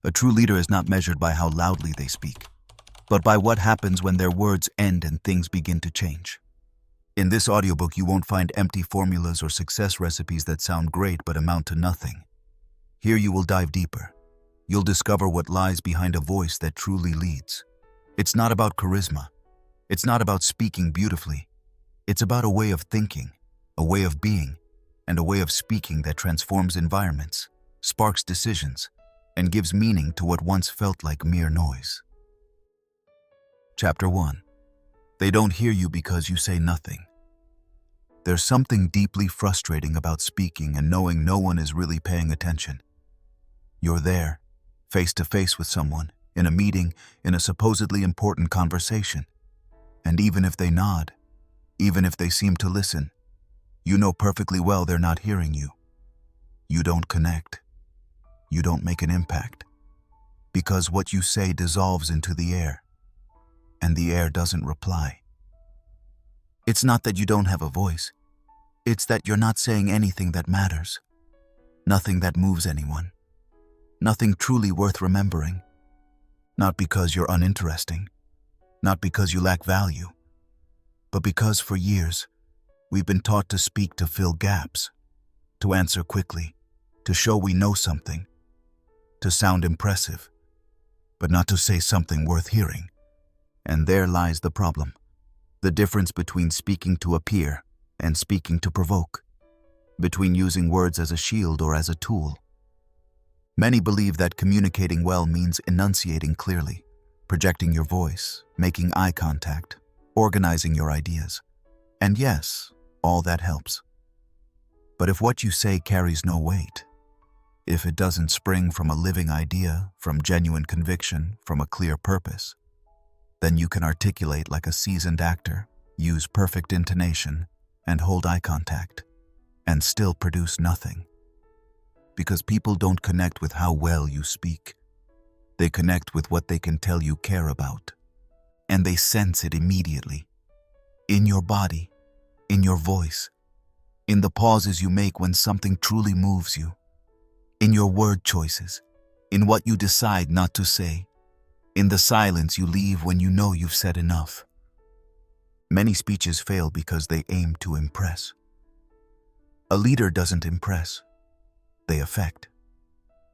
A true leader is not measured by how loudly they speak, but by what happens when their words end and things begin to change. In this audiobook, you won't find empty formulas or success recipes that sound great but amount to nothing. Here you will dive deeper. You'll discover what lies behind a voice that truly leads. It's not about charisma. It's not about speaking beautifully. It's about a way of thinking, a way of being, and a way of speaking that transforms environments, sparks decisions, and gives meaning to what once felt like mere noise. Chapter 1. They don't hear you because you say nothing. There's something deeply frustrating about speaking and knowing no one is really paying attention. You're there, face to face with someone, in a meeting, in a supposedly important conversation. And even if they nod, even if they seem to listen, you know perfectly well they're not hearing you. You don't connect. You don't make an impact. Because what you say dissolves into the air, and the air doesn't reply. It's not that you don't have a voice. It's that you're not saying anything that matters. Nothing that moves anyone. Nothing truly worth remembering. Not because you're uninteresting. Not because you lack value. But because for years, we've been taught to speak to fill gaps, to answer quickly, to show we know something, to sound impressive, but not to say something worth hearing. And there lies the problem. The difference between speaking to appear and speaking to provoke. Between using words as a shield or as a tool. Many believe that communicating well means enunciating clearly, projecting your voice, making eye contact, organizing your ideas. And yes, all that helps. But if what you say carries no weight, if it doesn't spring from a living idea, from genuine conviction, from a clear purpose, then you can articulate like a seasoned actor, use perfect intonation, and hold eye contact, and still produce nothing. Because people don't connect with how well you speak. They connect with what they can tell you care about. And they sense it immediately. In your body, in your voice, in the pauses you make when something truly moves you, in your word choices, in what you decide not to say, in the silence you leave when you know you've said enough. Many speeches fail because they aim to impress. A leader doesn't impress. They affect.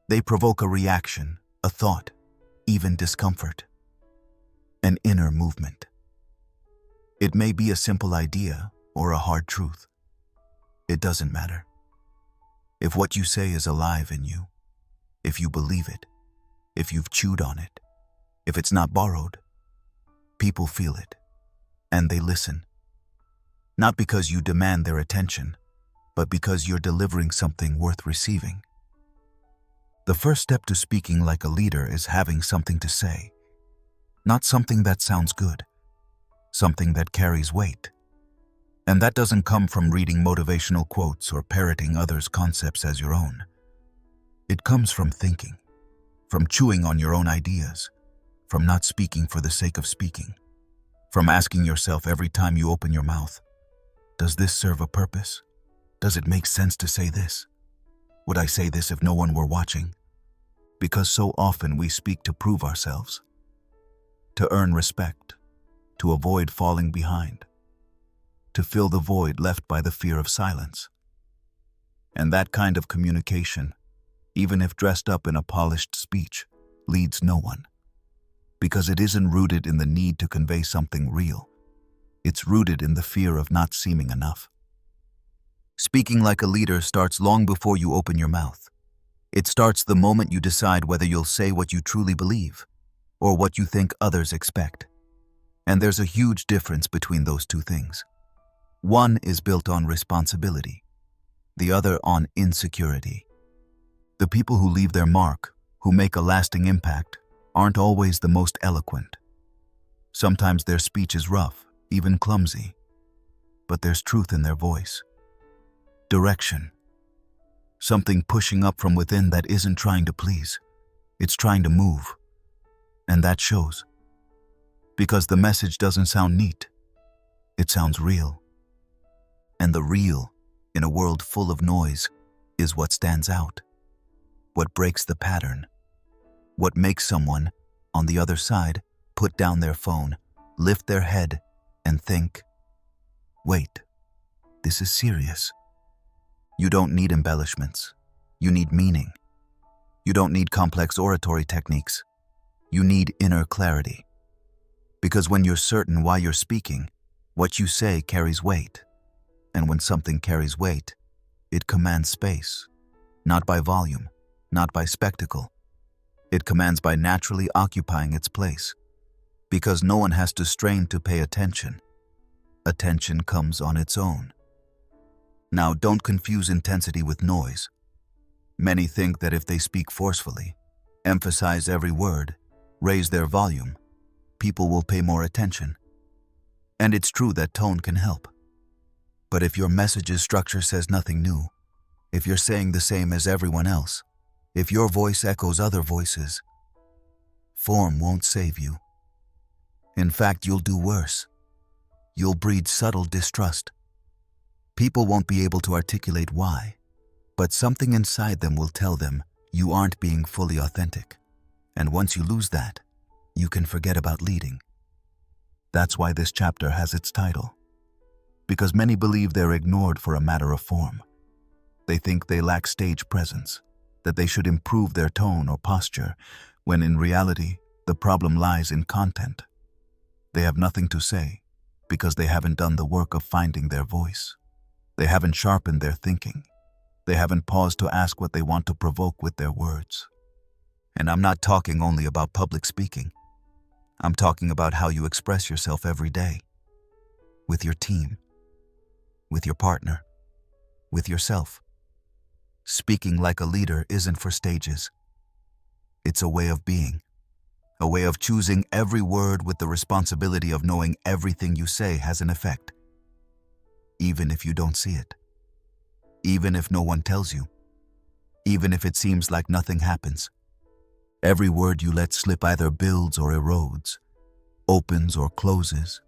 They provoke a reaction, a thought, even discomfort. An inner movement. It may be a simple idea or a hard truth. It doesn't matter. If what you say is alive in you, if you believe it, if you've chewed on it, if it's not borrowed, people feel it, and they listen. Not because you demand their attention, but because you're delivering something worth receiving. The first step to speaking like a leader is having something to say. Not something that sounds good, something that carries weight. And that doesn't come from reading motivational quotes or parroting others' concepts as your own. It comes from thinking, from chewing on your own ideas, from not speaking for the sake of speaking, from asking yourself every time you open your mouth, does this serve a purpose? Does it make sense to say this? Would I say this if no one were watching? Because so often we speak to prove ourselves, to earn respect, to avoid falling behind, to fill the void left by the fear of silence. And that kind of communication, even if dressed up in a polished speech, leads no one. Because it isn't rooted in the need to convey something real. It's rooted in the fear of not seeming enough. Speaking like a leader starts long before you open your mouth. It starts the moment you decide whether you'll say what you truly believe or what you think others expect. And there's a huge difference between those two things. One is built on responsibility, the other on insecurity. The people who leave their mark, who make a lasting impact, aren't always the most eloquent. Sometimes their speech is rough, even clumsy, but there's truth in their voice. Direction. Something pushing up from within that isn't trying to please. It's trying to move. And that shows. Because the message doesn't sound neat. It sounds real. And the real, in a world full of noise, is what stands out. What breaks the pattern. What makes someone, on the other side, put down their phone, lift their head, and think, wait, this is serious. You don't need embellishments. You need meaning. You don't need complex oratory techniques. You need inner clarity. Because when you're certain why you're speaking, what you say carries weight. And when something carries weight, it commands space. Not by volume, not by spectacle. It commands by naturally occupying its place. Because no one has to strain to pay attention. Attention comes on its own. Now, don't confuse intensity with noise. Many think that if they speak forcefully, emphasize every word, raise their volume, people will pay more attention. And it's true that tone can help. But if your message's structure says nothing new, if you're saying the same as everyone else, if your voice echoes other voices, form won't save you. In fact, you'll do worse. You'll breed subtle distrust. People won't be able to articulate why, but something inside them will tell them you aren't being fully authentic. And once you lose that, you can forget about leading. That's why this chapter has its title. Because many believe they're ignored for a matter of form. They think they lack stage presence, that they should improve their tone or posture, when in reality, the problem lies in content. They have nothing to say because they haven't done the work of finding their voice. They haven't sharpened their thinking. They haven't paused to ask what they want to provoke with their words. And I'm not talking only about public speaking. I'm talking about how you express yourself every day. With your team. With your partner. With yourself. Speaking like a leader isn't for stages. It's a way of being. A way of choosing every word with the responsibility of knowing everything you say has an effect. Even if you don't see it. Even if no one tells you. Even if it seems like nothing happens. Every word you let slip either builds or erodes, opens or closes,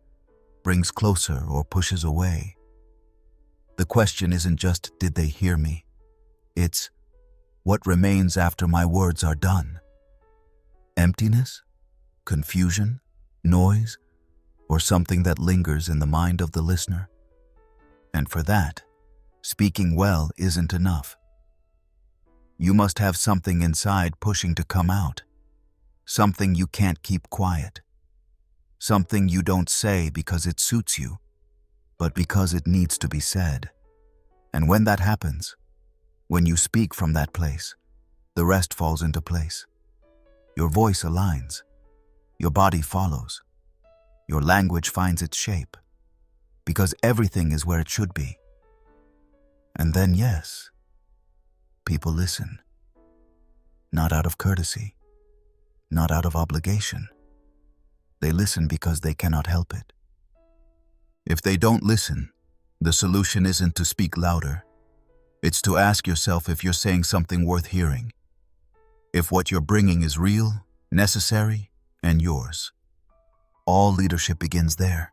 brings closer or pushes away. The question isn't just, did they hear me? It's, what remains after my words are done? Emptiness? Confusion? Noise? Or something that lingers in the mind of the listener? And for that, speaking well isn't enough. You must have something inside pushing to come out. Something you can't keep quiet. Something you don't say because it suits you, but because it needs to be said. And when that happens, when you speak from that place, the rest falls into place. Your voice aligns. Your body follows. Your language finds its shape. Because everything is where it should be. And then, yes, people listen. Not out of courtesy. Not out of obligation. They listen because they cannot help it. If they don't listen, the solution isn't to speak louder. It's to ask yourself if you're saying something worth hearing. If what you're bringing is real, necessary, and yours. All leadership begins there.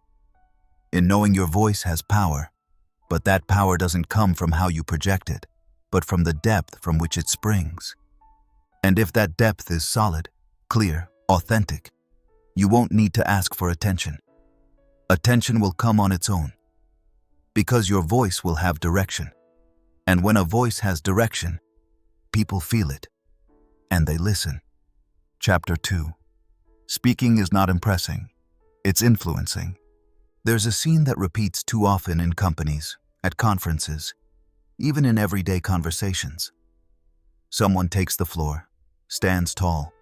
In knowing your voice has power, but that power doesn't come from how you project it, but from the depth from which it springs. And if that depth is solid, clear, authentic, you won't need to ask for attention. Attention will come on its own. Because your voice will have direction. And when a voice has direction, people feel it. And they listen. Chapter 2. Speaking is not impressing. It's influencing. There's a scene that repeats too often in companies, at conferences, even in everyday conversations. Someone takes the floor, stands tall,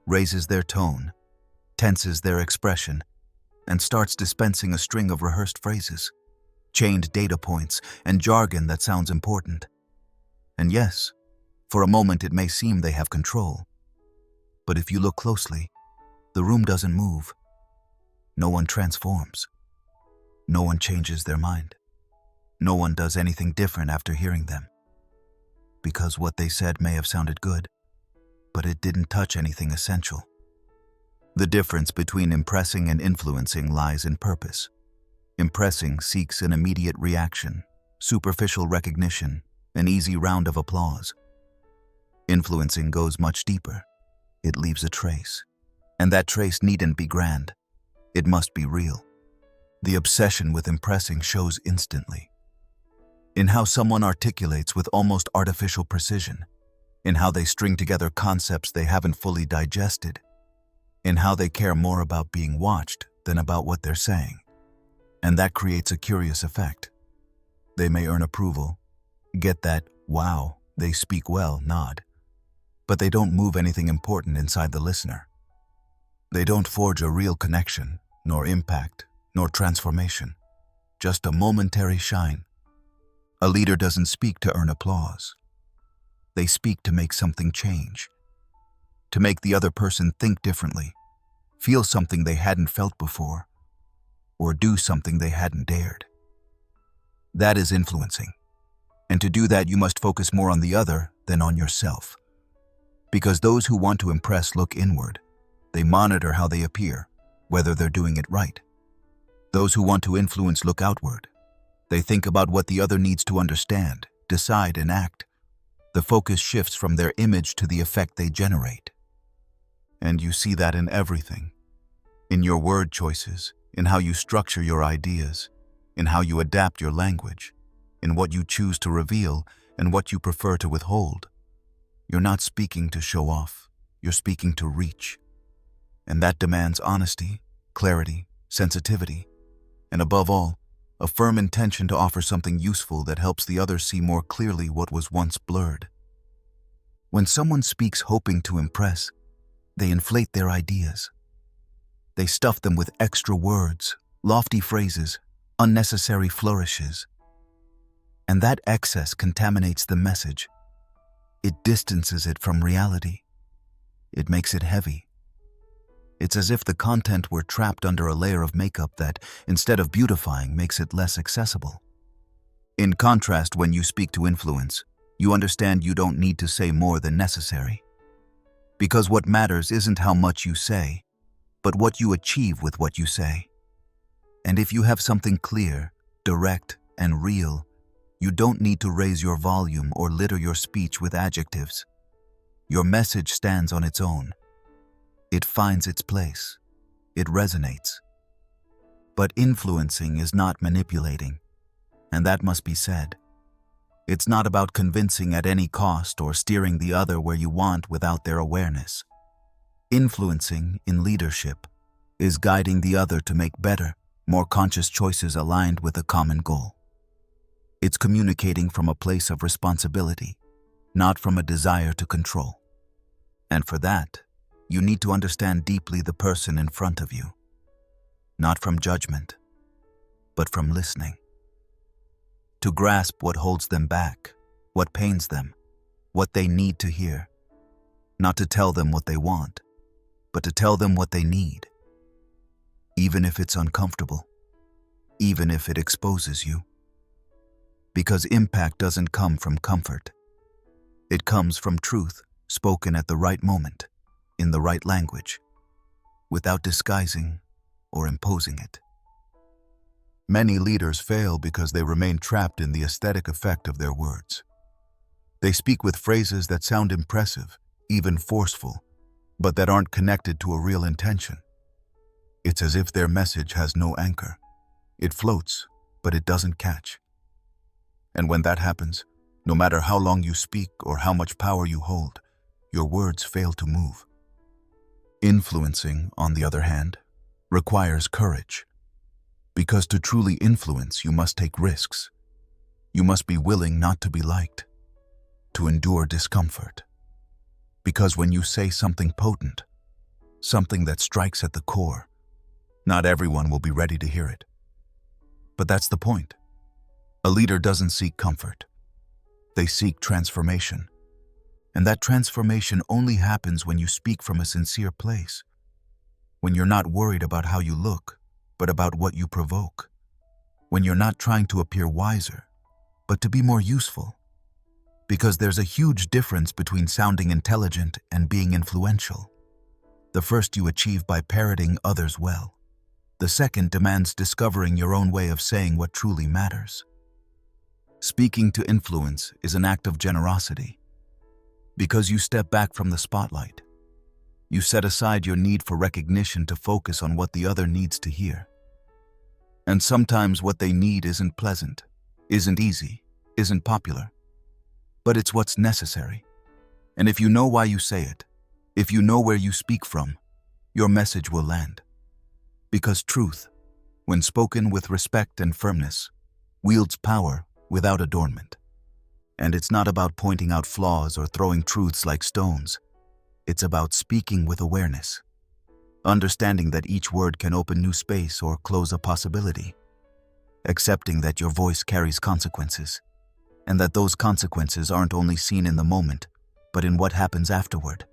raises their tone, tenses their expression, and starts dispensing a string of rehearsed phrases, chained data points, and jargon that sounds important. And yes, for a moment it may seem they have control. But if you look closely, the room doesn't move. No one transforms. No one changes their mind. No one does anything different after hearing them. Because what they said may have sounded good, but it didn't touch anything essential. The difference between impressing and influencing lies in purpose. Impressing seeks an immediate reaction, superficial recognition, an easy round of applause. Influencing goes much deeper. it leaves a trace. And that trace needn't be grand. It must be real. The obsession with impressing shows instantly. In how someone articulates with almost artificial precision, in how they string together concepts they haven't fully digested, in how they care more about being watched than about what they're saying. And that creates a curious effect. They may earn approval, get that, wow, they speak well, nod, but they don't move anything important inside the listener. They don't forge a real connection, nor impact, nor transformation, just a momentary shine. A leader doesn't speak to earn applause. They speak to make something change, to make the other person think differently, feel something they hadn't felt before, or do something they hadn't dared. That is influencing. And to do that, you must focus more on the other than on yourself. Because those who want to impress look inward. They monitor how they appear, whether they're doing it right. Those who want to influence look outward. They think about what the other needs to understand, decide, and act. The focus shifts from their image to the effect they generate. And you see that in everything. In your word choices, in how you structure your ideas, in how you adapt your language, in what you choose to reveal and what you prefer to withhold. You're not speaking to show off, you're speaking to reach. And that demands honesty, clarity, sensitivity, and above all, a firm intention to offer something useful that helps the other see more clearly what was once blurred. When someone speaks hoping to impress, they inflate their ideas. They stuff them with extra words, lofty phrases, unnecessary flourishes. And that excess contaminates the message. It distances it from reality. It makes it heavy. It's as if the content were trapped under a layer of makeup that, instead of beautifying, makes it less accessible. In contrast, when you speak to influence, you understand you don't need to say more than necessary. Because what matters isn't how much you say, but what you achieve with what you say. And if you have something clear, direct, and real, you don't need to raise your volume or litter your speech with adjectives. Your message stands on its own. It finds its place. It resonates. But influencing is not manipulating, and that must be said. It's not about convincing at any cost or steering the other where you want without their awareness. Influencing, in leadership, is guiding the other to make better, more conscious choices aligned with a common goal. It's communicating from a place of responsibility, not from a desire to control. And for that, you need to understand deeply the person in front of you, not from judgment, but from listening. To grasp what holds them back, what pains them, what they need to hear. Not to tell them what they want, but to tell them what they need. Even if it's uncomfortable, even if it exposes you. Because impact doesn't come from comfort. It comes from truth spoken at the right moment, in the right language, without disguising or imposing it. Many leaders fail because they remain trapped in the aesthetic effect of their words. They speak with phrases that sound impressive, even forceful, but that aren't connected to a real intention. It's as if their message has no anchor. It floats, but it doesn't catch. And when that happens, no matter how long you speak or how much power you hold, your words fail to move. Influencing, on the other hand, requires courage. Because to truly influence, you must take risks. You must be willing not to be liked, to endure discomfort. Because when you say something potent, something that strikes at the core, not everyone will be ready to hear it. But that's the point. A leader doesn't seek comfort. They seek transformation. And that transformation only happens when you speak from a sincere place. When you're not worried about how you look, but about what you provoke. When you're not trying to appear wiser, but to be more useful. Because there's a huge difference between sounding intelligent and being influential. The first you achieve by parroting others well. The second demands discovering your own way of saying what truly matters. Speaking to influence is an act of generosity. Because you step back from the spotlight. You set aside your need for recognition to focus on what the other needs to hear. And sometimes what they need isn't pleasant, isn't easy, isn't popular. But it's what's necessary. And if you know why you say it, if you know where you speak from, your message will land. Because truth, when spoken with respect and firmness, wields power without adornment. And it's not about pointing out flaws or throwing truths like stones. It's about speaking with awareness, understanding that each word can open new space or close a possibility, accepting that your voice carries consequences, and that those consequences aren't only seen in the moment, but in what happens afterward.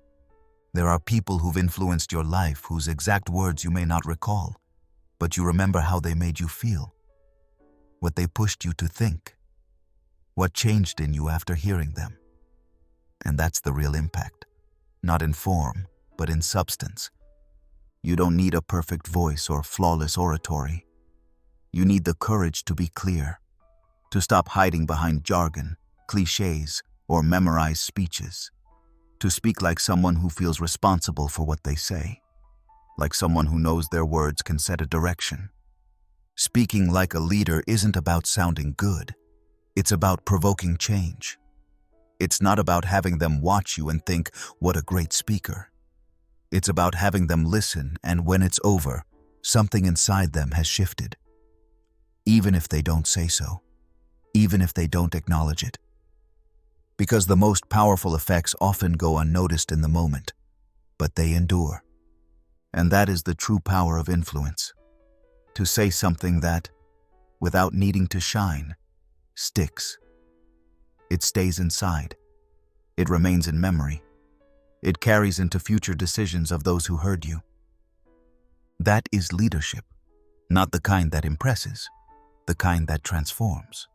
There are people who've influenced your life whose exact words you may not recall, but you remember how they made you feel, what they pushed you to think, what changed in you after hearing them. And that's the real impact, not in form, but in substance. You don't need a perfect voice or flawless oratory. You need the courage to be clear, to stop hiding behind jargon, clichés, or memorized speeches, to speak like someone who feels responsible for what they say, like someone who knows their words can set a direction. Speaking like a leader isn't about sounding good. It's about provoking change. It's not about having them watch you and think, what a great speaker. It's about having them listen, and when it's over, something inside them has shifted. Even if they don't say so, even if they don't acknowledge it. Because the most powerful effects often go unnoticed in the moment, but they endure. And that is the true power of influence. To say something that, without needing to shine, sticks. It stays inside. It remains in memory. It carries into future decisions of those who heard you. That is leadership, not the kind that impresses, the kind that transforms.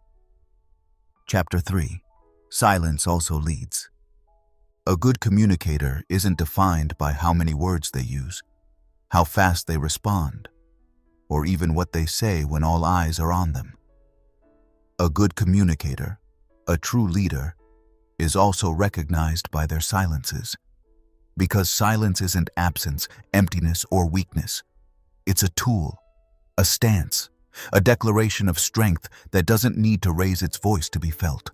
Chapter 3. Silence also leads. A good communicator isn't defined by how many words they use, how fast they respond, or even what they say when all eyes are on them. A good communicator, a true leader, is also recognized by their silences. Because silence isn't absence, emptiness, or weakness. It's a tool, a stance, a declaration of strength that doesn't need to raise its voice to be felt.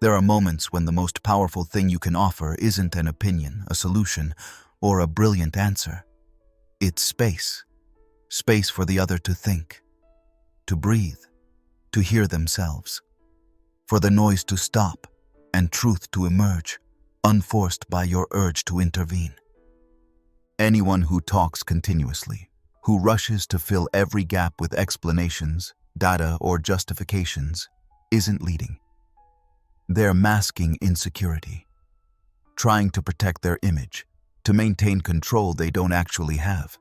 There are moments when the most powerful thing you can offer isn't an opinion, a solution, or a brilliant answer. It's space. Space for the other to think, to breathe, to hear themselves, for the noise to stop and truth to emerge, unforced by your urge to intervene. Anyone who talks continuously, who rushes to fill every gap with explanations, data, or justifications, isn't leading. They're masking insecurity, trying to protect their image, to maintain control they don't actually have.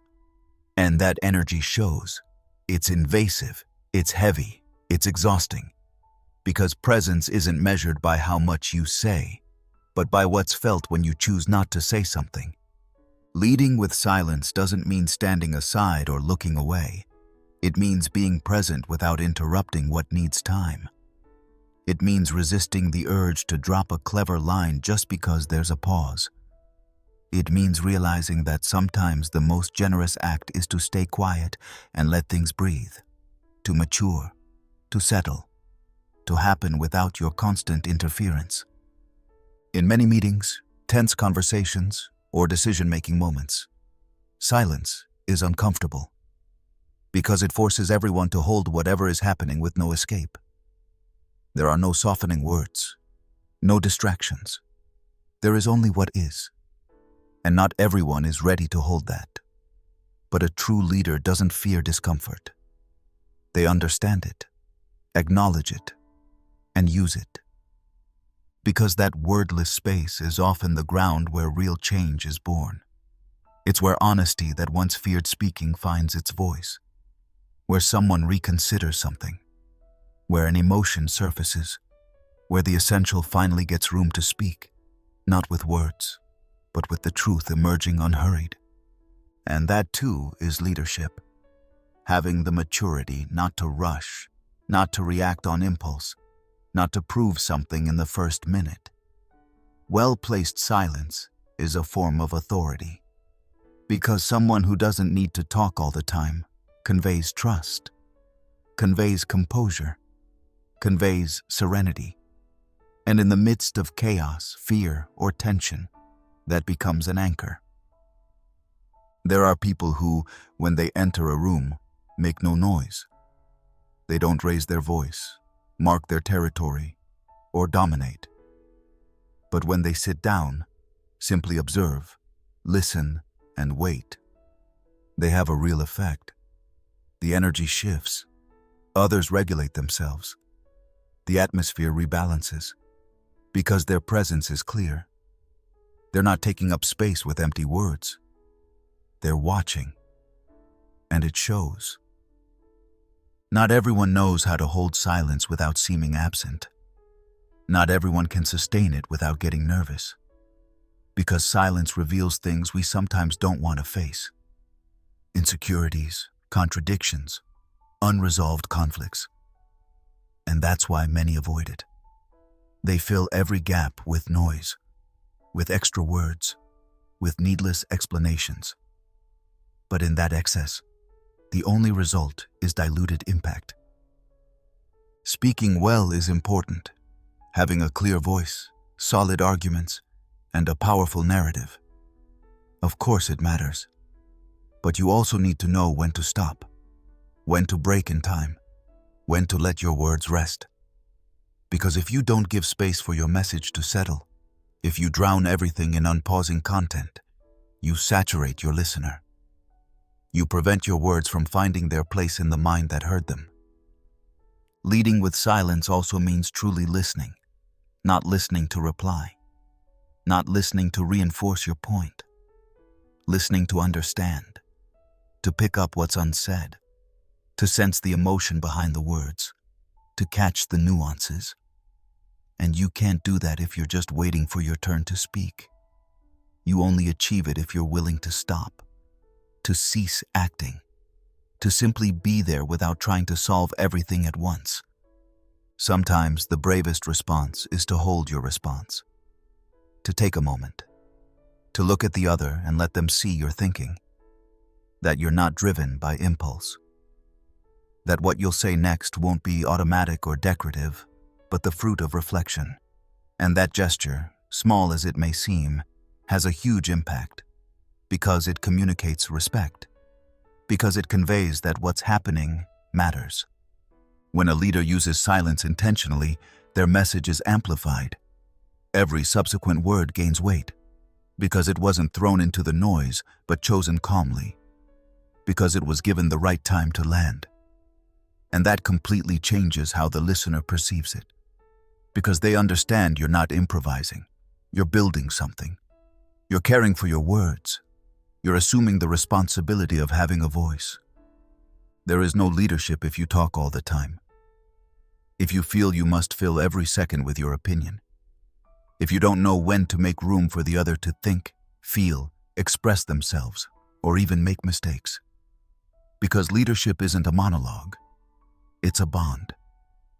And that energy shows. It's invasive, it's heavy, it's exhausting. Because presence isn't measured by how much you say, but by what's felt when you choose not to say something. Leading with silence doesn't mean standing aside or looking away. It means being present without interrupting what needs time. It means resisting the urge to drop a clever line just because there's a pause. It means realizing that sometimes the most generous act is to stay quiet and let things breathe, to mature, to settle, to happen without your constant interference. In many meetings, tense conversations, or decision-making moments, silence is uncomfortable because it forces everyone to hold whatever is happening with no escape. There are no softening words, no distractions. There is only what is. And not everyone is ready to hold that. But a true leader doesn't fear discomfort. They understand it, acknowledge it, and use it. Because that wordless space is often the ground where real change is born. It's where honesty that once feared speaking finds its voice. Where someone reconsiders something. Where an emotion surfaces. Where the essential finally gets room to speak, not with words, but with the truth emerging unhurried. And that too is leadership. Having the maturity not to rush, not to react on impulse, not to prove something in the first minute. Well-placed silence is a form of authority. Because someone who doesn't need to talk all the time conveys trust, conveys composure, conveys serenity. And in the midst of chaos, fear, or tension, that becomes an anchor. There are people who, when they enter a room, make no noise. They don't raise their voice, mark their territory, or dominate. But when they sit down, simply observe, listen, and wait, they have a real effect. The energy shifts. Others regulate themselves. The atmosphere rebalances. Because their presence is clear. They're not taking up space with empty words. They're watching. And it shows. Not everyone knows how to hold silence without seeming absent. Not everyone can sustain it without getting nervous. Because silence reveals things we sometimes don't want to face. Insecurities, contradictions, unresolved conflicts. And that's why many avoid it. They fill every gap with noise, with extra words, with needless explanations. But in that excess, the only result is diluted impact. Speaking well is important. Having a clear voice, solid arguments, and a powerful narrative. Of course it matters. But you also need to know when to stop, when to break in time, when to let your words rest. Because if you don't give space for your message to settle, if you drown everything in unpausing content, you saturate your listener. You prevent your words from finding their place in the mind that heard them. Leading with silence also means truly listening, not listening to reply, not listening to reinforce your point, listening to understand, to pick up what's unsaid, to sense the emotion behind the words, to catch the nuances. And you can't do that if you're just waiting for your turn to speak. You only achieve it if you're willing to stop, to cease acting, to simply be there without trying to solve everything at once. Sometimes the bravest response is to hold your response, to take a moment, to look at the other and let them see you're thinking, that you're not driven by impulse, that what you'll say next won't be automatic or decorative, but the fruit of reflection. And that gesture, small as it may seem, has a huge impact, because it communicates respect, because it conveys that what's happening matters. When a leader uses silence intentionally, their message is amplified. Every subsequent word gains weight, because it wasn't thrown into the noise, but chosen calmly, because it was given the right time to land. And that completely changes how the listener perceives it, because they understand you're not improvising, you're building something. You're caring for your words. You're assuming the responsibility of having a voice. There is no leadership if you talk all the time. If you feel you must fill every second with your opinion. If you don't know when to make room for the other to think, feel, express themselves, or even make mistakes. Because leadership isn't a monologue. It's a bond,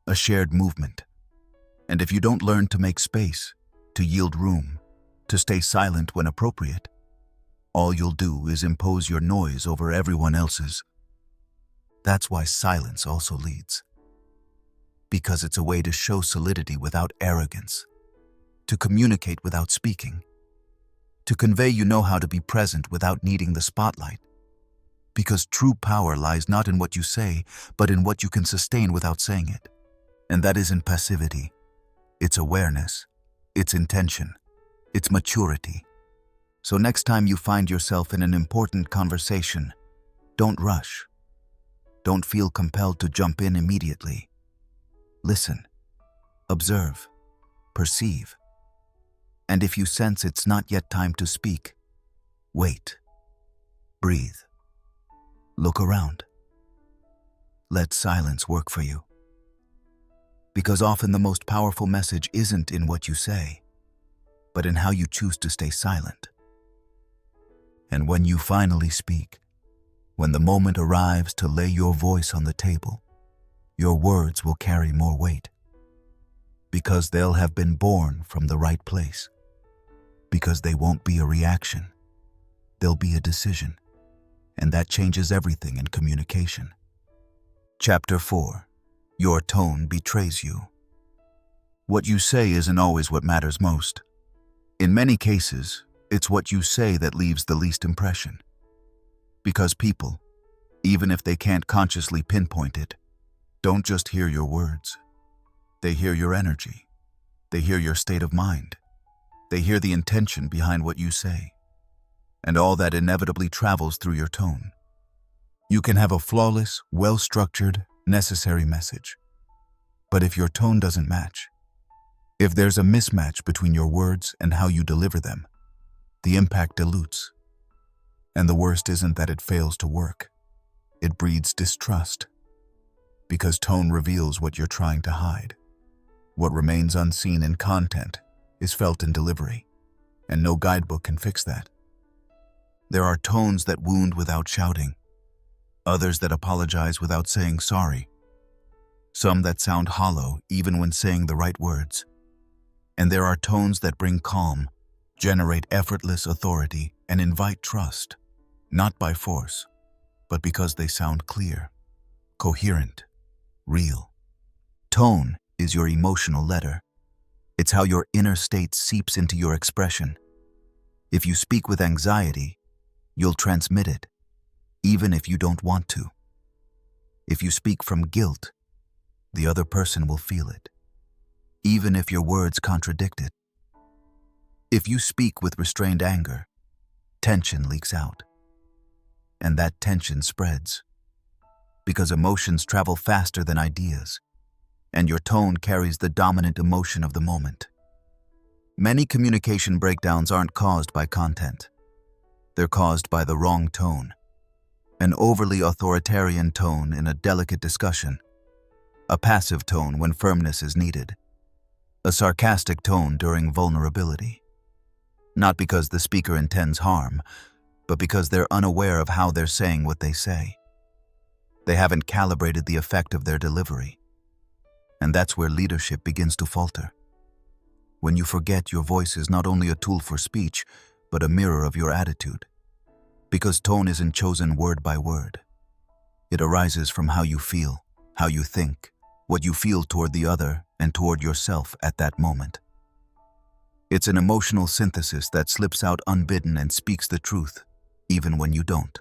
a shared movement. And if you don't learn to make space, to yield room, to stay silent when appropriate, all you'll do is impose your noise over everyone else's. That's why silence also leads. Because it's a way to show solidity without arrogance, to communicate without speaking, to convey you know how to be present without needing the spotlight. Because true power lies not in what you say, but in what you can sustain without saying it. And that isn't passivity. It's awareness. It's intention. It's maturity. So next time you find yourself in an important conversation, don't rush. Don't feel compelled to jump in immediately. Listen. Observe. Perceive. And if you sense it's not yet time to speak, wait. Breathe. Look around. Let silence work for you. Because often the most powerful message isn't in what you say, but in how you choose to stay silent. And when you finally speak, when the moment arrives to lay your voice on the table, your words will carry more weight. Because they'll have been born from the right place. Because they won't be a reaction, there'll be a decision, and that changes everything in communication. Chapter 4. Your tone betrays you. What you say isn't always what matters most. In many cases, it's what you say that leaves the least impression. Because people, even if they can't consciously pinpoint it, don't just hear your words. They hear your energy. They hear your state of mind. They hear the intention behind what you say. And all that inevitably travels through your tone. You can have a flawless, well-structured, necessary message. But if your tone doesn't match, if there's a mismatch between your words and how you deliver them, the impact dilutes. And the worst isn't that it fails to work. It breeds distrust. Because tone reveals what you're trying to hide. What remains unseen in content is felt in delivery, and no guidebook can fix that. There are tones that wound without shouting, others that apologize without saying sorry, some that sound hollow even when saying the right words. And there are tones that bring calm, generate effortless authority, and invite trust, not by force, but because they sound clear, coherent, real. Tone is your emotional letter. It's how your inner state seeps into your expression. If you speak with anxiety, you'll transmit it, even if you don't want to. If you speak from guilt, the other person will feel it, even if your words contradict it. If you speak with restrained anger, tension leaks out. And that tension spreads, because emotions travel faster than ideas, and your tone carries the dominant emotion of the moment. Many communication breakdowns aren't caused by content. They're caused by the wrong tone. An overly authoritarian tone in a delicate discussion. A passive tone when firmness is needed. A sarcastic tone during vulnerability. Not because the speaker intends harm, but because they're unaware of how they're saying what they say. They haven't calibrated the effect of their delivery. And that's where leadership begins to falter. When you forget your voice is not only a tool for speech, but a mirror of your attitude. Because tone isn't chosen word by word. It arises from how you feel, how you think, what you feel toward the other and toward yourself at that moment. It's an emotional synthesis that slips out unbidden and speaks the truth, even when you don't.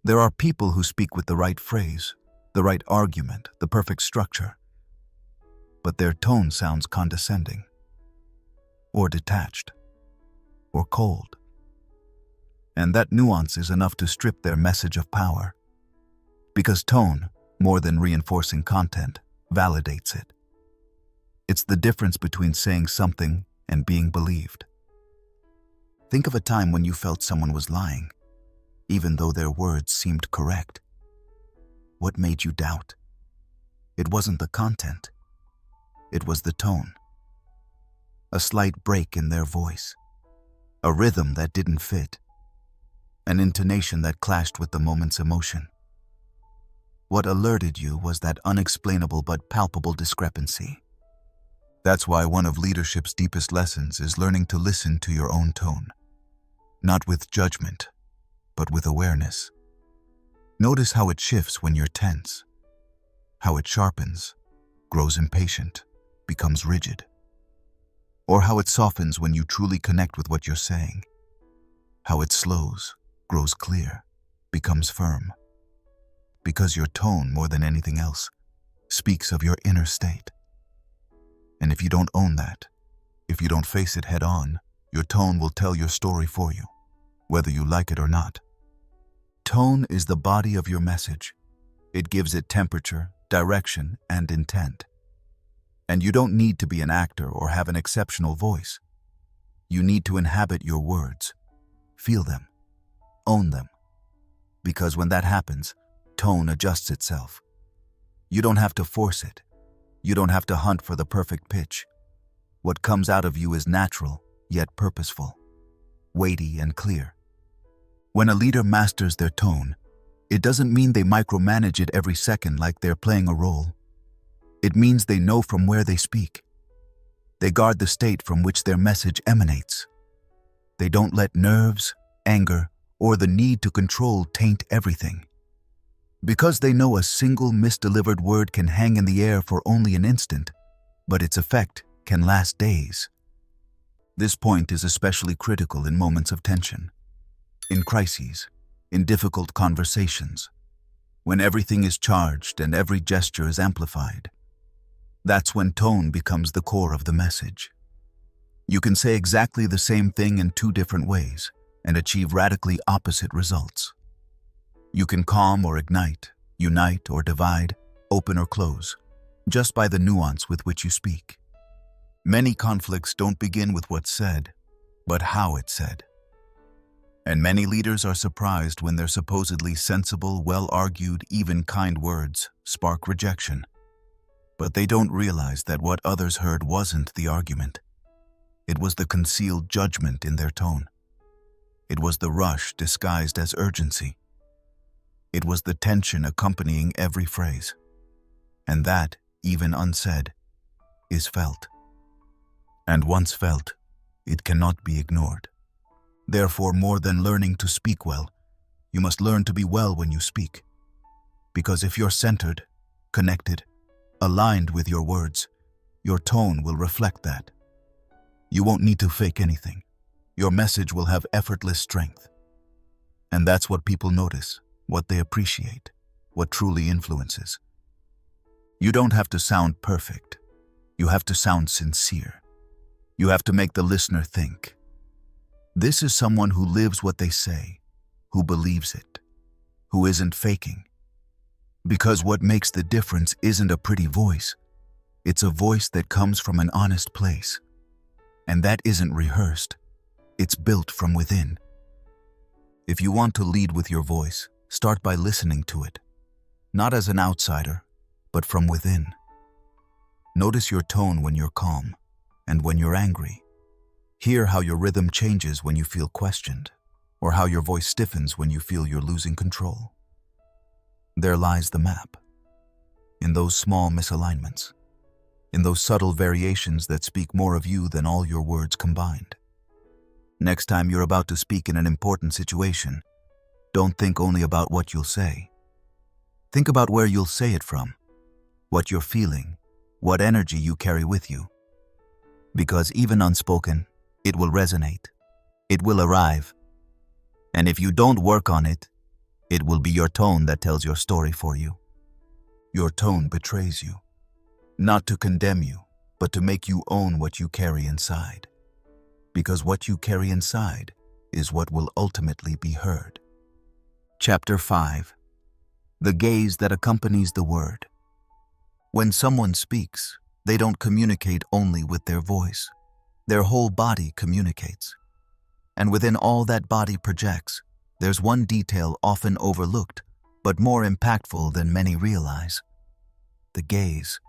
There are people who speak with the right phrase, the right argument, the perfect structure. But their tone sounds condescending, or detached, or cold. And that nuance is enough to strip their message of power. Because tone, more than reinforcing content, validates it. It's the difference between saying something and being believed. Think of a time when you felt someone was lying, even though their words seemed correct. What made you doubt? It wasn't the content. It was the tone. A slight break in their voice. A rhythm that didn't fit. An intonation that clashed with the moment's emotion. What alerted you was that unexplainable but palpable discrepancy. That's why one of leadership's deepest lessons is learning to listen to your own tone. Not with judgment, but with awareness. Notice how it shifts when you're tense. How it sharpens, grows impatient, becomes rigid. Or how it softens when you truly connect with what you're saying. How it slows, grows clear, becomes firm. Because your tone, more than anything else, speaks of your inner state. And if you don't own that, if you don't face it head on, your tone will tell your story for you, whether you like it or not. Tone is the body of your message. It gives it temperature, direction, and intent. And you don't need to be an actor or have an exceptional voice. You need to inhabit your words, feel them, own them. Because when that happens, tone adjusts itself. You don't have to force it. You don't have to hunt for the perfect pitch. What comes out of you is natural, yet purposeful, weighty and clear. When a leader masters their tone, it doesn't mean they micromanage it every second like they're playing a role. It means they know from where they speak. They guard the state from which their message emanates. They don't let nerves, anger, or the need to control taint everything. Because they know a single misdelivered word can hang in the air for only an instant, but its effect can last days. This point is especially critical in moments of tension, in crises, in difficult conversations, when everything is charged and every gesture is amplified. That's when tone becomes the core of the message. You can say exactly the same thing in two different ways and achieve radically opposite results. You can calm or ignite, unite or divide, open or close, just by the nuance with which you speak. Many conflicts don't begin with what's said, but how it's said. And many leaders are surprised when their supposedly sensible, well-argued, even kind words spark rejection. But they don't realize that what others heard wasn't the argument. It was the concealed judgment in their tone. It was the rush disguised as urgency. It was the tension accompanying every phrase. And that, even unsaid, is felt. And once felt, it cannot be ignored. Therefore, more than learning to speak well, you must learn to be well when you speak. Because if you're centered, connected, aligned with your words, your tone will reflect that. You won't need to fake anything. Your message will have effortless strength. And that's what people notice, what they appreciate, what truly influences. You don't have to sound perfect. You have to sound sincere. You have to make the listener think. This is someone who lives what they say, who believes it, who isn't faking. Because what makes the difference isn't a pretty voice. It's a voice that comes from an honest place. And that isn't rehearsed. It's built from within. If you want to lead with your voice, start by listening to it, not as an outsider, but from within. Notice your tone when you're calm and when you're angry. Hear how your rhythm changes when you feel questioned, or how your voice stiffens when you feel you're losing control. There lies the map. In those small misalignments, in those subtle variations that speak more of you than all your words combined. Next time you're about to speak in an important situation, don't think only about what you'll say. Think about where you'll say it from, what you're feeling, what energy you carry with you. Because even unspoken, it will resonate. It will arrive. And if you don't work on it, it will be your tone that tells your story for you. Your tone betrays you, not to condemn you, but to make you own what you carry inside. Because what you carry inside is what will ultimately be heard. Chapter 5. The gaze that accompanies the word. When someone speaks, they don't communicate only with their voice. Their whole body communicates. And within all that body projects, there's one detail often overlooked, but more impactful than many realize. The gaze.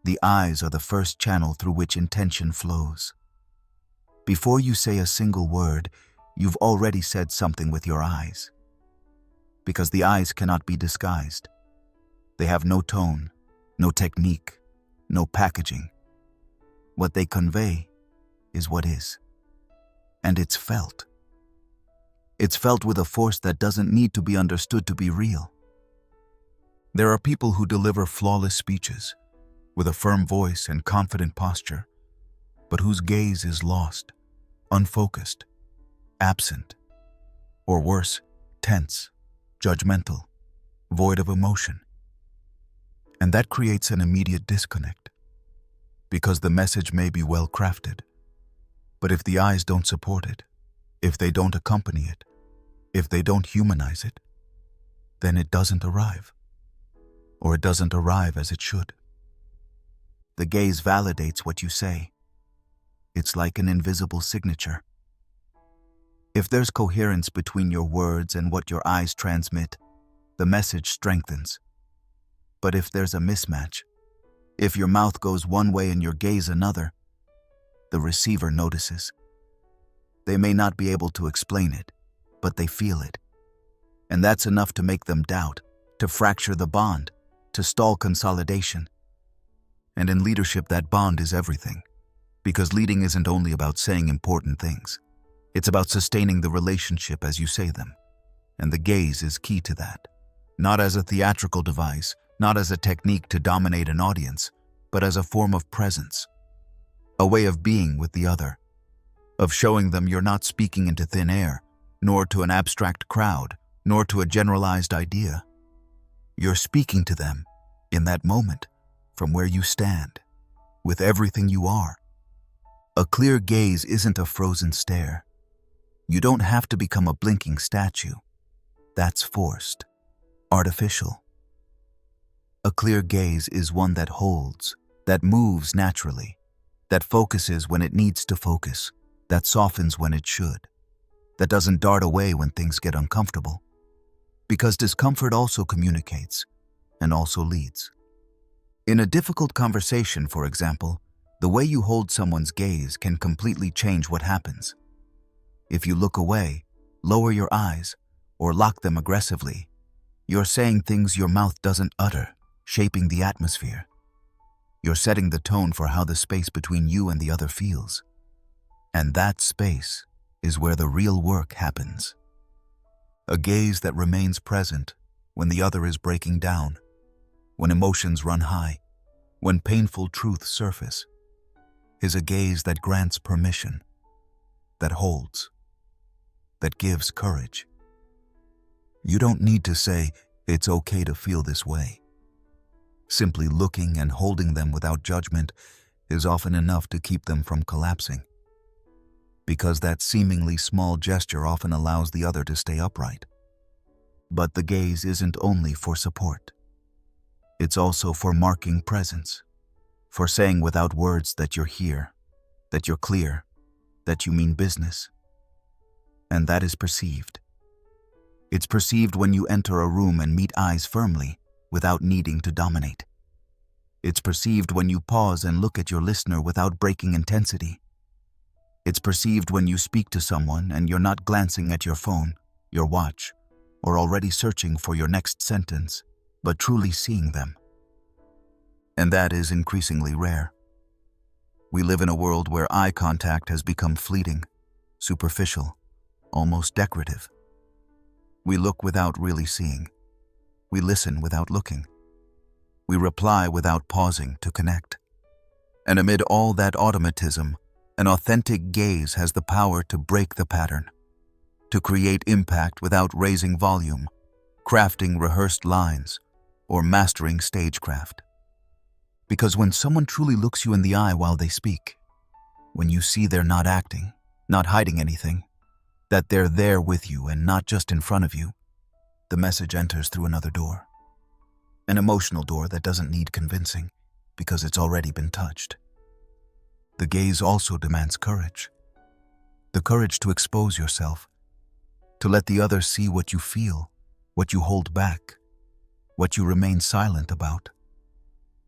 The eyes are the first channel through which intention flows. Before you say a single word, you've already said something with your eyes. Because the eyes cannot be disguised. They have no tone, no technique, no packaging. What they convey is what is. And it's felt. It's felt with a force that doesn't need to be understood to be real. There are people who deliver flawless speeches, with a firm voice and confident posture, but whose gaze is lost, unfocused, absent, or worse, tense, judgmental, void of emotion. And that creates an immediate disconnect, because the message may be well crafted, but if the eyes don't support it, if they don't accompany it, if they don't humanize it, then it doesn't arrive, or it doesn't arrive as it should. The gaze validates what you say. It's like an invisible signature. If there's coherence between your words and what your eyes transmit, the message strengthens. But if there's a mismatch, if your mouth goes one way and your gaze another, the receiver notices. They may not be able to explain it, but they feel it. And that's enough to make them doubt, to fracture the bond, to stall consolidation. And in leadership, that bond is everything. Because leading isn't only about saying important things. It's about sustaining the relationship as you say them. And the gaze is key to that. Not as a theatrical device, not as a technique to dominate an audience, but as a form of presence. A way of being with the other. Of showing them you're not speaking into thin air, nor to an abstract crowd, nor to a generalized idea. You're speaking to them, in that moment, from where you stand, with everything you are. A clear gaze isn't a frozen stare. You don't have to become a blinking statue. That's forced, artificial. A clear gaze is one that holds, that moves naturally, that focuses when it needs to focus, that softens when it should, that doesn't dart away when things get uncomfortable. Because discomfort also communicates and also leads. In a difficult conversation, for example, the way you hold someone's gaze can completely change what happens. If you look away, lower your eyes, or lock them aggressively, you're saying things your mouth doesn't utter, shaping the atmosphere. You're setting the tone for how the space between you and the other feels. And that space is where the real work happens. A gaze that remains present when the other is breaking down, when emotions run high, when painful truths surface, is a gaze that grants permission, that holds, that gives courage. You don't need to say, "It's okay to feel this way." Simply looking and holding them without judgment is often enough to keep them from collapsing. Because that seemingly small gesture often allows the other to stay upright. But the gaze isn't only for support. It's also for marking presence, for saying without words that you're here, that you're clear, that you mean business. And that is perceived. It's perceived when you enter a room and meet eyes firmly, without needing to dominate. It's perceived when you pause and look at your listener without breaking intensity. It's perceived when you speak to someone and you're not glancing at your phone, your watch, or already searching for your next sentence, but truly seeing them. And that is increasingly rare. We live in a world where eye contact has become fleeting, superficial, almost decorative. We look without really seeing. We listen without looking. We reply without pausing to connect. And amid all that automatism, an authentic gaze has the power to break the pattern, to create impact without raising volume, crafting rehearsed lines, or mastering stagecraft. Because when someone truly looks you in the eye while they speak, when you see they're not acting, not hiding anything, that they're there with you and not just in front of you, the message enters through another door. An emotional door that doesn't need convincing because it's already been touched. The gaze also demands courage. The courage to expose yourself, to let the other see what you feel, what you hold back, what you remain silent about.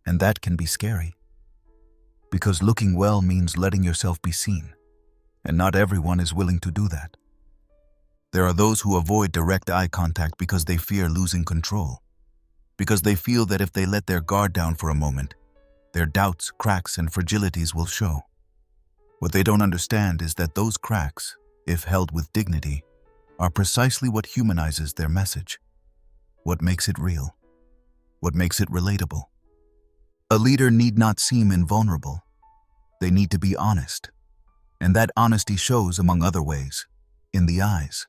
And that can be scary. Because looking well means letting yourself be seen, and not everyone is willing to do that. There are those who avoid direct eye contact because they fear losing control, because they feel that if they let their guard down for a moment, their doubts, cracks, and fragilities will show. What they don't understand is that those cracks, if held with dignity, are precisely what humanizes their message, what makes it real, what makes it relatable. A leader need not seem invulnerable. They need to be honest. And that honesty shows, among other ways, in the eyes,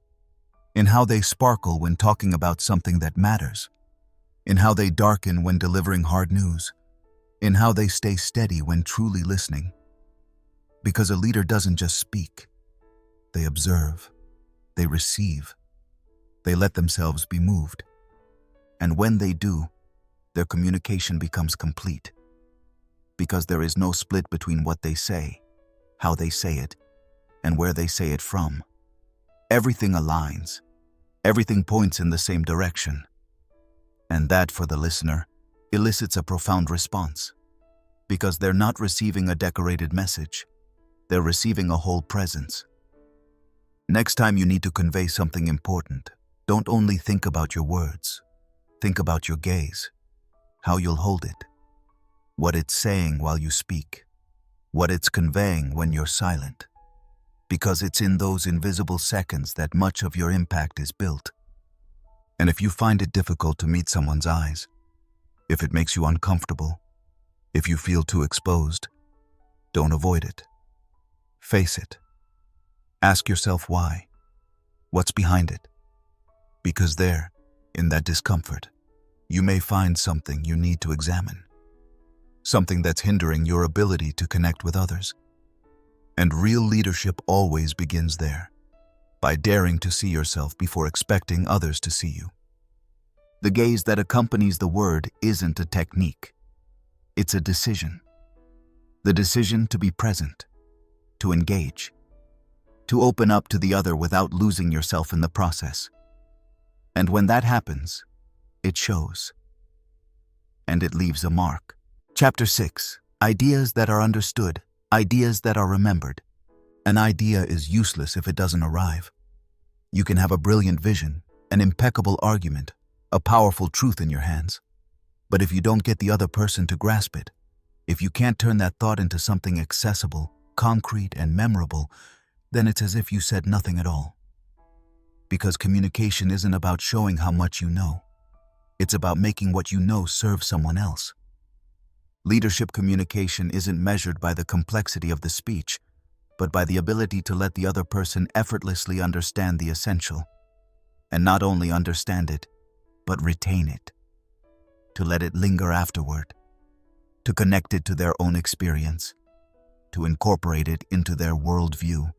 in how they sparkle when talking about something that matters, in how they darken when delivering hard news, in how they stay steady when truly listening. Because a leader doesn't just speak. They observe. They receive. They let themselves be moved. And when they do, their communication becomes complete. Because there is no split between what they say, how they say it, and where they say it from. Everything aligns. Everything points in the same direction. And that, for the listener, elicits a profound response. Because they're not receiving a decorated message. They're receiving a whole presence. Next time you need to convey something important, don't only think about your words. Think about your gaze, how you'll hold it, what it's saying while you speak, what it's conveying when you're silent. because it's in those invisible seconds that much of your impact is built. And if you find it difficult to meet someone's eyes, if it makes you uncomfortable, if you feel too exposed, don't avoid it. Face it. Ask yourself why. What's behind it? Because there, in that discomfort, you may find something you need to examine. Something that's hindering your ability to connect with others. And real leadership always begins there, by daring to see yourself before expecting others to see you. The gaze that accompanies the word isn't a technique. It's a decision. The decision to be present, to engage, to open up to the other without losing yourself in the process. And when that happens, it shows. And it leaves a mark. Chapter 6. Ideas that are understood, ideas that are remembered. An idea is useless if it doesn't arrive. You can have a brilliant vision, an impeccable argument, a powerful truth in your hands. But if you don't get the other person to grasp it, if you can't turn that thought into something accessible, concrete, and memorable, then it's as if you said nothing at all. Because communication isn't about showing how much you know. It's about making what you know serve someone else. Leadership communication isn't measured by the complexity of the speech, but by the ability to let the other person effortlessly understand the essential. And not only understand it, but retain it. To let it linger afterward. To connect it to their own experience. To incorporate it into their worldview.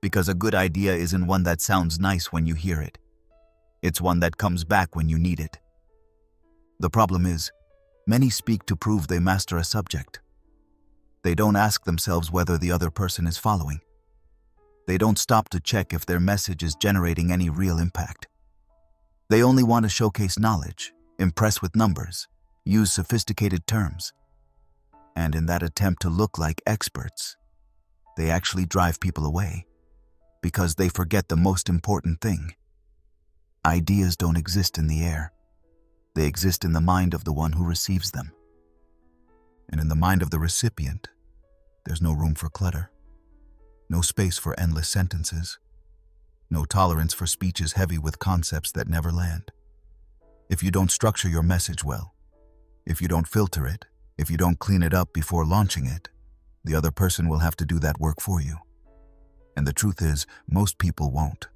Because a good idea isn't one that sounds nice when you hear it. It's one that comes back when you need it. The problem is, many speak to prove they master a subject. They don't ask themselves whether the other person is following. They don't stop to check if their message is generating any real impact. They only want to showcase knowledge, impress with numbers, use sophisticated terms. And in that attempt to look like experts, they actually drive people away. Because they forget the most important thing. Ideas don't exist in the air. They exist in the mind of the one who receives them. And in the mind of the recipient, there's no room for clutter. No space for endless sentences. No tolerance for speeches heavy with concepts that never land. If you don't structure your message well, if you don't filter it, if you don't clean it up before launching it, the other person will have to do that work for you. And the truth is, most people won't.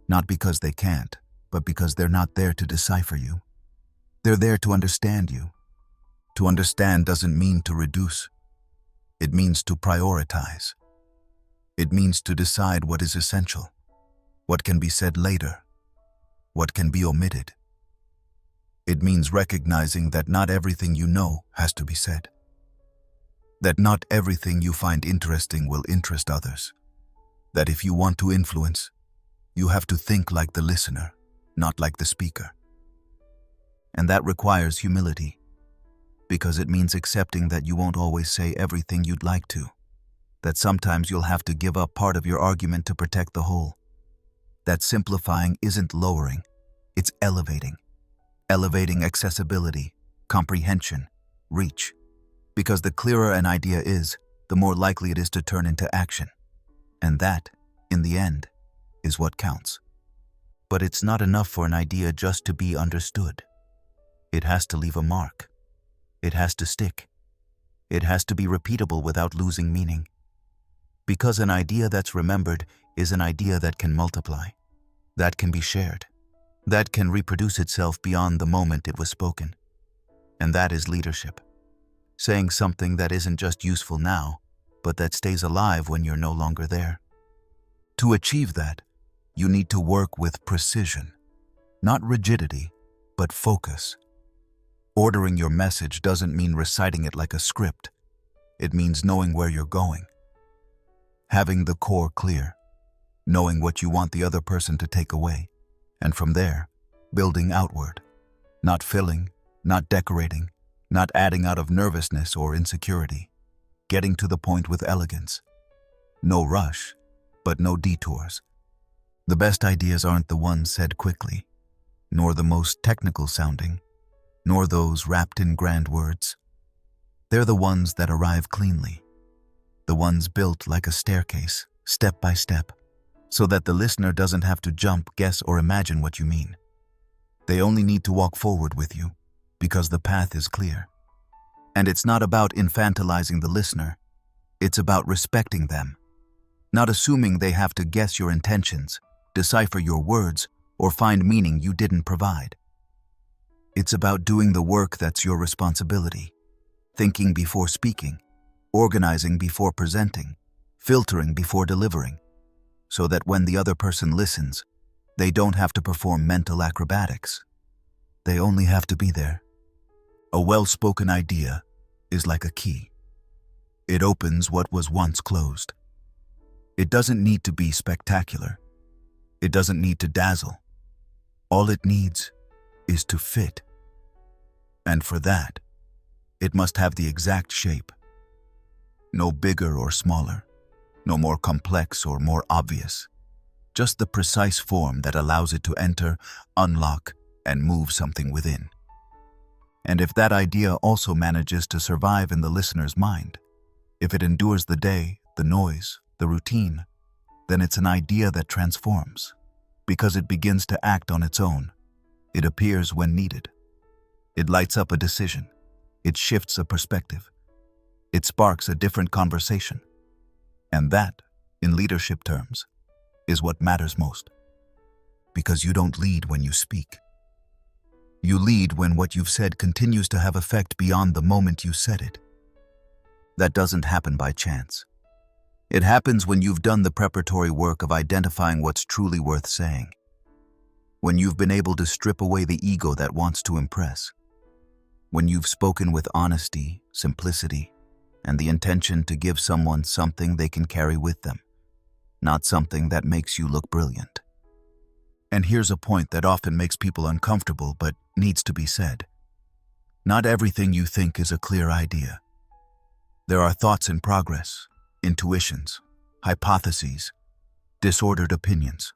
Not because they can't, but because they're not there to decipher you. They're there to understand you. To understand doesn't mean to reduce. It means to prioritize. It means to decide what is essential, what can be said later, what can be omitted. It means recognizing that not everything you know has to be said. That not everything you find interesting will interest others. That if you want to influence, you have to think like the listener, not like the speaker. And that requires humility, because it means accepting that you won't always say everything you'd like to, that sometimes you'll have to give up part of your argument to protect the whole. That simplifying isn't lowering, it's elevating. Elevating accessibility, comprehension, reach. Because the clearer an idea is, the more likely it is to turn into action. And that, in the end, is what counts. But it's not enough for an idea just to be understood. It has to leave a mark. It has to stick. It has to be repeatable without losing meaning. Because an idea that's remembered is an idea that can multiply, that can be shared, that can reproduce itself beyond the moment it was spoken. And that is leadership. Saying something that isn't just useful now, but that stays alive when you're no longer there. To achieve that, you need to work with precision, not rigidity, but focus. Ordering your message doesn't mean reciting it like a script. It means knowing where you're going. Having the core clear, knowing what you want the other person to take away, and from there, building outward, not filling, not decorating, not adding out of nervousness or insecurity. Getting to the point with elegance. No rush, but no detours. The best ideas aren't the ones said quickly, nor the most technical sounding, nor those wrapped in grand words. They're the ones that arrive cleanly. the ones built like a staircase, step by step, so that the listener doesn't have to jump, guess, or imagine what you mean. They only need to walk forward with you, because the path is clear. And it's not about infantilizing the listener, it's about respecting them, not assuming they have to guess your intentions, decipher your words, or find meaning you didn't provide. It's about doing the work that's your responsibility, thinking before speaking, organizing before presenting, filtering before delivering, so that when the other person listens, they don't have to perform mental acrobatics. They only have to be there. A well-spoken idea is like a key. It opens what was once closed. It doesn't need to be spectacular. It doesn't need to dazzle. All it needs is to fit. And for that, it must have the exact shape. No bigger or smaller, no more complex or more obvious. Just the precise form that allows it to enter, unlock, and move something within. And if that idea also manages to survive in the listener's mind, if it endures the day, the noise, the routine, then it's an idea that transforms, because it begins to act on its own. It appears when needed. It lights up a decision. It shifts a perspective. It sparks a different conversation. And that, in leadership terms, is what matters most. Because you don't lead when you speak. You lead when what you've said continues to have effect beyond the moment you said it. That doesn't happen by chance. It happens when you've done the preparatory work of identifying what's truly worth saying. When you've been able to strip away the ego that wants to impress. When you've spoken with honesty, simplicity, and the intention to give someone something they can carry with them, not something that makes you look brilliant. And here's a point that often makes people uncomfortable but needs to be said. Not everything you think is a clear idea. There are thoughts in progress, intuitions, hypotheses, disordered opinions.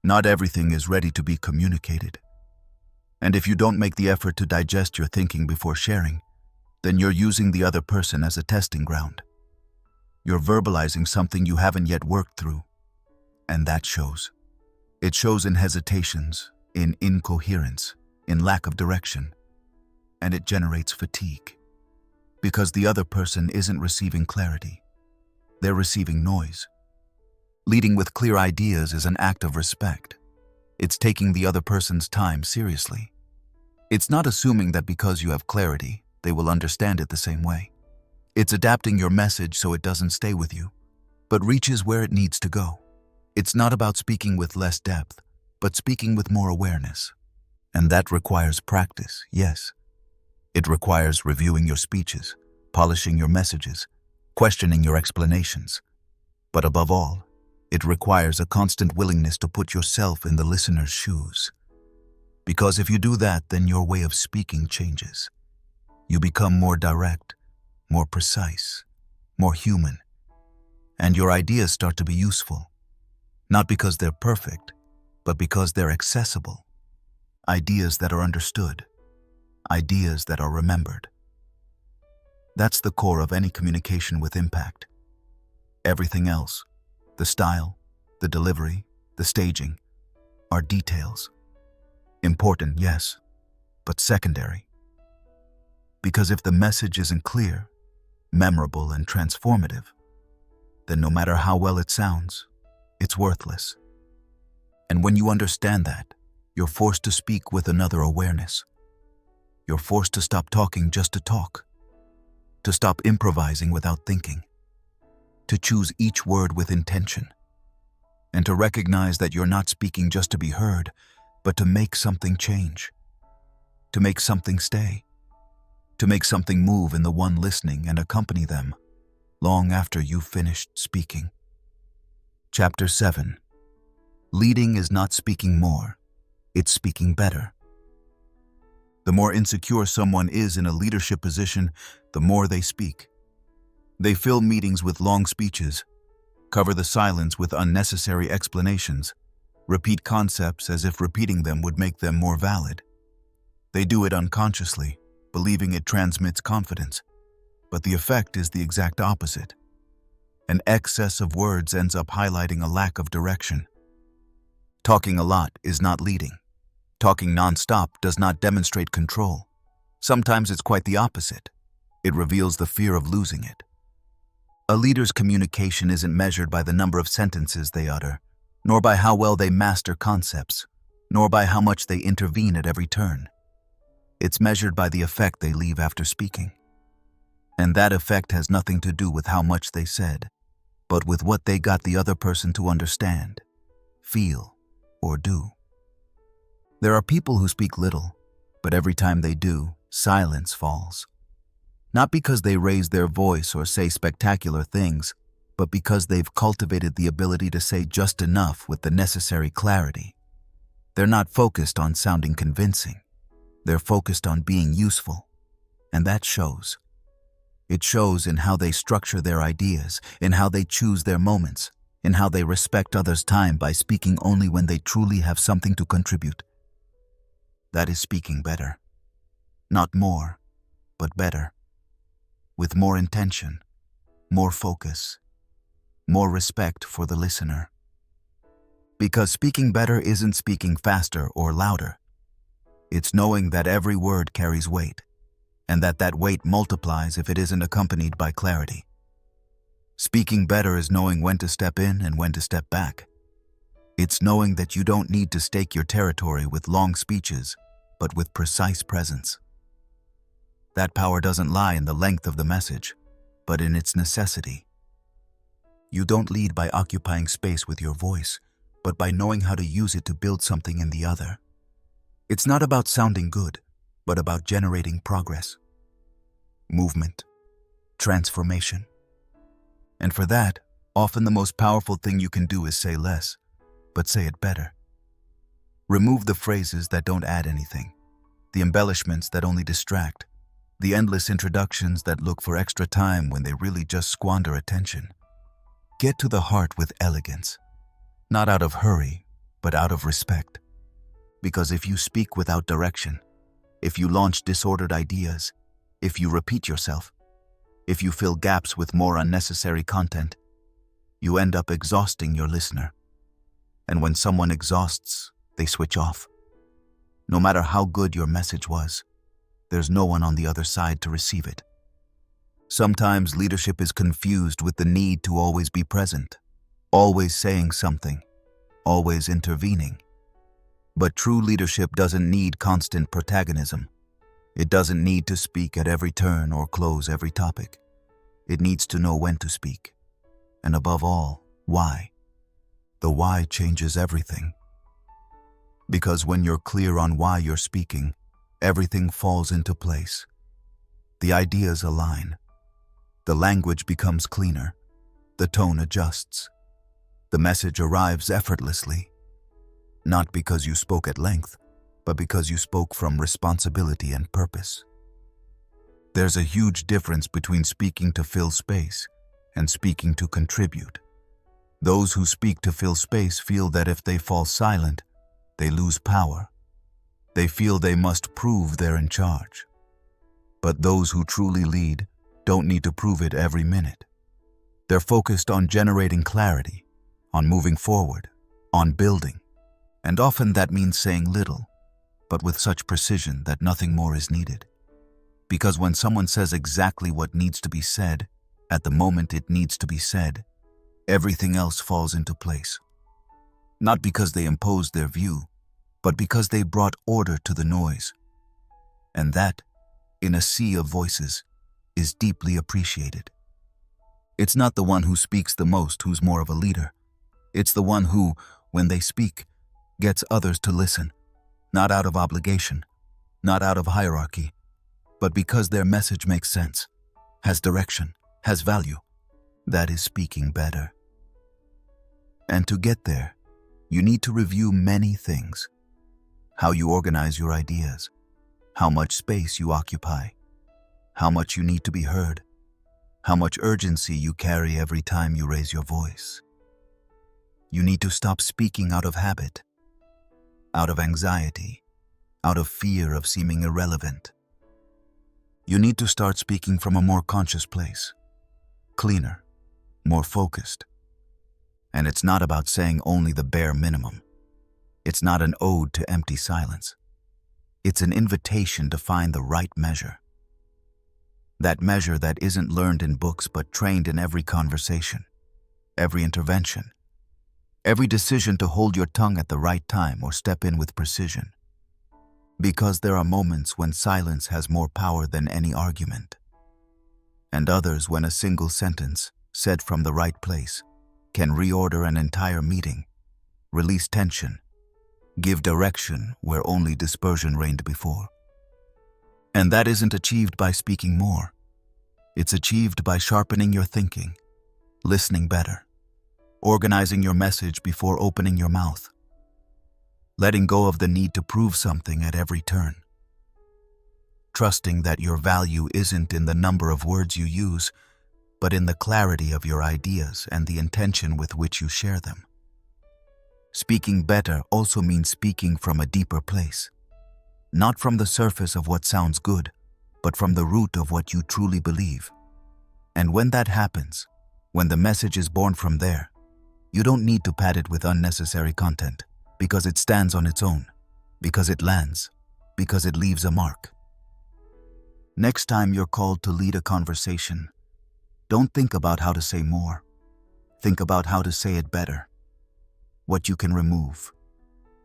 Not everything is ready to be communicated. And if you don't make the effort to digest your thinking before sharing, then you're using the other person as a testing ground. You're verbalizing something you haven't yet worked through. And that shows. It shows in hesitations, in incoherence, in lack of direction. And it generates fatigue. Because the other person isn't receiving clarity. They're receiving noise. Leading with clear ideas is an act of respect. It's taking the other person's time seriously. It's not assuming that because you have clarity, they will understand it the same way. It's adapting your message so it doesn't stay with you, but reaches where it needs to go. It's not about speaking with less depth, but speaking with more awareness. And that requires practice, yes. It requires reviewing your speeches, polishing your messages, questioning your explanations. But above all, it requires a constant willingness to put yourself in the listener's shoes. Because if you do that, then your way of speaking changes. You become more direct, more precise, more human. And your ideas start to be useful. Not because they're perfect, but because they're accessible. Ideas that are understood. Ideas that are remembered. That's the core of any communication with impact. Everything else, the style, the delivery, the staging, are details. Important, yes, but secondary. Because if the message isn't clear, memorable, and transformative, then no matter how well it sounds, it's worthless. And when you understand that, you're forced to speak with another awareness. You're forced to stop talking just to talk, to stop improvising without thinking, to choose each word with intention, and to recognize that you're not speaking just to be heard, but to make something change, to make something stay, to make something move in the one listening and accompany them long after you've finished speaking. Chapter 7. Leading is not speaking more, it's speaking better. The more insecure someone is in a leadership position, the more they speak. They fill meetings with long speeches, cover the silence with unnecessary explanations, repeat concepts as if repeating them would make them more valid. They do it unconsciously, believing it transmits confidence, but the effect is the exact opposite. An excess of words ends up highlighting a lack of direction. Talking a lot is not leading. Talking nonstop does not demonstrate control. Sometimes it's quite the opposite. It reveals the fear of losing it. A leader's communication isn't measured by the number of sentences they utter, nor by how well they master concepts, nor by how much they intervene at every turn. It's measured by the effect they leave after speaking. And that effect has nothing to do with how much they said, but with what they got the other person to understand, feel, or do. There are people who speak little, but every time they do, silence falls. Not because they raise their voice or say spectacular things, but because they've cultivated the ability to say just enough with the necessary clarity. They're not focused on sounding convincing. They're focused on being useful. And that shows. It shows in how they structure their ideas, in how they choose their moments, in how they respect others' time by speaking only when they truly have something to contribute. That is speaking better. Not more, but better. With more intention, more focus, more respect for the listener. Because speaking better isn't speaking faster or louder. It's knowing that every word carries weight, and that weight multiplies if it isn't accompanied by clarity. Speaking better is knowing when to step in and when to step back. It's knowing that you don't need to stake your territory with long speeches, but with precise presence. That power doesn't lie in the length of the message, but in its necessity. You don't lead by occupying space with your voice, but by knowing how to use it to build something in the other. It's not about sounding good, but about generating progress, movement, transformation. And for that, often the most powerful thing you can do is say less, but say it better. Remove the phrases that don't add anything, the embellishments that only distract, the endless introductions that look for extra time when they really just squander attention. Get to the heart with elegance, not out of hurry, but out of respect. Because if you speak without direction, if you launch disordered ideas, if you repeat yourself, if you fill gaps with more unnecessary content, you end up exhausting your listener. And when someone exhausts, they switch off. No matter how good your message was, there's no one on the other side to receive it. Sometimes leadership is confused with the need to always be present, always saying something, always intervening. But true leadership doesn't need constant protagonism. It doesn't need to speak at every turn or close every topic. It needs to know when to speak. And above all, why. The why changes everything. Because when you're clear on why you're speaking, everything falls into place. The ideas align. The language becomes cleaner. The tone adjusts. The message arrives effortlessly. Not because you spoke at length, but because you spoke from responsibility and purpose. There's a huge difference between speaking to fill space and speaking to contribute. Those who speak to fill space feel that if they fall silent, they lose power. They feel they must prove they're in charge. But those who truly lead don't need to prove it every minute. They're focused on generating clarity, on moving forward, on building. And often that means saying little, but with such precision that nothing more is needed. Because when someone says exactly what needs to be said, at the moment it needs to be said, everything else falls into place. Not because they imposed their view, but because they brought order to the noise. And that, in a sea of voices, is deeply appreciated. It's not the one who speaks the most who's more of a leader. It's the one who, when they speak, gets others to listen, not out of obligation, not out of hierarchy, but because their message makes sense, has direction, has value. That is speaking better. And to get there, you need to review many things. How you organize your ideas, how much space you occupy, how much you need to be heard, how much urgency you carry every time you raise your voice. You need to stop speaking out of habit, out of anxiety, out of fear of seeming irrelevant. You need to start speaking from a more conscious place, cleaner, more focused. And it's not about saying only the bare minimum. It's not an ode to empty silence. It's an invitation to find the right measure. That measure that isn't learned in books but trained in every conversation, every intervention, every decision to hold your tongue at the right time or step in with precision. Because there are moments when silence has more power than any argument, and others when a single sentence, said from the right place, can reorder an entire meeting, release tension, give direction where only dispersion reigned before. And that isn't achieved by speaking more. It's achieved by sharpening your thinking, listening better, organizing your message before opening your mouth, letting go of the need to prove something at every turn, trusting that your value isn't in the number of words you use, but in the clarity of your ideas and the intention with which you share them. Speaking better also means speaking from a deeper place, not from the surface of what sounds good, but from the root of what you truly believe. And when that happens, when the message is born from there, you don't need to pad it with unnecessary content, because it stands on its own, because it lands, because it leaves a mark. Next time you're called to lead a conversation, don't think about how to say more. Think about how to say it better. What you can remove,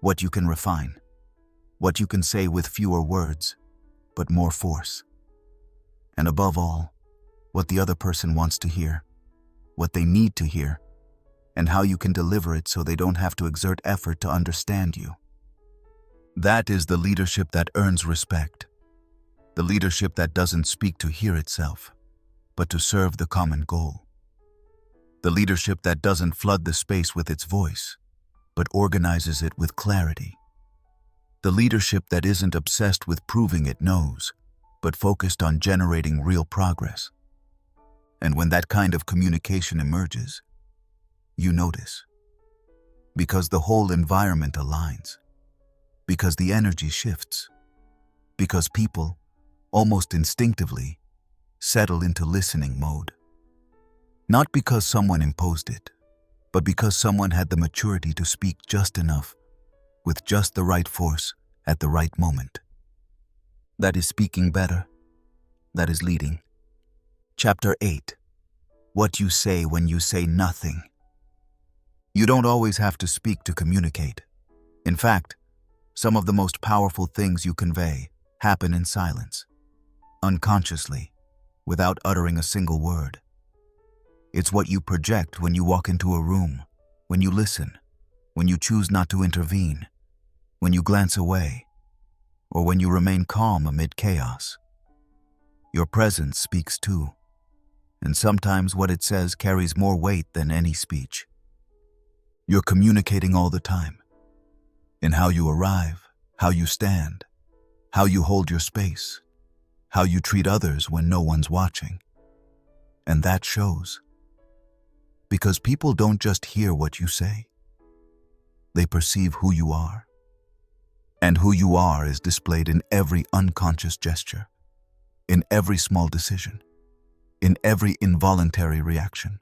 what you can refine, what you can say with fewer words, but more force. And above all, what the other person wants to hear, what they need to hear, and how you can deliver it so they don't have to exert effort to understand you. That is the leadership that earns respect. The leadership that doesn't speak to hear itself, but to serve the common goal. The leadership that doesn't flood the space with its voice, but organizes it with clarity. The leadership that isn't obsessed with proving it knows, but focused on generating real progress. And when that kind of communication emerges, you notice. Because the whole environment aligns. Because the energy shifts. Because people, almost instinctively, settle into listening mode. Not because someone imposed it, but because someone had the maturity to speak just enough, with just the right force at the right moment. That is speaking better. That is leading. Chapter 8. What you say when you say nothing. You don't always have to speak to communicate. In fact, some of the most powerful things you convey happen in silence, unconsciously, without uttering a single word. It's what you project when you walk into a room, when you listen, when you choose not to intervene, when you glance away, or when you remain calm amid chaos. Your presence speaks too, and sometimes what it says carries more weight than any speech. You're communicating all the time, in how you arrive, how you stand, how you hold your space, how you treat others when no one's watching. And that shows. Because people don't just hear what you say. They perceive who you are. And who you are is displayed in every unconscious gesture, in every small decision, in every involuntary reaction.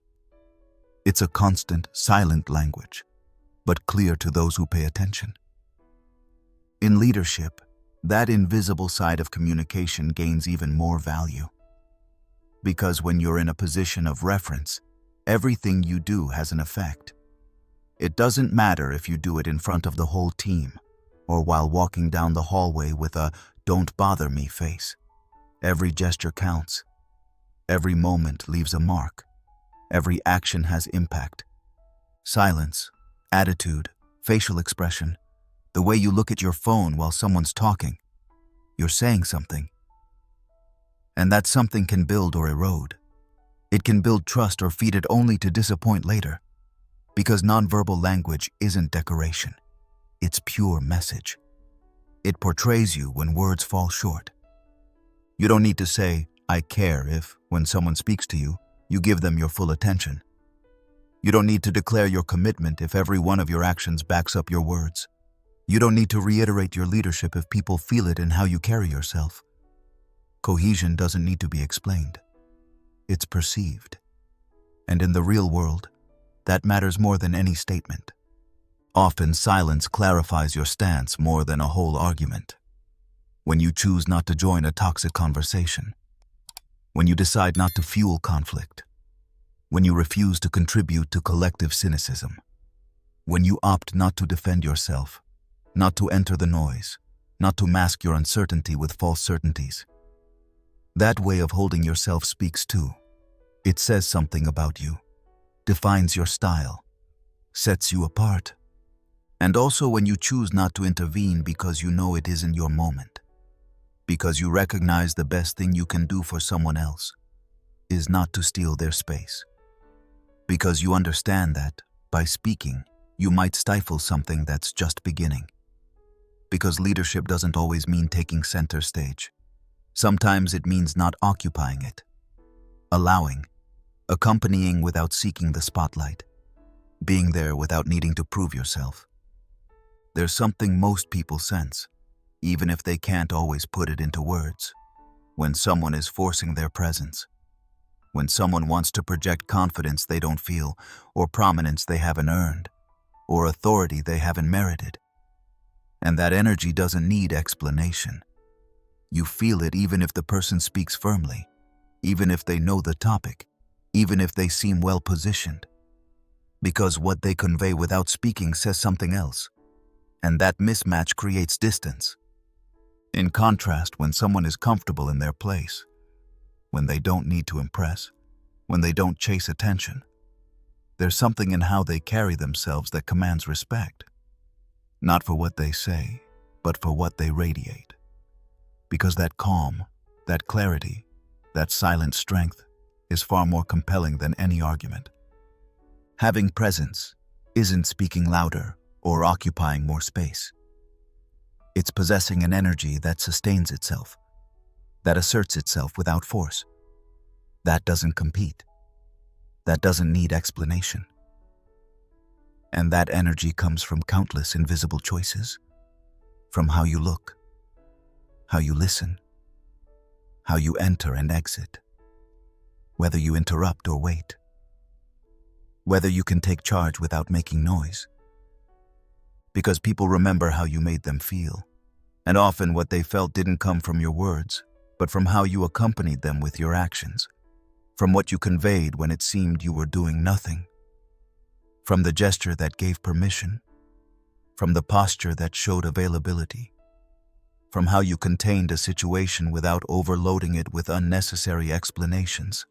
It's a constant, silent language, but clear to those who pay attention. In leadership, that invisible side of communication gains even more value. Because when you're in a position of reference, everything you do has an effect. It doesn't matter if you do it in front of the whole team, or while walking down the hallway with a "don't bother me" face. Every gesture counts. Every moment leaves a mark. Every action has impact. Silence, attitude, facial expression, the way you look at your phone while someone's talking. You're saying something. And that something can build or erode. It can build trust or feed it only to disappoint later. Because nonverbal language isn't decoration. It's pure message. It portrays you when words fall short. You don't need to say, "I care" if, when someone speaks to you, you give them your full attention. You don't need to declare your commitment if every one of your actions backs up your words. You don't need to reiterate your leadership if people feel it in how you carry yourself. Cohesion doesn't need to be explained. It's perceived. And in the real world, that matters more than any statement. Often silence clarifies your stance more than a whole argument. When you choose not to join a toxic conversation, when you decide not to fuel conflict, when you refuse to contribute to collective cynicism, when you opt not to defend yourself, not to enter the noise, not to mask your uncertainty with false certainties. That way of holding yourself speaks too. It says something about you, defines your style, sets you apart. And also when you choose not to intervene because you know it isn't your moment, because you recognize the best thing you can do for someone else is not to steal their space, because you understand that, by speaking, you might stifle something that's just beginning. Because leadership doesn't always mean taking center stage. Sometimes it means not occupying it, allowing, accompanying without seeking the spotlight, being there without needing to prove yourself. There's something most people sense, even if they can't always put it into words, when someone is forcing their presence, when someone wants to project confidence they don't feel, or prominence they haven't earned, or authority they haven't merited. And that energy doesn't need explanation. You feel it even if the person speaks firmly, even if they know the topic, even if they seem well positioned. Because what they convey without speaking says something else, and that mismatch creates distance. In contrast, when someone is comfortable in their place, when they don't need to impress, when they don't chase attention, there's something in how they carry themselves that commands respect. Not for what they say, but for what they radiate. Because that calm, that clarity, that silent strength is far more compelling than any argument. Having presence isn't speaking louder or occupying more space. It's possessing an energy that sustains itself, that asserts itself without force, that doesn't compete, that doesn't need explanation. And that energy comes from countless invisible choices, from how you look, how you listen, how you enter and exit, whether you interrupt or wait, whether you can take charge without making noise. Because people remember how you made them feel, and often what they felt didn't come from your words, but from how you accompanied them with your actions, from what you conveyed when it seemed you were doing nothing, from the gesture that gave permission, from the posture that showed availability, from how you contained a situation without overloading it with unnecessary explanations.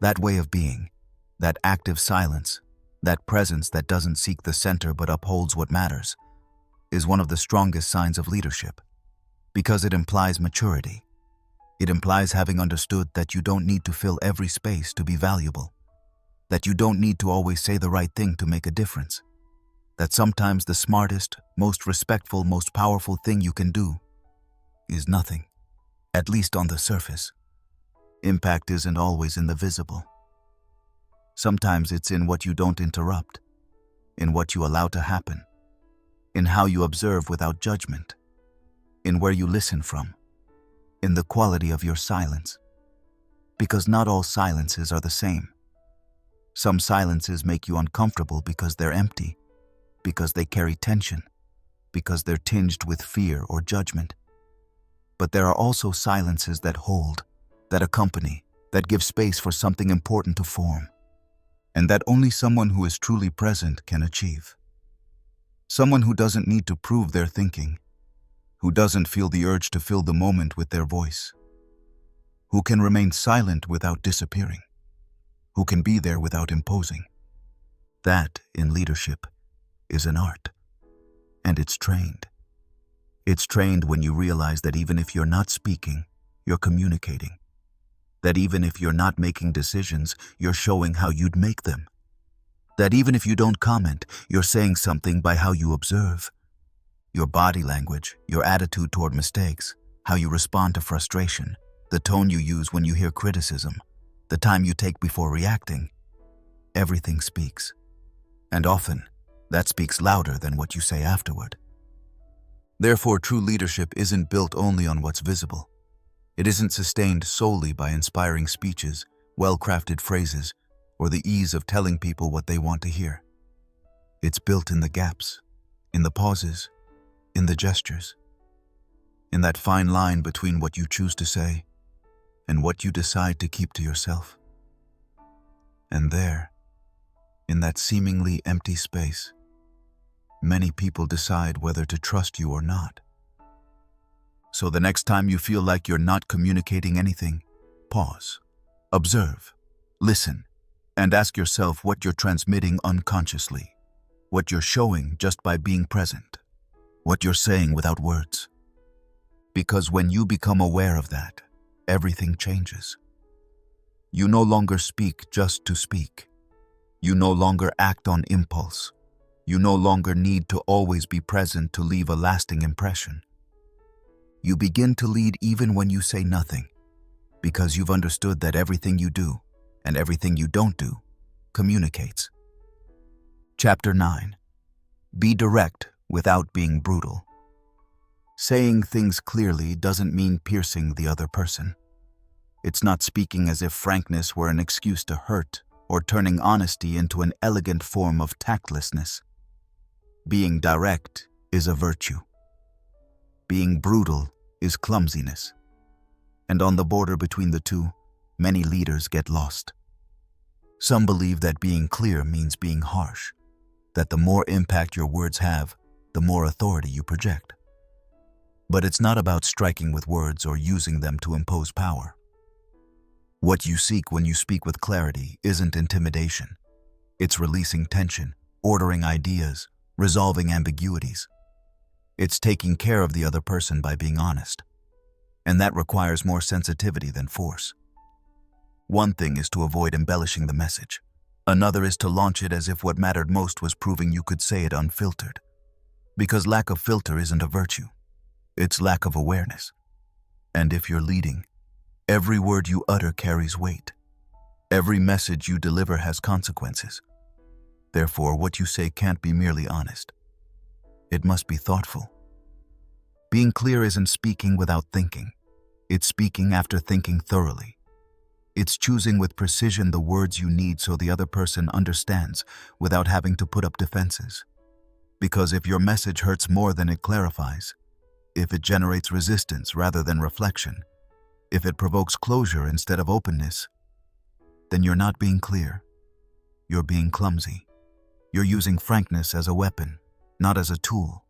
That way of being, that active silence, that presence that doesn't seek the center but upholds what matters, is one of the strongest signs of leadership, because it implies maturity. It implies having understood that you don't need to fill every space to be valuable, that you don't need to always say the right thing to make a difference, that sometimes the smartest, most respectful, most powerful thing you can do is nothing, at least on the surface. Impact isn't always in the visible. Sometimes it's in what you don't interrupt, in what you allow to happen, in how you observe without judgment, in where you listen from, in the quality of your silence. Because not all silences are the same. Some silences make you uncomfortable because they're empty, because they carry tension, because they're tinged with fear or judgment. But there are also silences that hold, that accompany, that give space for something important to form, and that only someone who is truly present can achieve. Someone who doesn't need to prove their thinking, who doesn't feel the urge to fill the moment with their voice, who can remain silent without disappearing, who can be there without imposing. That, in leadership, is an art, and it's trained. It's trained when you realize that even if you're not speaking, you're communicating. That even if you're not making decisions, you're showing how you'd make them. That even if you don't comment, you're saying something by how you observe. Your body language, your attitude toward mistakes, how you respond to frustration, the tone you use when you hear criticism, the time you take before reacting. Everything speaks. And often, that speaks louder than what you say afterward. Therefore, true leadership isn't built only on what's visible. It isn't sustained solely by inspiring speeches well-crafted phrases, or the ease of telling people what they want to hear. It's built in the gaps, in the pauses, in the gestures, in that fine line between what you choose to say and what you decide to keep to yourself. And there, in that seemingly empty space, many people decide whether to trust you or not. So the next time you feel like you're not communicating anything, pause, observe, listen, and ask yourself what you're transmitting unconsciously, what you're showing just by being present, what you're saying without words. Because when you become aware of that, everything changes. You no longer speak just to speak. You no longer act on impulse. You no longer need to always be present to leave a lasting impression. You begin to lead even when you say nothing, because you've understood that everything you do and everything you don't do communicates. Chapter 9. Be direct without being brutal. Saying things clearly doesn't mean piercing the other person. It's not speaking as if frankness were an excuse to hurt or turning honesty into an elegant form of tactlessness. Being direct is a virtue. Being brutal is clumsiness. And on the border between the two, many leaders get lost. Some believe that being clear means being harsh, that the more impact your words have, the more authority you project. But it's not about striking with words or using them to impose power. What you seek when you speak with clarity isn't intimidation. It's releasing tension, ordering ideas, resolving ambiguities. It's taking care of the other person by being honest. And that requires more sensitivity than force. One thing is to avoid embellishing the message. Another is to launch it as if what mattered most was proving you could say it unfiltered. Because lack of filter isn't a virtue. It's lack of awareness. And if you're leading, every word you utter carries weight. Every message you deliver has consequences. Therefore, what you say can't be merely honest. It must be thoughtful. Being clear isn't speaking without thinking. It's speaking after thinking thoroughly. It's choosing with precision the words you need so the other person understands without having to put up defenses. Because if your message hurts more than it clarifies, if it generates resistance rather than reflection, if it provokes closure instead of openness, then you're not being clear. You're being clumsy. You're using frankness as a weapon, not as a tool.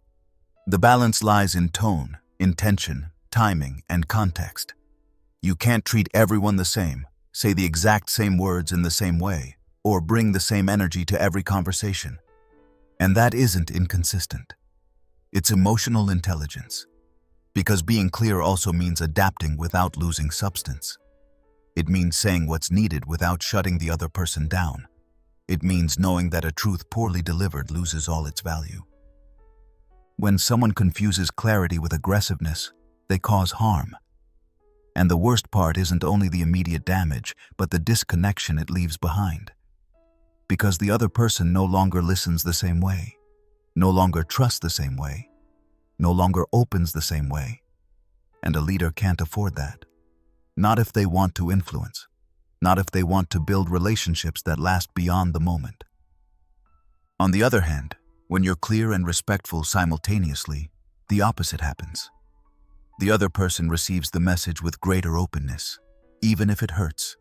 The balance lies in tone, intention, timing, and context. You can't treat everyone the same, say the exact same words in the same way, or bring the same energy to every conversation. And that isn't inconsistent. It's emotional intelligence. Because being clear also means adapting without losing substance. It means saying what's needed without shutting the other person down. It means knowing that a truth poorly delivered loses all its value. When someone confuses clarity with aggressiveness, they cause harm. And the worst part isn't only the immediate damage, but the disconnection it leaves behind. Because the other person no longer listens the same way, no longer trusts the same way, no longer opens the same way. And a leader can't afford that. Not if they want to influence. Not if they want to build relationships that last beyond the moment. On the other hand, when you're clear and respectful simultaneously, the opposite happens. The other person receives the message with greater openness, even if it hurts,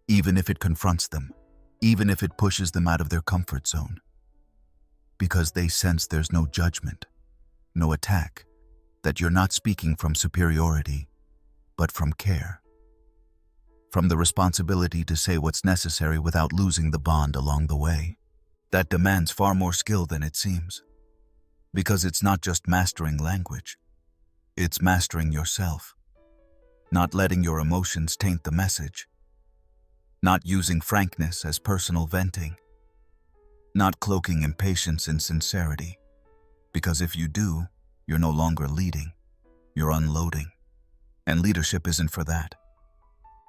even if it confronts them, even if it pushes them out of their comfort zone. Because they sense there's no judgment, no attack, that you're not speaking from superiority, but from care. From the responsibility to say what's necessary without losing the bond along the way. That demands far more skill than it seems. Because it's not just mastering language. It's mastering yourself. Not letting your emotions taint the message. Not using frankness as personal venting. Not cloaking impatience in sincerity. Because if you do, you're no longer leading. You're unloading. And leadership isn't for that.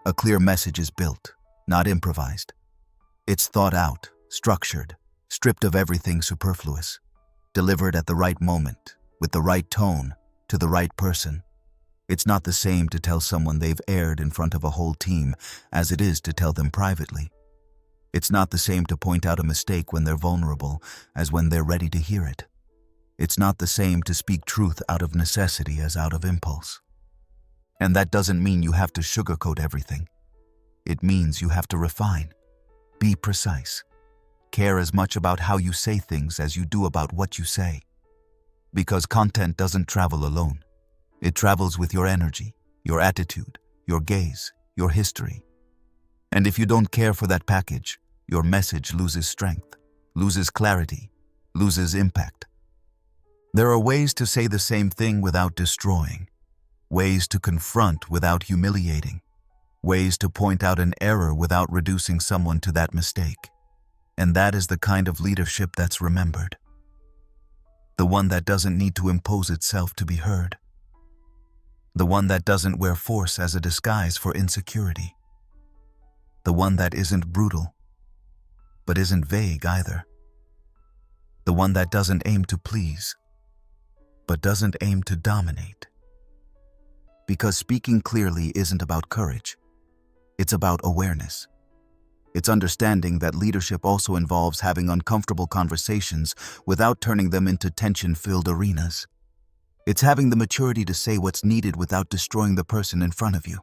A clear message is built, not improvised. It's thought out, structured, stripped of everything superfluous, delivered at the right moment, with the right tone, to the right person. It's not the same to tell someone they've erred in front of a whole team as it is to tell them privately. It's not the same to point out a mistake when they're vulnerable as when they're ready to hear it. It's not the same to speak truth out of necessity as out of impulse. And that doesn't mean you have to sugarcoat everything. It means you have to refine, be precise, care as much about how you say things as you do about what you say. Because content doesn't travel alone. It travels with your energy, your attitude, your gaze, your history. And if you don't care for that package, your message loses strength, loses clarity, loses impact. There are ways to say the same thing without destroying, ways to confront without humiliating, ways to point out an error without reducing someone to that mistake. And that is the kind of leadership that's remembered. The one that doesn't need to impose itself to be heard. The one that doesn't wear force as a disguise for insecurity. The one that isn't brutal, but isn't vague either. The one that doesn't aim to please, but doesn't aim to dominate. Because speaking clearly isn't about courage. It's about awareness. It's understanding that leadership also involves having uncomfortable conversations without turning them into tension-filled arenas. It's having the maturity to say what's needed without destroying the person in front of you.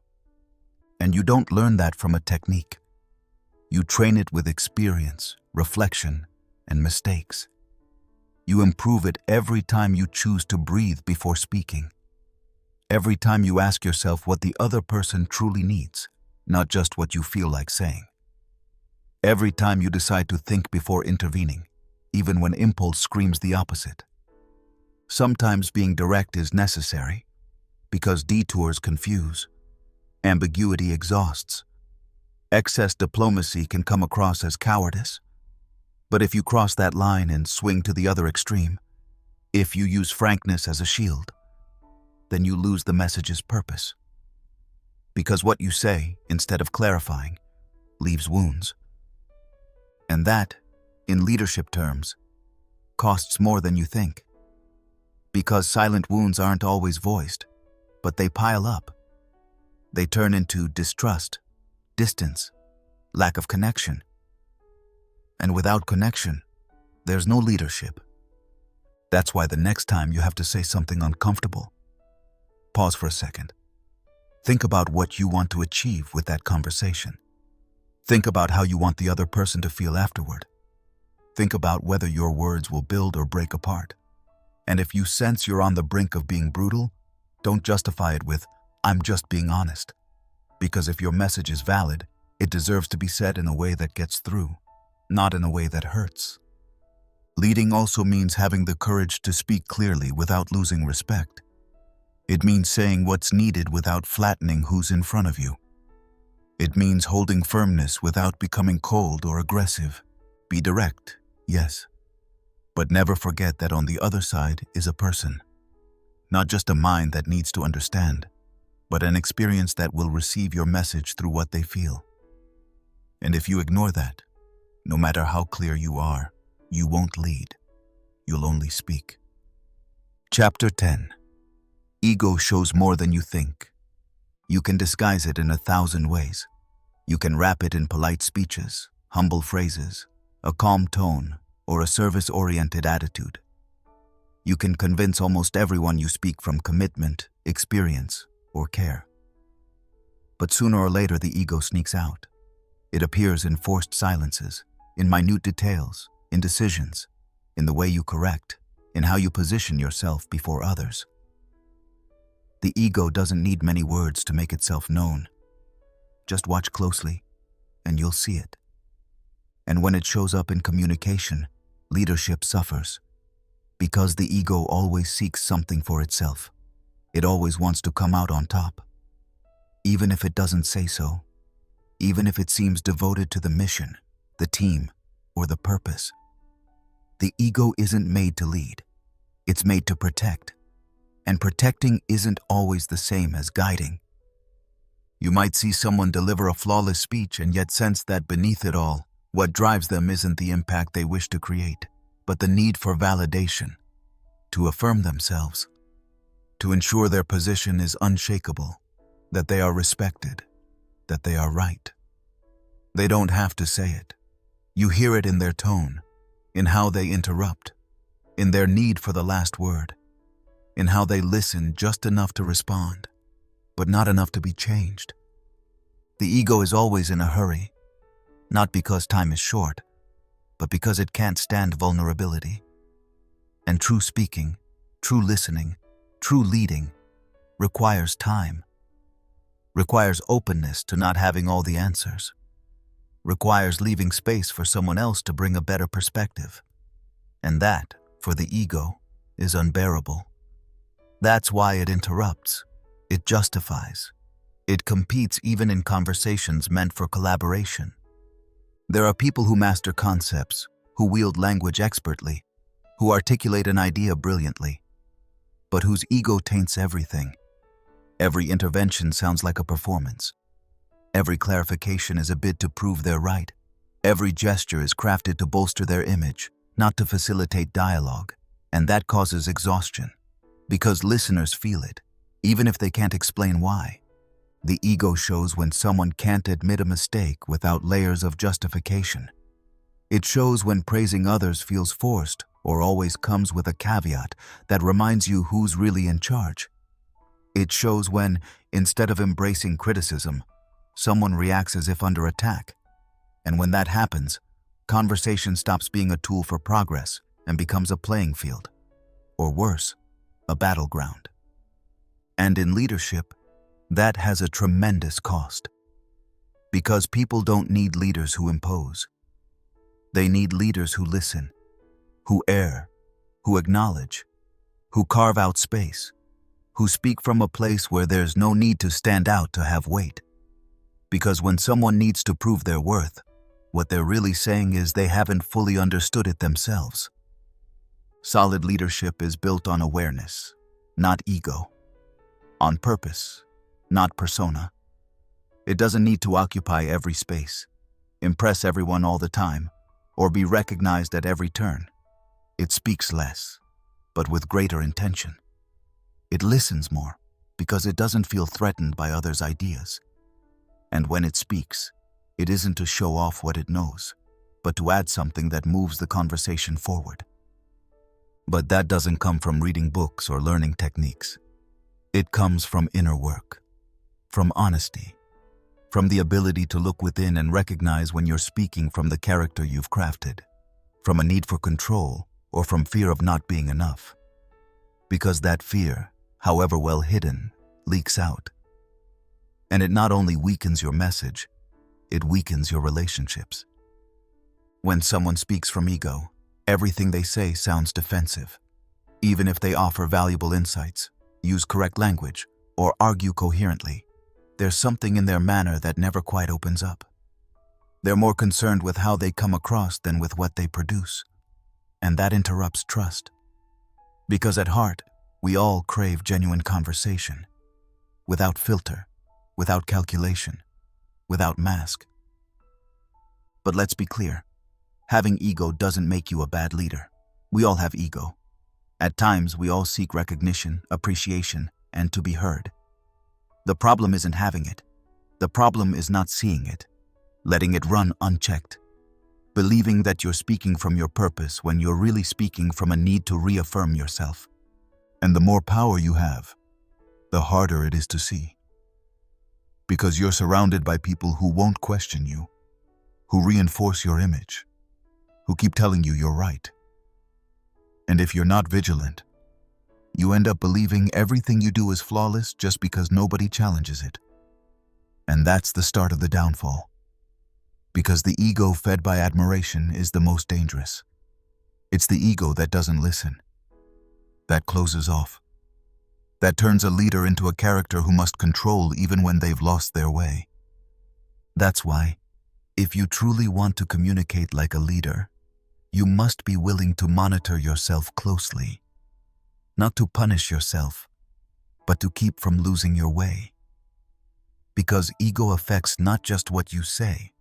And you don't learn that from a technique. You train it with experience, reflection, and mistakes. You improve it every time you choose to breathe before speaking. Every time you ask yourself what the other person truly needs, not just what you feel like saying. Every time you decide to think before intervening, even when impulse screams the opposite. Sometimes being direct is necessary, because detours confuse, ambiguity exhausts. Excess diplomacy can come across as cowardice, but if you cross that line and swing to the other extreme, if you use frankness as a shield, then you lose the message's purpose. Because what you say, instead of clarifying, leaves wounds. And that, in leadership terms, costs more than you think. Because silent wounds aren't always voiced, but they pile up. They turn into distrust, distance, lack of connection. And without connection, there's no leadership. That's why the next time you have to say something uncomfortable, pause for a second. Think about what you want to achieve with that conversation. Think about how you want the other person to feel afterward. Think about whether your words will build or break apart. And if you sense you're on the brink of being brutal, don't justify it with, "I'm just being honest." Because if your message is valid, it deserves to be said in a way that gets through, not in a way that hurts. Leading also means having the courage to speak clearly without losing respect. It means saying what's needed without flattening who's in front of you. It means holding firmness without becoming cold or aggressive. Be direct, yes. But never forget that on the other side is a person. Not just a mind that needs to understand, but an experience that will receive your message through what they feel. And if you ignore that, no matter how clear you are, you won't lead. You'll only speak. Chapter 10. Ego shows more than you think. You can disguise it in 1,000 ways. You can wrap it in polite speeches, humble phrases, a calm tone, or a service-oriented attitude. You can convince almost everyone you speak from commitment, experience, or care. But sooner or later the ego sneaks out. It appears in forced silences, in minute details, in decisions, in the way you correct, in how you position yourself before others. The ego doesn't need many words to make itself known. Just watch closely, and you'll see it. And when it shows up in communication, leadership suffers. Because the ego always seeks something for itself. It always wants to come out on top. Even if it doesn't say so. Even if it seems devoted to the mission, the team, or the purpose. The ego isn't made to lead. It's made to protect. And protecting isn't always the same as guiding. You might see someone deliver a flawless speech and yet sense that beneath it all, what drives them isn't the impact they wish to create, but the need for validation, to affirm themselves, to ensure their position is unshakable, that they are respected, that they are right. They don't have to say it. You hear it in their tone, in how they interrupt, in their need for the last word, in how they listen just enough to respond, but not enough to be changed. The ego is always in a hurry, not because time is short, but because it can't stand vulnerability. And true speaking, true listening, true leading requires time, requires openness to not having all the answers, requires leaving space for someone else to bring a better perspective. And that, for the ego, is unbearable. That's why it interrupts, it justifies, it competes even in conversations meant for collaboration. There are people who master concepts, who wield language expertly, who articulate an idea brilliantly, but whose ego taints everything. Every intervention sounds like a performance. Every clarification is a bid to prove they're right. Every gesture is crafted to bolster their image, not to facilitate dialogue. And that causes exhaustion, because listeners feel it, even if they can't explain why. The ego shows when someone can't admit a mistake without layers of justification. It shows when praising others feels forced or always comes with a caveat that reminds you who's really in charge. It shows when, instead of embracing criticism, someone reacts as if under attack. And when that happens, conversation stops being a tool for progress and becomes a playing field, or worse, a battleground. And in leadership, that has a tremendous cost. Because people don't need leaders who impose. They need leaders who listen, who err, who acknowledge, who carve out space, who speak from a place where there's no need to stand out to have weight. Because when someone needs to prove their worth, what they're really saying is they haven't fully understood it themselves. Solid leadership is built on awareness, not ego. On purpose, not persona. It doesn't need to occupy every space, impress everyone all the time, or be recognized at every turn. It speaks less, but with greater intention. It listens more, because it doesn't feel threatened by others' ideas. And when it speaks, it isn't to show off what it knows, but to add something that moves the conversation forward. But that doesn't come from reading books or learning techniques. It comes from inner work, from honesty, from the ability to look within and recognize when you're speaking from the character you've crafted, from a need for control or from fear of not being enough. Because that fear, however well hidden, leaks out. And it not only weakens your message, it weakens your relationships. When someone speaks from ego, everything they say sounds defensive. Even if they offer valuable insights, use correct language, or argue coherently, there's something in their manner that never quite opens up. They're more concerned with how they come across than with what they produce. And that interrupts trust. Because at heart, we all crave genuine conversation, without filter, without calculation, without mask. But let's be clear, having ego doesn't make you a bad leader. We all have ego. At times, we all seek recognition, appreciation, and to be heard. The problem isn't having it. The problem is not seeing it, letting it run unchecked, believing that you're speaking from your purpose when you're really speaking from a need to reaffirm yourself. And the more power you have, the harder it is to see. Because you're surrounded by people who won't question you, who reinforce your image, who keep telling you you're right. And if you're not vigilant, you end up believing everything you do is flawless just because nobody challenges it. And that's the start of the downfall. Because the ego fed by admiration is the most dangerous. It's the ego that doesn't listen, that closes off, that turns a leader into a character who must control even when they've lost their way. That's why, if you truly want to communicate like a leader, you must be willing to monitor yourself closely. Not to punish yourself, but to keep from losing your way. Because ego affects not just what you say,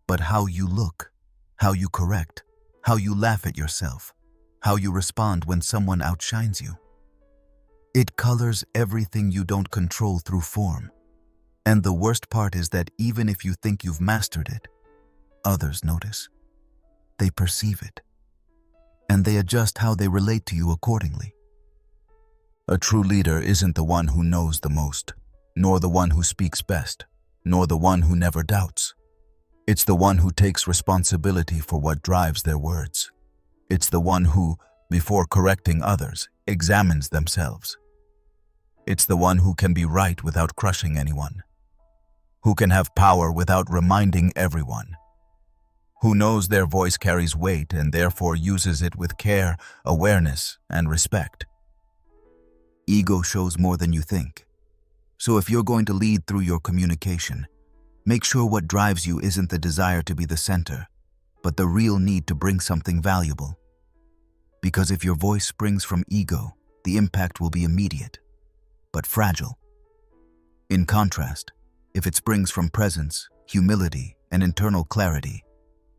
but how you look, how you correct, how you laugh at yourself, how you respond when someone outshines you. It colors everything you don't control through form. And the worst part is that even if you think you've mastered it, others notice. They perceive it. And they adjust how they relate to you accordingly. A true leader isn't the one who knows the most, nor the one who speaks best, nor the one who never doubts. It's the one who takes responsibility for what drives their words. It's the one who, before correcting others, examines themselves. It's the one who can be right without crushing anyone, who can have power without reminding everyone, who knows their voice carries weight and therefore uses it with care, awareness, and respect. Ego shows more than you think. So if you're going to lead through your communication, make sure what drives you isn't the desire to be the center, but the real need to bring something valuable. Because if your voice springs from ego, the impact will be immediate, but fragile. In contrast, if it springs from presence, humility, and internal clarity,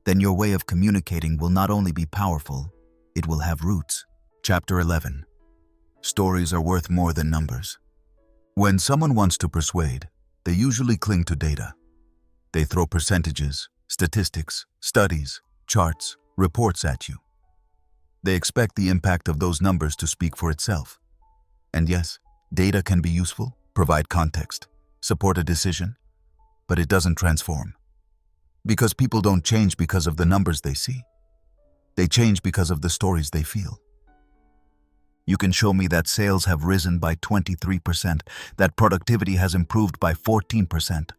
then your way of communicating will not only be powerful, it will have roots. Chapter 11. Stories are worth more than numbers. When someone wants to persuade, they usually cling to data. They throw percentages, statistics, studies, charts, reports at you. They expect the impact of those numbers to speak for itself. And yes, data can be useful, provide context, support a decision, but it doesn't transform. Because people don't change because of the numbers they see. They change because of the stories they feel. You can show me that sales have risen by 23%, that productivity has improved by 14%,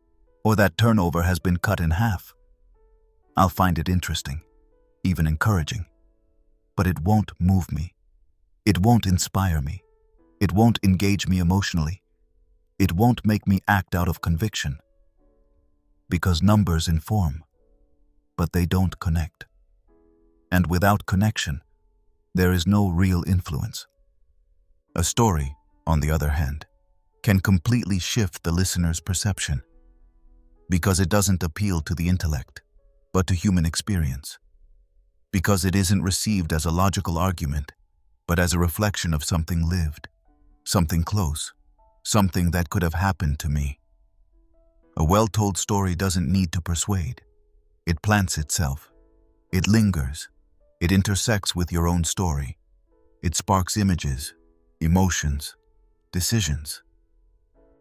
or that turnover has been cut in half. I'll find it interesting, even encouraging. But it won't move me. It won't inspire me. It won't engage me emotionally. It won't make me act out of conviction. Because numbers inform, but they don't connect. And without connection, there is no real influence. A story, on the other hand, can completely shift the listener's perception because it doesn't appeal to the intellect, but to human experience. Because it isn't received as a logical argument, but as a reflection of something lived, something close, something that could have happened to me. A well-told story doesn't need to persuade. It plants itself. It lingers. It intersects with your own story. It sparks images, emotions, decisions.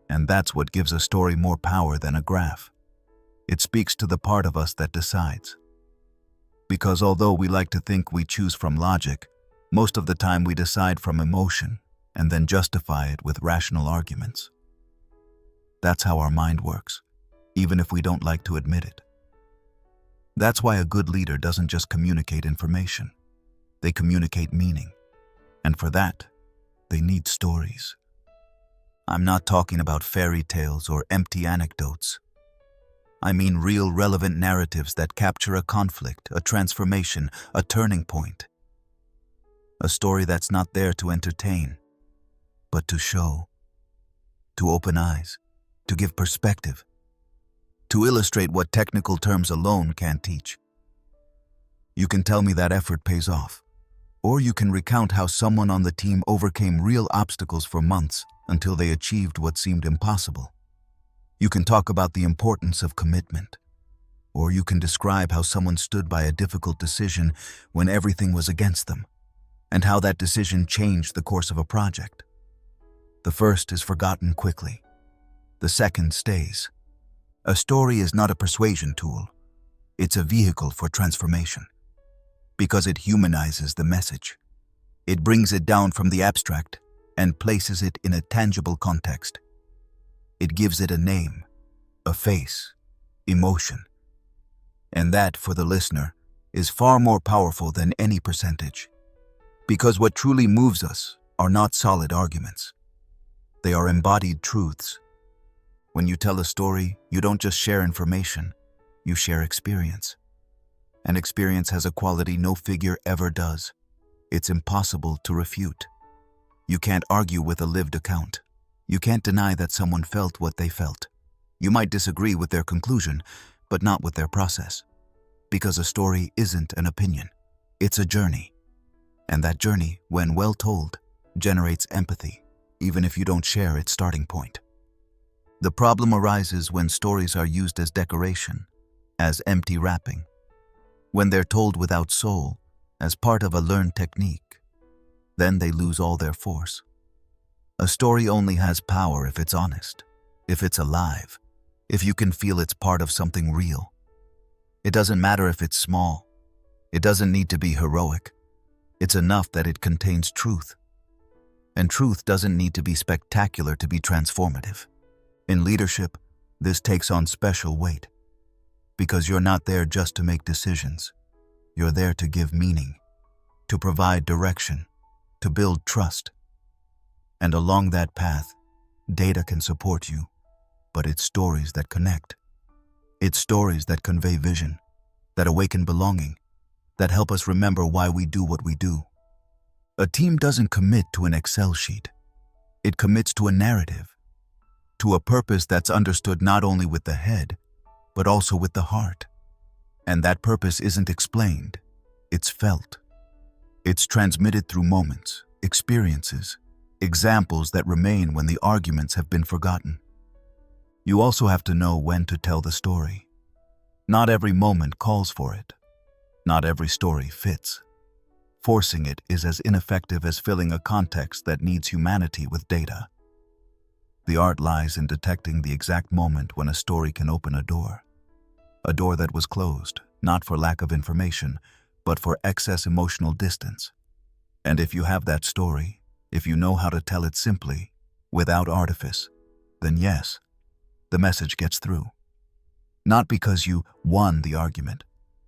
And that's what gives a story more power than a graph. It speaks to the part of us that decides. Because although we like to think we choose from logic, most of the time we decide from emotion and then justify it with rational arguments. That's how our mind works, even if we don't like to admit it. That's why a good leader doesn't just communicate information. They communicate meaning. And for that, they need stories. I'm not talking about fairy tales or empty anecdotes. I mean real relevant narratives that capture a conflict, a transformation, a turning point. A story that's not there to entertain, but to show, to open eyes, to give perspective, to illustrate what technical terms alone can't teach. You can tell me that effort pays off. Or you can recount how someone on the team overcame real obstacles for months until they achieved what seemed impossible. You can talk about the importance of commitment. Or you can describe how someone stood by a difficult decision when everything was against them, and how that decision changed the course of a project. The first is forgotten quickly. The second stays. A story is not a persuasion tool. It's a vehicle for transformation. Because it humanizes the message. It brings it down from the abstract and places it in a tangible context. It gives it a name, a face, emotion. And that, for the listener, is far more powerful than any percentage. Because what truly moves us are not solid arguments. They are embodied truths. When you tell a story, you don't just share information, you share experience. And experience has a quality no figure ever does. It's impossible to refute. You can't argue with a lived account. You can't deny that someone felt what they felt. You might disagree with their conclusion, but not with their process. Because a story isn't an opinion. It's a journey. And that journey, when well told, generates empathy, even if you don't share its starting point. The problem arises when stories are used as decoration, as empty wrapping, when they're told without soul, as part of a learned technique. Then they lose all their force. A story only has power if it's honest, if it's alive, if you can feel it's part of something real. It doesn't matter if it's small. It doesn't need to be heroic. It's enough that it contains truth. And truth doesn't need to be spectacular to be transformative. In leadership, this takes on special weight, because you're not there just to make decisions. You're there to give meaning, to provide direction, to build trust. And along that path, data can support you, but it's stories that connect. It's stories that convey vision, that awaken belonging, that help us remember why we do what we do. A team doesn't commit to an Excel sheet. It commits to a narrative, to a purpose that's understood not only with the head, but also with the heart. And that purpose isn't explained, it's felt. It's transmitted through moments, experiences, examples that remain when the arguments have been forgotten. You also have to know when to tell the story. Not every moment calls for it. Not every story fits. Forcing it is as ineffective as filling a context that needs humanity with data. The art lies in detecting the exact moment when a story can open a door that was closed, not for lack of information, but for excess emotional distance. And if you have that story, if you know how to tell it simply, without artifice, then yes, the message gets through. Not because you won the argument,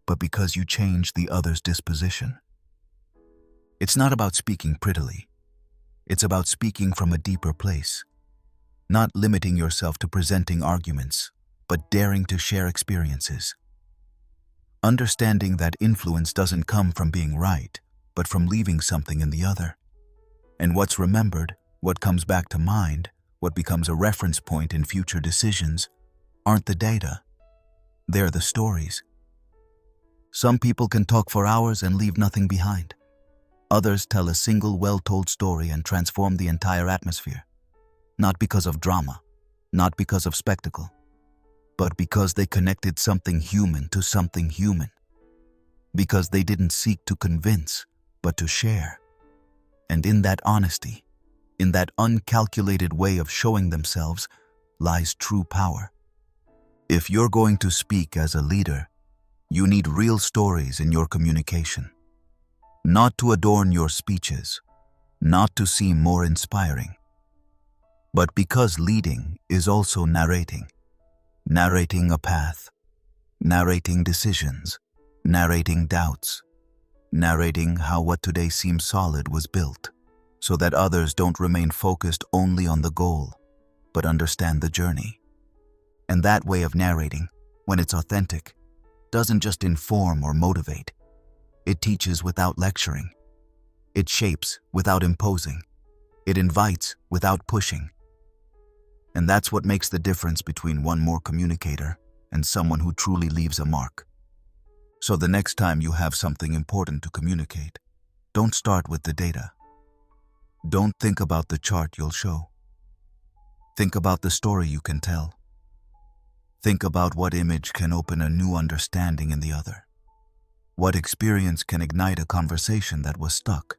but because you changed the other's disposition. It's not about speaking prettily. It's about speaking from a deeper place. Not limiting yourself to presenting arguments, but daring to share experiences. Understanding that influence doesn't come from being right, but from leaving something in the other. And what's remembered, what comes back to mind, what becomes a reference point in future decisions, aren't the data. They're the stories. Some people can talk for hours and leave nothing behind. Others tell a single well-told story and transform the entire atmosphere. Not because of drama, not because of spectacle, but because they connected something human to something human. Because they didn't seek to convince, but to share. And in that honesty, in that uncalculated way of showing themselves, lies true power. If you're going to speak as a leader, you need real stories in your communication. Not to adorn your speeches, not to seem more inspiring, but because leading is also narrating. Narrating a path, narrating decisions, narrating doubts, narrating how what today seems solid was built, so that others don't remain focused only on the goal, but understand the journey. And that way of narrating, when it's authentic, doesn't just inform or motivate. It teaches without lecturing. It shapes without imposing. It invites without pushing. And that's what makes the difference between one more communicator and someone who truly leaves a mark. So the next time you have something important to communicate, don't start with the data. Don't think about the chart you'll show. Think about the story you can tell. Think about what image can open a new understanding in the other. What experience can ignite a conversation that was stuck?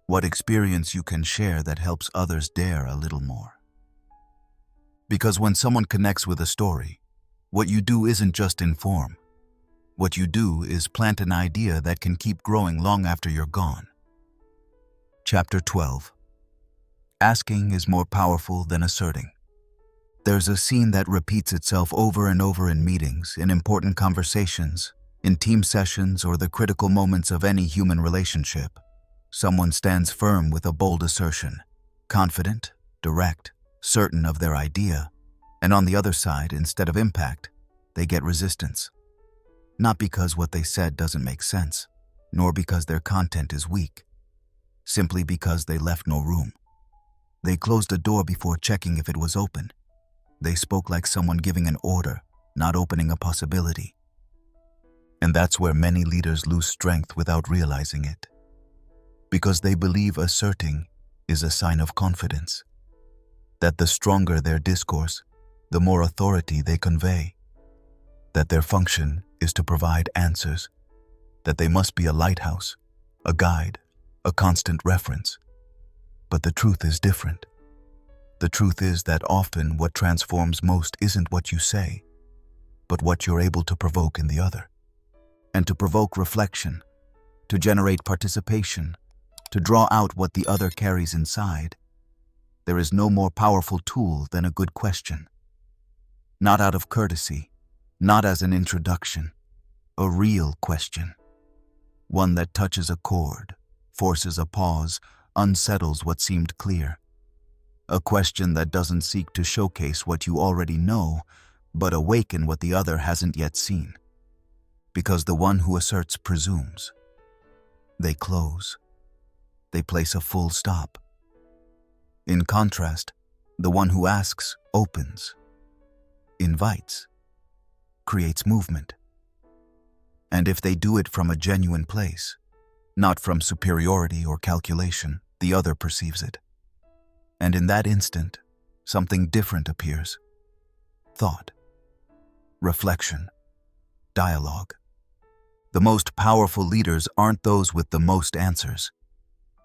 What experience you can share that helps others dare a little more? Because when someone connects with a story, what you do isn't just inform. What you do is plant an idea that can keep growing long after you're gone. Chapter 12. Asking is more powerful than asserting. There's a scene that repeats itself over and over in meetings, in important conversations, in team sessions, or the critical moments of any human relationship. Someone stands firm with a bold assertion, confident, direct, certain of their idea, and on the other side, instead of impact, they get resistance. Not because what they said doesn't make sense, nor because their content is weak, simply because they left no room. They closed a door before checking if it was open. They spoke like someone giving an order, not opening a possibility. And that's where many leaders lose strength without realizing it. Because they believe asserting is a sign of confidence, that the stronger their discourse, the more authority they convey, that their function is to provide answers, that they must be a lighthouse, a guide, a constant reference. But the truth is different. The truth is that often what transforms most isn't what you say, but what you're able to provoke in the other. And to provoke reflection, to generate participation, to draw out what the other carries inside, there is no more powerful tool than a good question. Not out of courtesy, not as an introduction, a real question. One that touches a chord, forces a pause, unsettles what seemed clear. A question that doesn't seek to showcase what you already know, but awaken what the other hasn't yet seen. Because the one who asserts presumes. They close. They place a full stop. In contrast, the one who asks opens, invites, creates movement. And if they do it from a genuine place, not from superiority or calculation, the other perceives it. And in that instant, something different appears. Thought, reflection, dialogue. The most powerful leaders aren't those with the most answers.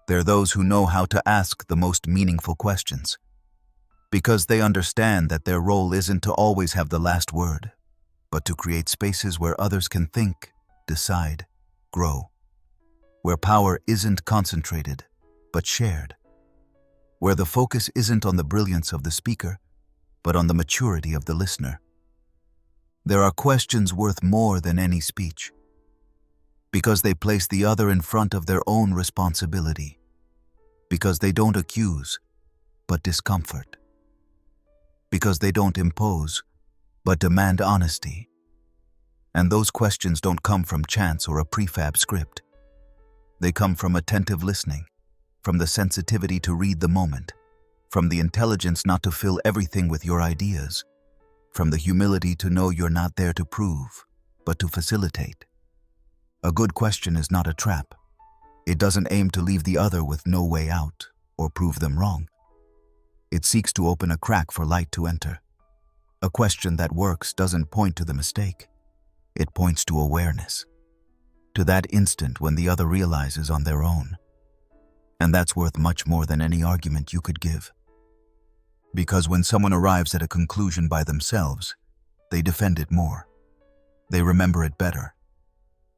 They're those who know how to ask the most meaningful questions, because they understand that their role isn't to always have the last word, but to create spaces where others can think, decide, grow, where power isn't concentrated, but shared, where the focus isn't on the brilliance of the speaker, but on the maturity of the listener. There are questions worth more than any speech, because they place the other in front of their own responsibility, because they don't accuse, but discomfort, because they don't impose, but demand honesty. And those questions don't come from chance or a prefab script. They come from attentive listening, from the sensitivity to read the moment, from the intelligence not to fill everything with your ideas, from the humility to know you're not there to prove, but to facilitate. A good question is not a trap. It doesn't aim to leave the other with no way out or prove them wrong. It seeks to open a crack for light to enter. A question that works doesn't point to the mistake. It points to awareness, to that instant when the other realizes on their own. And that's worth much more than any argument you could give. Because when someone arrives at a conclusion by themselves, they defend it more. They remember it better.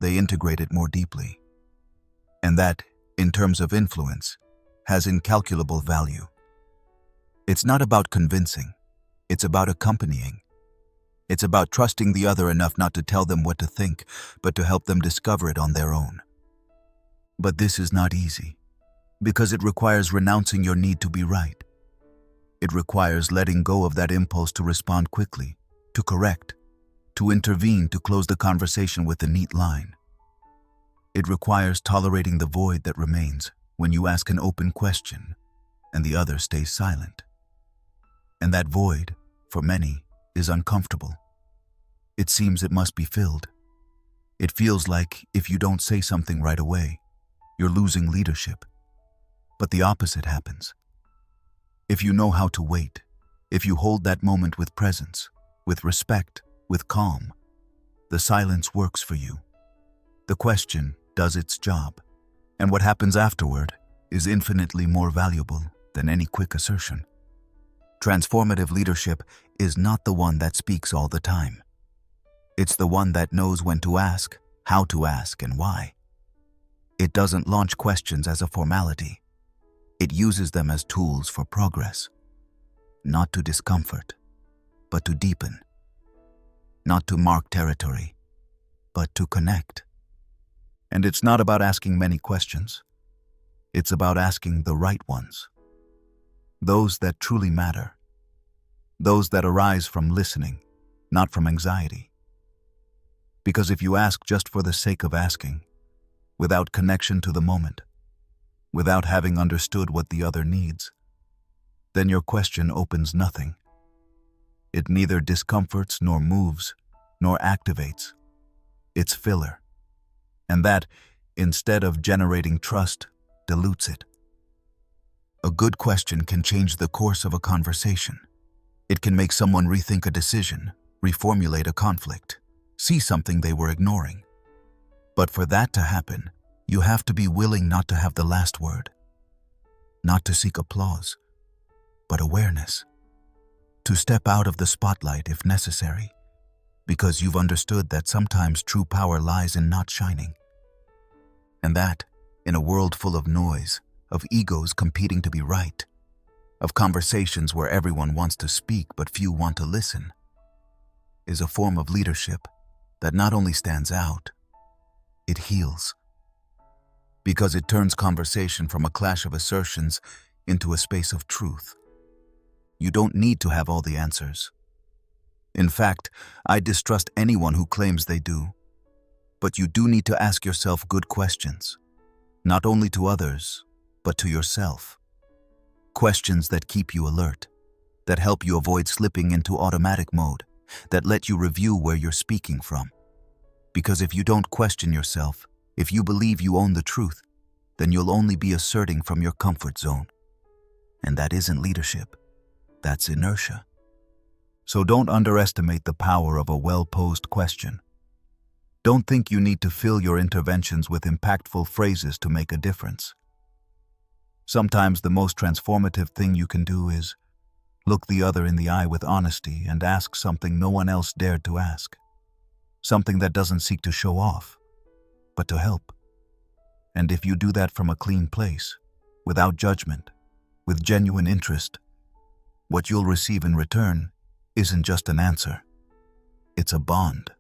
They integrate it more deeply. And that, in terms of influence, has incalculable value. It's not about convincing. It's about accompanying. It's about trusting the other enough not to tell them what to think, but to help them discover it on their own. But this is not easy, because it requires renouncing your need to be right. It requires letting go of that impulse to respond quickly, to correct, to intervene, to close the conversation with a neat line. It requires tolerating the void that remains when you ask an open question and the other stays silent. And that void, for many, is uncomfortable. It seems it must be filled. It feels like if you don't say something right away, you're losing leadership. But the opposite happens. If you know how to wait, if you hold that moment with presence, with respect, with calm, the silence works for you. The question does its job, and what happens afterward is infinitely more valuable than any quick assertion. Transformative leadership is not the one that speaks all the time. It's the one that knows when to ask, how to ask, and why. It doesn't launch questions as a formality. It uses them as tools for progress, not to discomfort, but to deepen, not to mark territory, but to connect. And it's not about asking many questions. It's about asking the right ones. Those that truly matter. Those that arise from listening, not from anxiety. Because if you ask just for the sake of asking, without connection to the moment, without having understood what the other needs, then your question opens nothing. It neither discomforts nor moves, nor activates. It's filler. And that, instead of generating trust, dilutes it. A good question can change the course of a conversation. It can make someone rethink a decision, reformulate a conflict, see something they were ignoring. But for that to happen, you have to be willing not to have the last word, not to seek applause, but awareness. To step out of the spotlight if necessary, because you've understood that sometimes true power lies in not shining. And that, in a world full of noise, of egos competing to be right, of conversations where everyone wants to speak but few want to listen, is a form of leadership that not only stands out, it heals. Because it turns conversation from a clash of assertions into a space of truth. You don't need to have all the answers. In fact, I distrust anyone who claims they do. But you do need to ask yourself good questions, not only to others, but to yourself. Questions that keep you alert, that help you avoid slipping into automatic mode, that let you review where you're speaking from. Because if you don't question yourself, if you believe you own the truth, then you'll only be asserting from your comfort zone. And that isn't leadership. That's inertia. So don't underestimate the power of a well-posed question. Don't think you need to fill your interventions with impactful phrases to make a difference. Sometimes the most transformative thing you can do is look the other in the eye with honesty and ask something no one else dared to ask. Something that doesn't seek to show off, but to help. And if you do that from a clean place, without judgment, with genuine interest, what you'll receive in return isn't just an answer. It's a bond.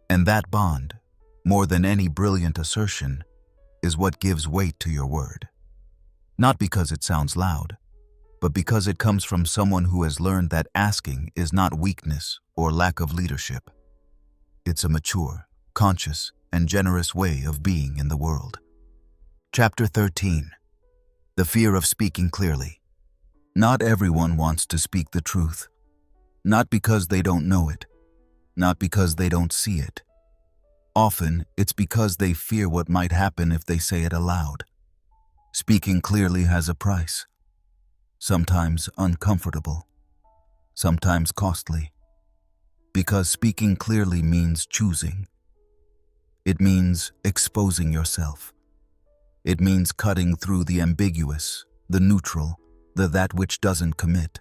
And that bond, more than any brilliant assertion, is what gives weight to your word. Not because it sounds loud, but because it comes from someone who has learned that asking is not weakness or lack of leadership. It's a mature, conscious, and generous way of being in the world. Chapter 13. The fear of speaking clearly. Not everyone wants to speak the truth. Not because they don't know it. Not because they don't see it. Often, it's because they fear what might happen if they say it aloud. Speaking clearly has a price. Sometimes uncomfortable. Sometimes costly. Because speaking clearly means choosing. It means exposing yourself. It means cutting through the ambiguous, the neutral, the that which doesn't commit.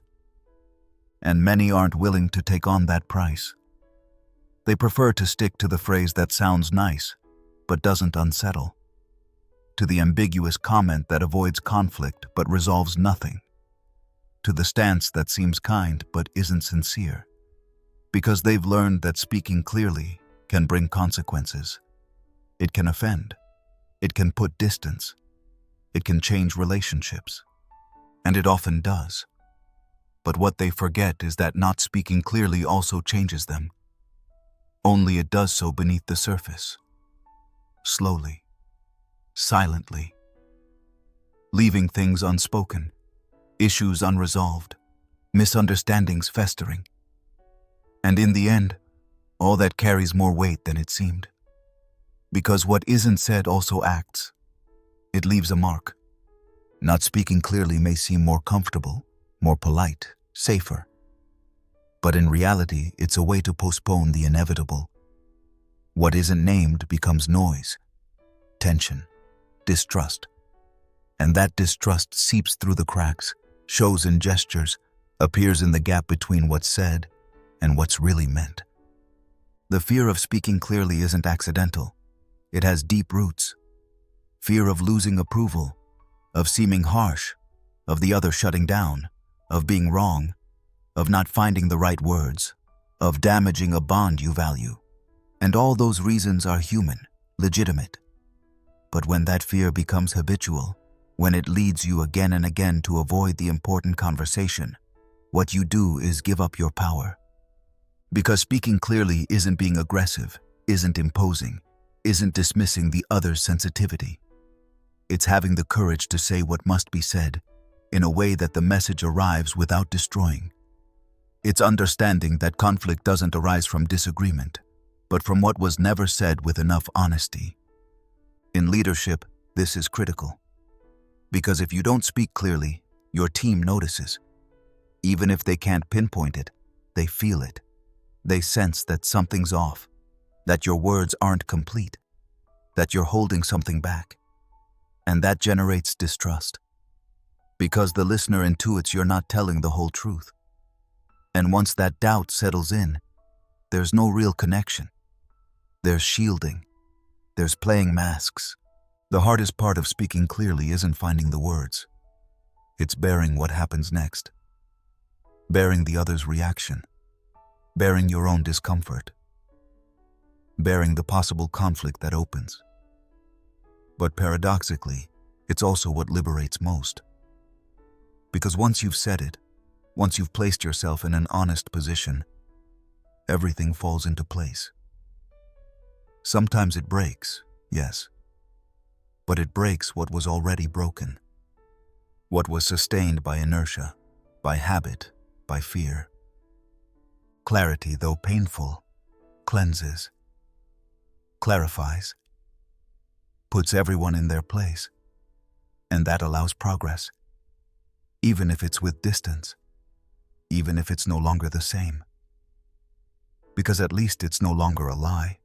And many aren't willing to take on that price. They prefer to stick to the phrase that sounds nice, but doesn't unsettle. To the ambiguous comment that avoids conflict but resolves nothing. To the stance that seems kind but isn't sincere. Because they've learned that speaking clearly can bring consequences. It can offend. It can put distance. It can change relationships. And it often does. But what they forget is that not speaking clearly also changes them. Only it does so beneath the surface. Slowly. Silently. Leaving things unspoken. Issues unresolved. Misunderstandings festering. And in the end, all that carries more weight than it seemed. Because what isn't said also acts. It leaves a mark. Not speaking clearly may seem more comfortable, more polite, safer. But in reality, it's a way to postpone the inevitable. What isn't named becomes noise, tension, distrust. And that distrust seeps through the cracks, shows in gestures, appears in the gap between what's said and what's really meant. The fear of speaking clearly isn't accidental. It has deep roots. Fear of losing approval, of seeming harsh, of the other shutting down, of being wrong, of not finding the right words, of damaging a bond you value. And all those reasons are human, legitimate. But when that fear becomes habitual, when it leads you again and again to avoid the important conversation, what you do is give up your power. Because speaking clearly isn't being aggressive, isn't imposing, isn't dismissing the other's sensitivity. It's having the courage to say what must be said, in a way that the message arrives without destroying. It's understanding that conflict doesn't arise from disagreement, but from what was never said with enough honesty. In leadership, this is critical. Because if you don't speak clearly, your team notices. Even if they can't pinpoint it, they feel it. They sense that something's off, that your words aren't complete, that you're holding something back. And that generates distrust. Because the listener intuits you're not telling the whole truth. And once that doubt settles in, there's no real connection. There's shielding. There's playing masks. The hardest part of speaking clearly isn't finding the words. It's bearing what happens next. Bearing the other's reaction. Bearing your own discomfort. Bearing the possible conflict that opens. But paradoxically, it's also what liberates most. Because once you've said it, once you've placed yourself in an honest position, everything falls into place. Sometimes it breaks, yes, but it breaks what was already broken, what was sustained by inertia, by habit, by fear. Clarity, though painful, cleanses, clarifies, puts everyone in their place, and that allows progress, even if it's with distance, even if it's no longer the same. Because at least it's no longer a lie,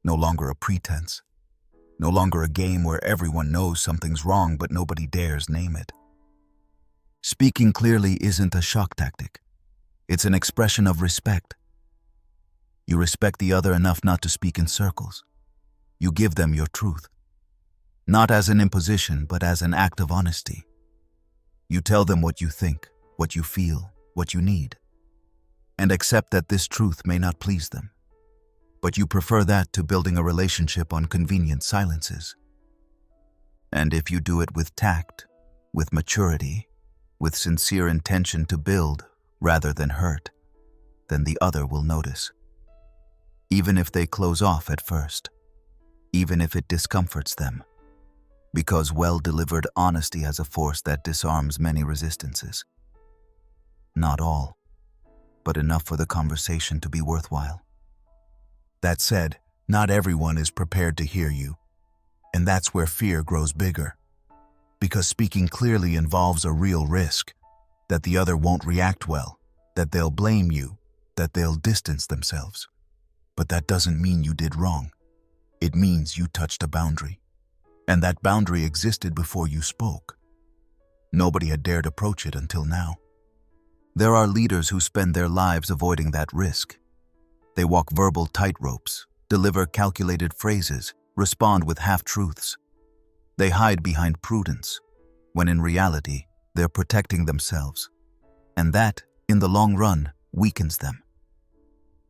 no longer a pretense, no longer a game where everyone knows something's wrong but nobody dares name it. Speaking clearly isn't a shock tactic. It's an expression of respect. You respect the other enough not to speak in circles. You give them your truth, not as an imposition, but as an act of honesty. You tell them what you think, what you feel, what you need, and accept that this truth may not please them. But you prefer that to building a relationship on convenient silences. And if you do it with tact, with maturity, with sincere intention to build rather than hurt, then the other will notice. Even if they close off at first, even if it discomforts them, because well-delivered honesty has a force that disarms many resistances. Not all, but enough for the conversation to be worthwhile. That said, not everyone is prepared to hear you, and that's where fear grows bigger. Because speaking clearly involves a real risk, that the other won't react well, that they'll blame you, that they'll distance themselves. But that doesn't mean you did wrong. It means you touched a boundary. And that boundary existed before you spoke. Nobody had dared approach it until now. There are leaders who spend their lives avoiding that risk. They walk verbal tightropes, deliver calculated phrases, respond with half-truths. They hide behind prudence, when in reality, they're protecting themselves. And that, in the long run, weakens them.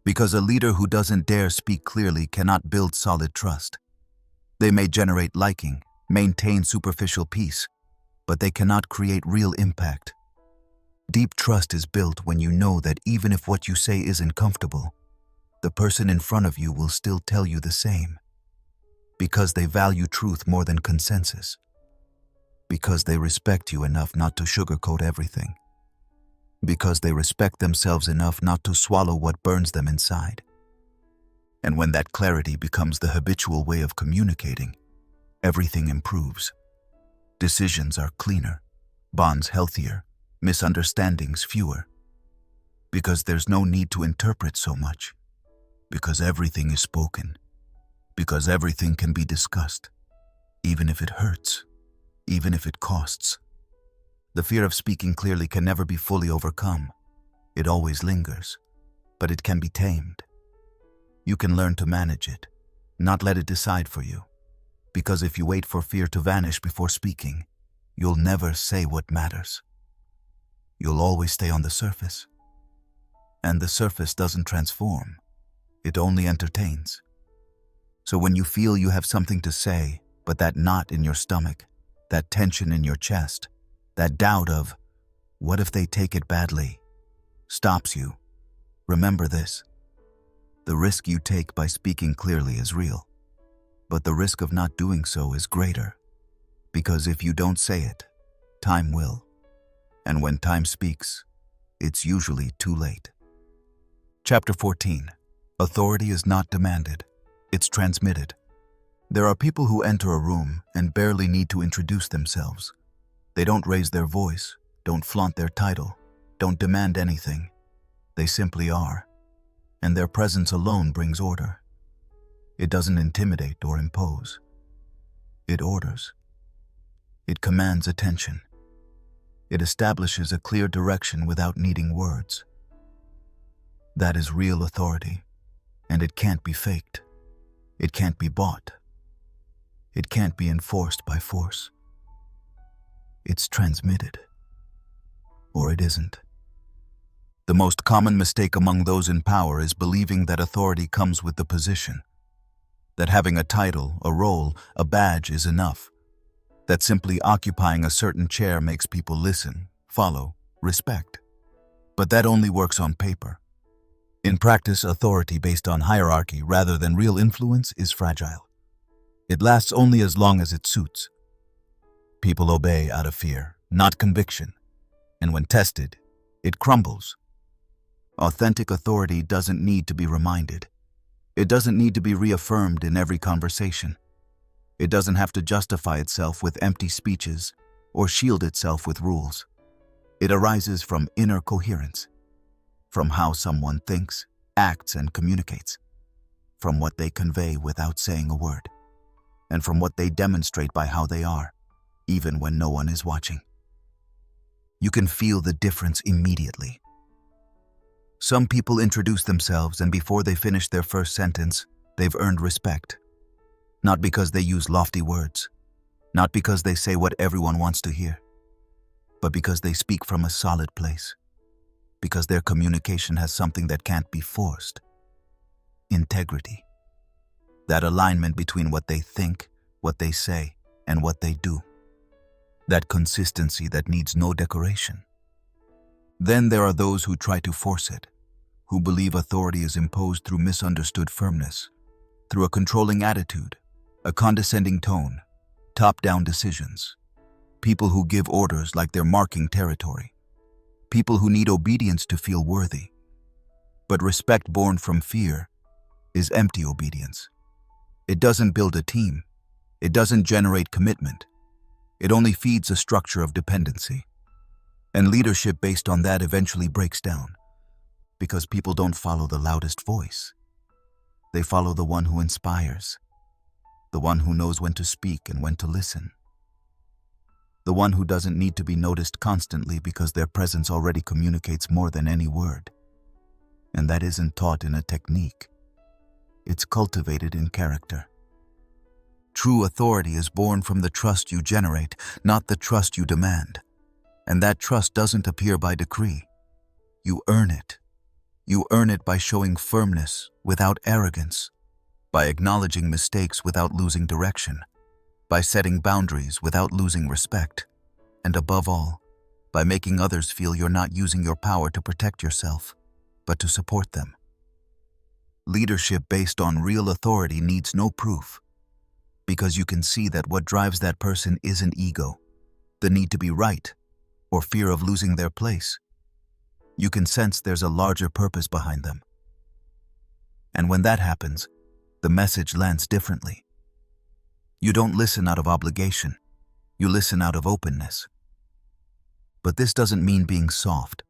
Because a leader who doesn't dare speak clearly cannot build solid trust. They may generate liking, maintain superficial peace, but they cannot create real impact. Deep trust is built when you know that even if what you say isn't comfortable, the person in front of you will still tell you the same. Because they value truth more than consensus. Because they respect you enough not to sugarcoat everything. Because they respect themselves enough not to swallow what burns them inside. And when that clarity becomes the habitual way of communicating, everything improves. Decisions are cleaner, bonds healthier, misunderstandings fewer. Because there's no need to interpret so much. Because everything is spoken. Because everything can be discussed, even if it hurts, even if it costs. The fear of speaking clearly can never be fully overcome. It always lingers, but it can be tamed. You can learn to manage it, not let it decide for you. Because if you wait for fear to vanish before speaking, you'll never say what matters. You'll always stay on the surface. And the surface doesn't transform. It only entertains. So when you feel you have something to say, but that knot in your stomach, that tension in your chest, that doubt of, what if they take it badly, stops you, remember this. The risk you take by speaking clearly is real, but the risk of not doing so is greater. Because if you don't say it, time will. And when time speaks, it's usually too late. Chapter 14. Authority is not demanded, it's transmitted. There are people who enter a room and barely need to introduce themselves. They don't raise their voice, don't flaunt their title, don't demand anything. They simply are, and their presence alone brings order. It doesn't intimidate or impose. It orders. It commands attention. It establishes a clear direction without needing words. That is real authority, and it can't be faked. It can't be bought. It can't be enforced by force. It's transmitted, or it isn't. The most common mistake among those in power is believing that authority comes with the position, that having a title, a role, a badge is enough, that simply occupying a certain chair makes people listen, follow, respect. But that only works on paper. In practice, authority based on hierarchy rather than real influence is fragile. It lasts only as long as it suits. People obey out of fear, not conviction, and when tested, it crumbles. Authentic authority doesn't need to be reminded. It doesn't need to be reaffirmed in every conversation. It doesn't have to justify itself with empty speeches or shield itself with rules. It arises from inner coherence, from how someone thinks, acts, and communicates, from what they convey without saying a word, and from what they demonstrate by how they are, even when no one is watching. You can feel the difference immediately. Some people introduce themselves, and before they finish their first sentence, they've earned respect. Not because they use lofty words, not because they say what everyone wants to hear, but because they speak from a solid place, because their communication has something that can't be forced. Integrity. That alignment between what they think, what they say, and what they do. That consistency that needs no decoration. Then there are those who try to force it, who believe authority is imposed through misunderstood firmness, through a controlling attitude, a condescending tone, top-down decisions. People who give orders like they're marking territory. People who need obedience to feel worthy. But respect born from fear is empty obedience. It doesn't build a team. It doesn't generate commitment. It only feeds a structure of dependency. And leadership based on that eventually breaks down, because people don't follow the loudest voice. They follow the one who inspires, the one who knows when to speak and when to listen, the one who doesn't need to be noticed constantly because their presence already communicates more than any word. And that isn't taught in a technique. It's cultivated in character. True authority is born from the trust you generate, not the trust you demand. And that trust doesn't appear by decree. You earn it. You earn it by showing firmness without arrogance, by acknowledging mistakes without losing direction, by setting boundaries without losing respect, and above all, by making others feel you're not using your power to protect yourself, but to support them. Leadership based on real authority needs no proof, because you can see that what drives that person isn't ego, the need to be right, or fear of losing their place. You can sense there's a larger purpose behind them. And when that happens, the message lands differently. You don't listen out of obligation. You listen out of openness. But this doesn't mean being soft,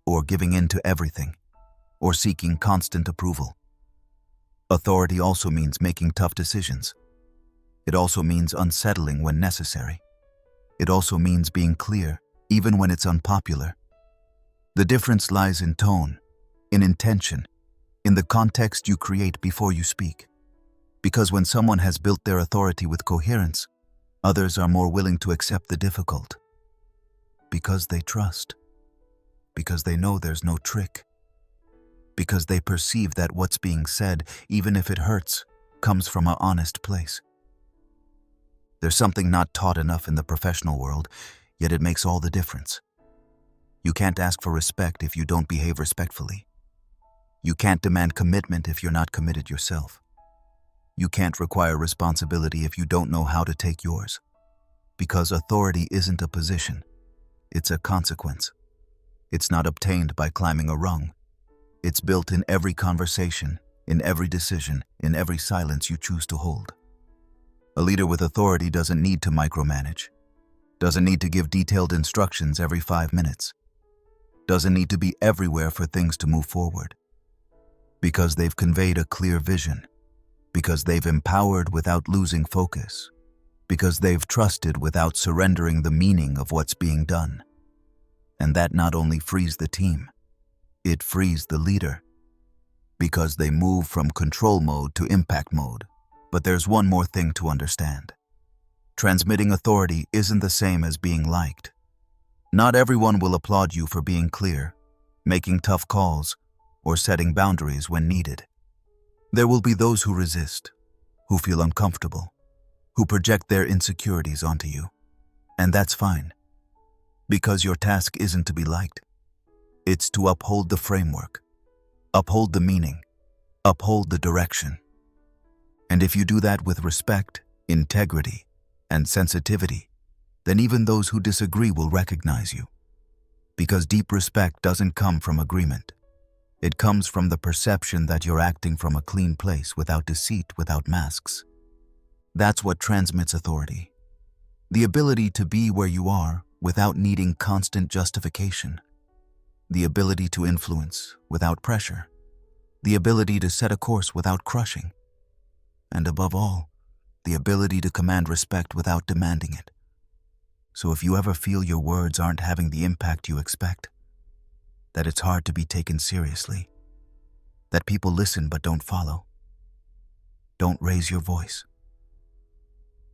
or giving in to everything, or seeking constant approval. Authority also means making tough decisions. It also means unsettling when necessary. It also means being clear, even when it's unpopular. The difference lies in tone, in intention, in the context you create before you speak. Because when someone has built their authority with coherence, others are more willing to accept the difficult. Because they trust. Because they know there's no trick. Because they perceive that what's being said, even if it hurts, comes from an honest place. There's something not taught enough in the professional world, yet it makes all the difference. You can't ask for respect if you don't behave respectfully. You can't demand commitment if you're not committed yourself. You can't require responsibility if you don't know how to take yours. Because authority isn't a position. It's a consequence. It's not obtained by climbing a rung. It's built in every conversation, in every decision, in every silence you choose to hold. A leader with authority doesn't need to micromanage, doesn't need to give detailed instructions every 5 minutes, doesn't need to be everywhere for things to move forward. Because they've conveyed a clear vision, because they've empowered without losing focus, because they've trusted without surrendering the meaning of what's being done. And that not only frees the team, it frees the leader, because they move from control mode to impact mode. But there's one more thing to understand. Transmitting authority isn't the same as being liked. Not everyone will applaud you for being clear, making tough calls, or setting boundaries when needed. There will be those who resist, who feel uncomfortable, who project their insecurities onto you. And that's fine, because your task isn't to be liked. It's to uphold the framework, uphold the meaning, uphold the direction. And if you do that with respect, integrity, and sensitivity, then even those who disagree will recognize you. Because deep respect doesn't come from agreement. It comes from the perception that you're acting from a clean place, without deceit, without masks. That's what transmits authority. The ability to be where you are without needing constant justification. The ability to influence without pressure. The ability to set a course without crushing. And above all, the ability to command respect without demanding it. So if you ever feel your words aren't having the impact you expect, that it's hard to be taken seriously, that people listen but don't follow, don't raise your voice.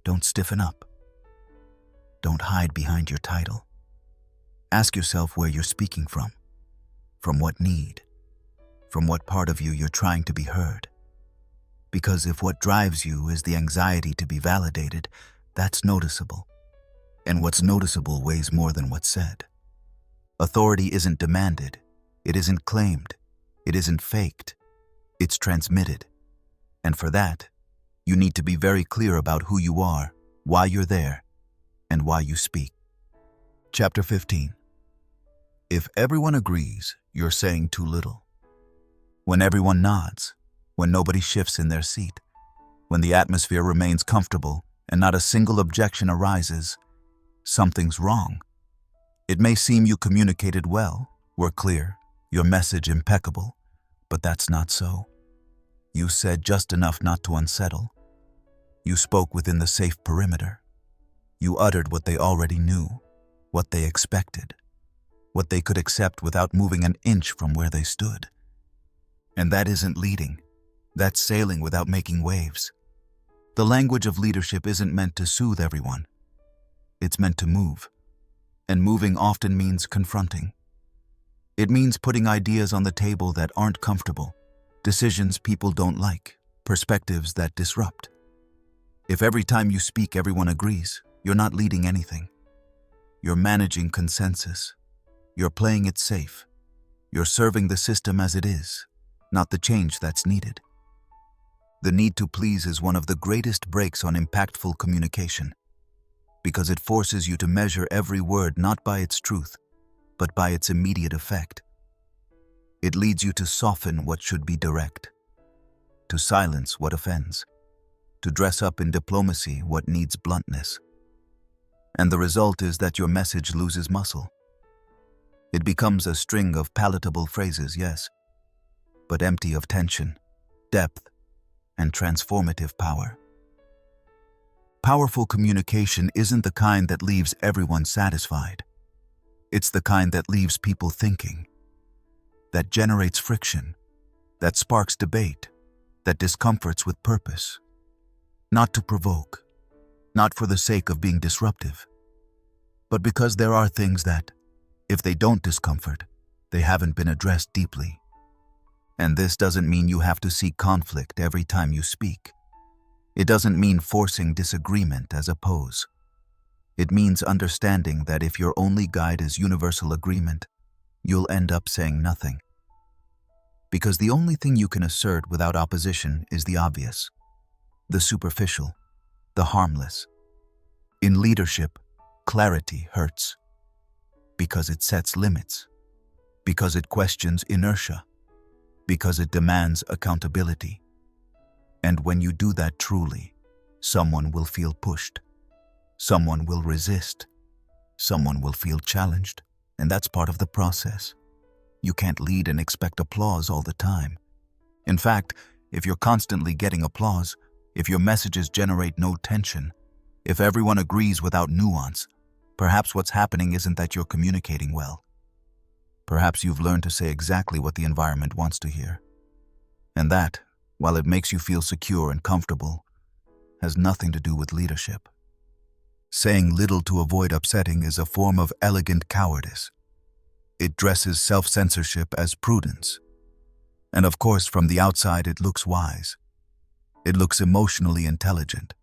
Don't stiffen up. Don't hide behind your title. Ask yourself where you're speaking from what need, from what part of you you're trying to be heard. Because if what drives you is the anxiety to be validated, that's noticeable. And what's noticeable weighs more than what's said. Authority isn't demanded, it isn't claimed, it isn't faked, it's transmitted. And for that, you need to be very clear about who you are, why you're there, and why you speak. Chapter 15. If everyone agrees, you're saying too little. When everyone nods, when nobody shifts in their seat, when the atmosphere remains comfortable and not a single objection arises, something's wrong. It may seem you communicated well, were clear, your message impeccable, but that's not so. You said just enough not to unsettle. You spoke within the safe perimeter. You uttered what they already knew, what they expected, what they could accept without moving an inch from where they stood. And that isn't leading. That's sailing without making waves. The language of leadership isn't meant to soothe everyone. It's meant to move. And moving often means confronting. It means putting ideas on the table that aren't comfortable, decisions people don't like, perspectives that disrupt. If every time you speak everyone agrees, you're not leading anything. You're managing consensus. You're playing it safe. You're serving the system as it is, not the change that's needed. The need to please is one of the greatest brakes on impactful communication, because it forces you to measure every word not by its truth, but by its immediate effect. It leads you to soften what should be direct, to silence what offends, to dress up in diplomacy what needs bluntness. And the result is that your message loses muscle. It becomes a string of palatable phrases, yes, but empty of tension, depth, and transformative power. Powerful communication isn't the kind that leaves everyone satisfied. It's the kind that leaves people thinking, that generates friction, that sparks debate, that discomforts with purpose. Not to provoke, not for the sake of being disruptive, but because there are things that, if they don't discomfort, they haven't been addressed deeply. And this doesn't mean you have to seek conflict every time you speak. It doesn't mean forcing disagreement as a pose. It means understanding that if your only guide is universal agreement, you'll end up saying nothing. Because the only thing you can assert without opposition is the obvious, the superficial, the harmless. In leadership, clarity hurts. Because it sets limits. Because it questions inertia. Because it demands accountability. And when you do that truly, Someone will feel pushed. Someone will resist. Someone will feel challenged. And that's part of the process. You can't lead and expect applause all the time. In fact, if you're constantly getting applause, if your messages generate no tension, if everyone agrees without nuance, perhaps what's happening isn't that you're communicating well. Perhaps you've learned to say exactly what the environment wants to hear. And that, while it makes you feel secure and comfortable, has nothing to do with leadership. Saying little to avoid upsetting is a form of elegant cowardice. It dresses self-censorship as prudence. And of course, from the outside, it looks wise. It looks emotionally intelligent.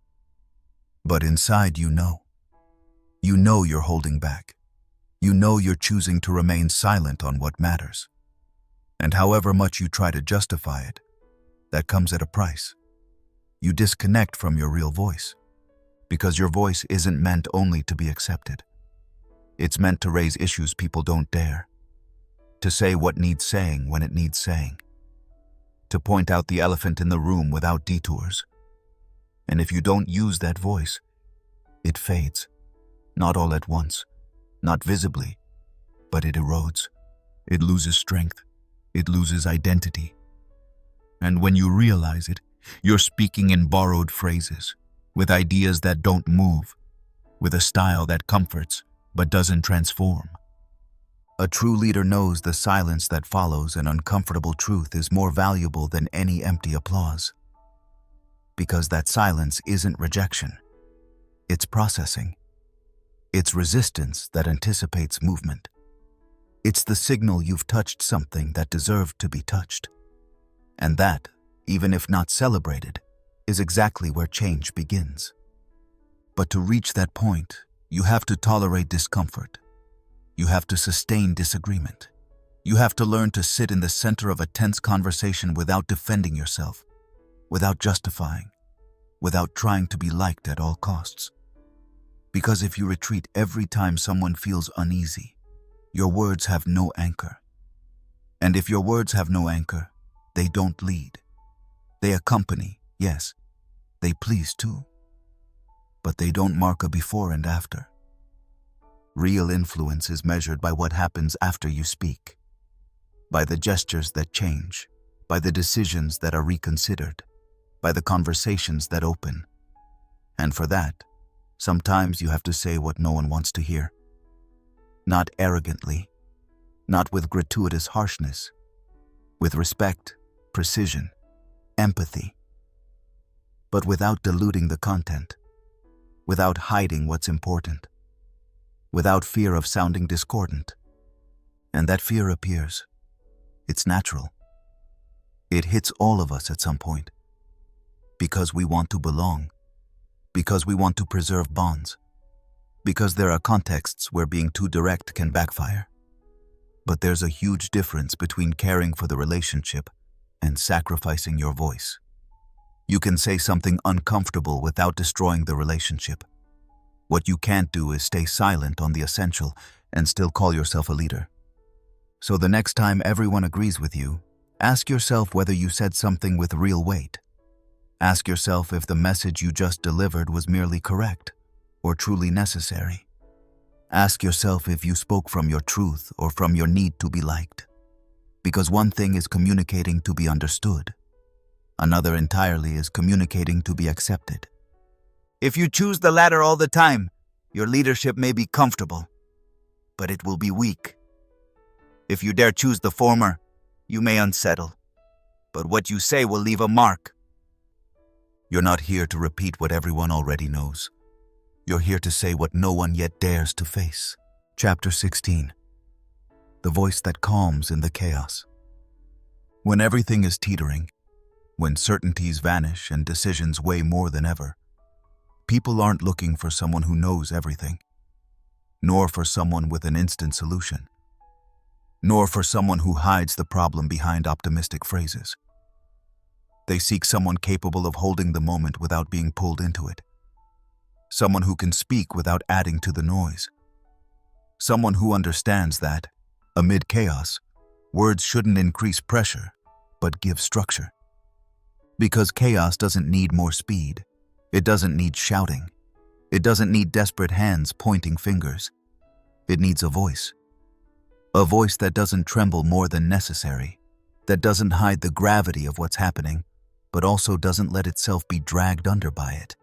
But inside, you know. You know you're holding back. You know you're choosing to remain silent on what matters. And however much you try to justify it, that comes at a price. You disconnect from your real voice, because your voice isn't meant only to be accepted. It's meant to raise issues people don't dare, to say what needs saying when it needs saying, to point out the elephant in the room without detours. And if you don't use that voice, it fades, not all at once, not visibly, but it erodes. It loses strength. It loses identity. And when you realize it, you're speaking in borrowed phrases, with ideas that don't move, with a style that comforts but doesn't transform. A true leader knows the silence that follows an uncomfortable truth is more valuable than any empty applause. Because that silence isn't rejection. It's processing. It's resistance that anticipates movement. It's the signal you've touched something that deserved to be touched. And that, even if not celebrated, is exactly where change begins. But to reach that point, you have to tolerate discomfort. You have to sustain disagreement. You have to learn to sit in the center of a tense conversation without defending yourself, without justifying, without trying to be liked at all costs. Because if you retreat every time someone feels uneasy, your words have no anchor. And if your words have no anchor, they don't lead. They accompany, yes. They please too. But they don't mark a before and after. Real influence is measured by what happens after you speak, by the gestures that change, by the decisions that are reconsidered, by the conversations that open. And for that, sometimes you have to say what no one wants to hear. Not arrogantly, not with gratuitous harshness, with respect, precision, empathy, but without diluting the content, without hiding what's important, without fear of sounding discordant. And that fear appears. It's natural. It hits all of us at some point. Because we want to belong. Because we want to preserve bonds. Because there are contexts where being too direct can backfire. But there's a huge difference between caring for the relationship and sacrificing your voice. You can say something uncomfortable without destroying the relationship. What you can't do is stay silent on the essential and still call yourself a leader. So the next time everyone agrees with you, ask yourself whether you said something with real weight. Ask yourself if the message you just delivered was merely correct or truly necessary. Ask yourself if you spoke from your truth or from your need to be liked. Because one thing is communicating to be understood. Another entirely is communicating to be accepted. If you choose the latter all the time, your leadership may be comfortable, but it will be weak. If you dare choose the former, you may unsettle, but what you say will leave a mark. You're not here to repeat what everyone already knows. You're here to say what no one yet dares to face. Chapter 16. The voice that calms in the chaos. When everything is teetering, when certainties vanish and decisions weigh more than ever, people aren't looking for someone who knows everything, nor for someone with an instant solution, nor for someone who hides the problem behind optimistic phrases. They seek someone capable of holding the moment without being pulled into it, someone who can speak without adding to the noise, someone who understands that, amid chaos, words shouldn't increase pressure, but give structure. Because chaos doesn't need more speed, It doesn't need shouting. It doesn't need desperate hands pointing fingers. It needs a voice. A voice that doesn't tremble more than necessary, that doesn't hide the gravity of what's happening, but also doesn't let itself be dragged under by it.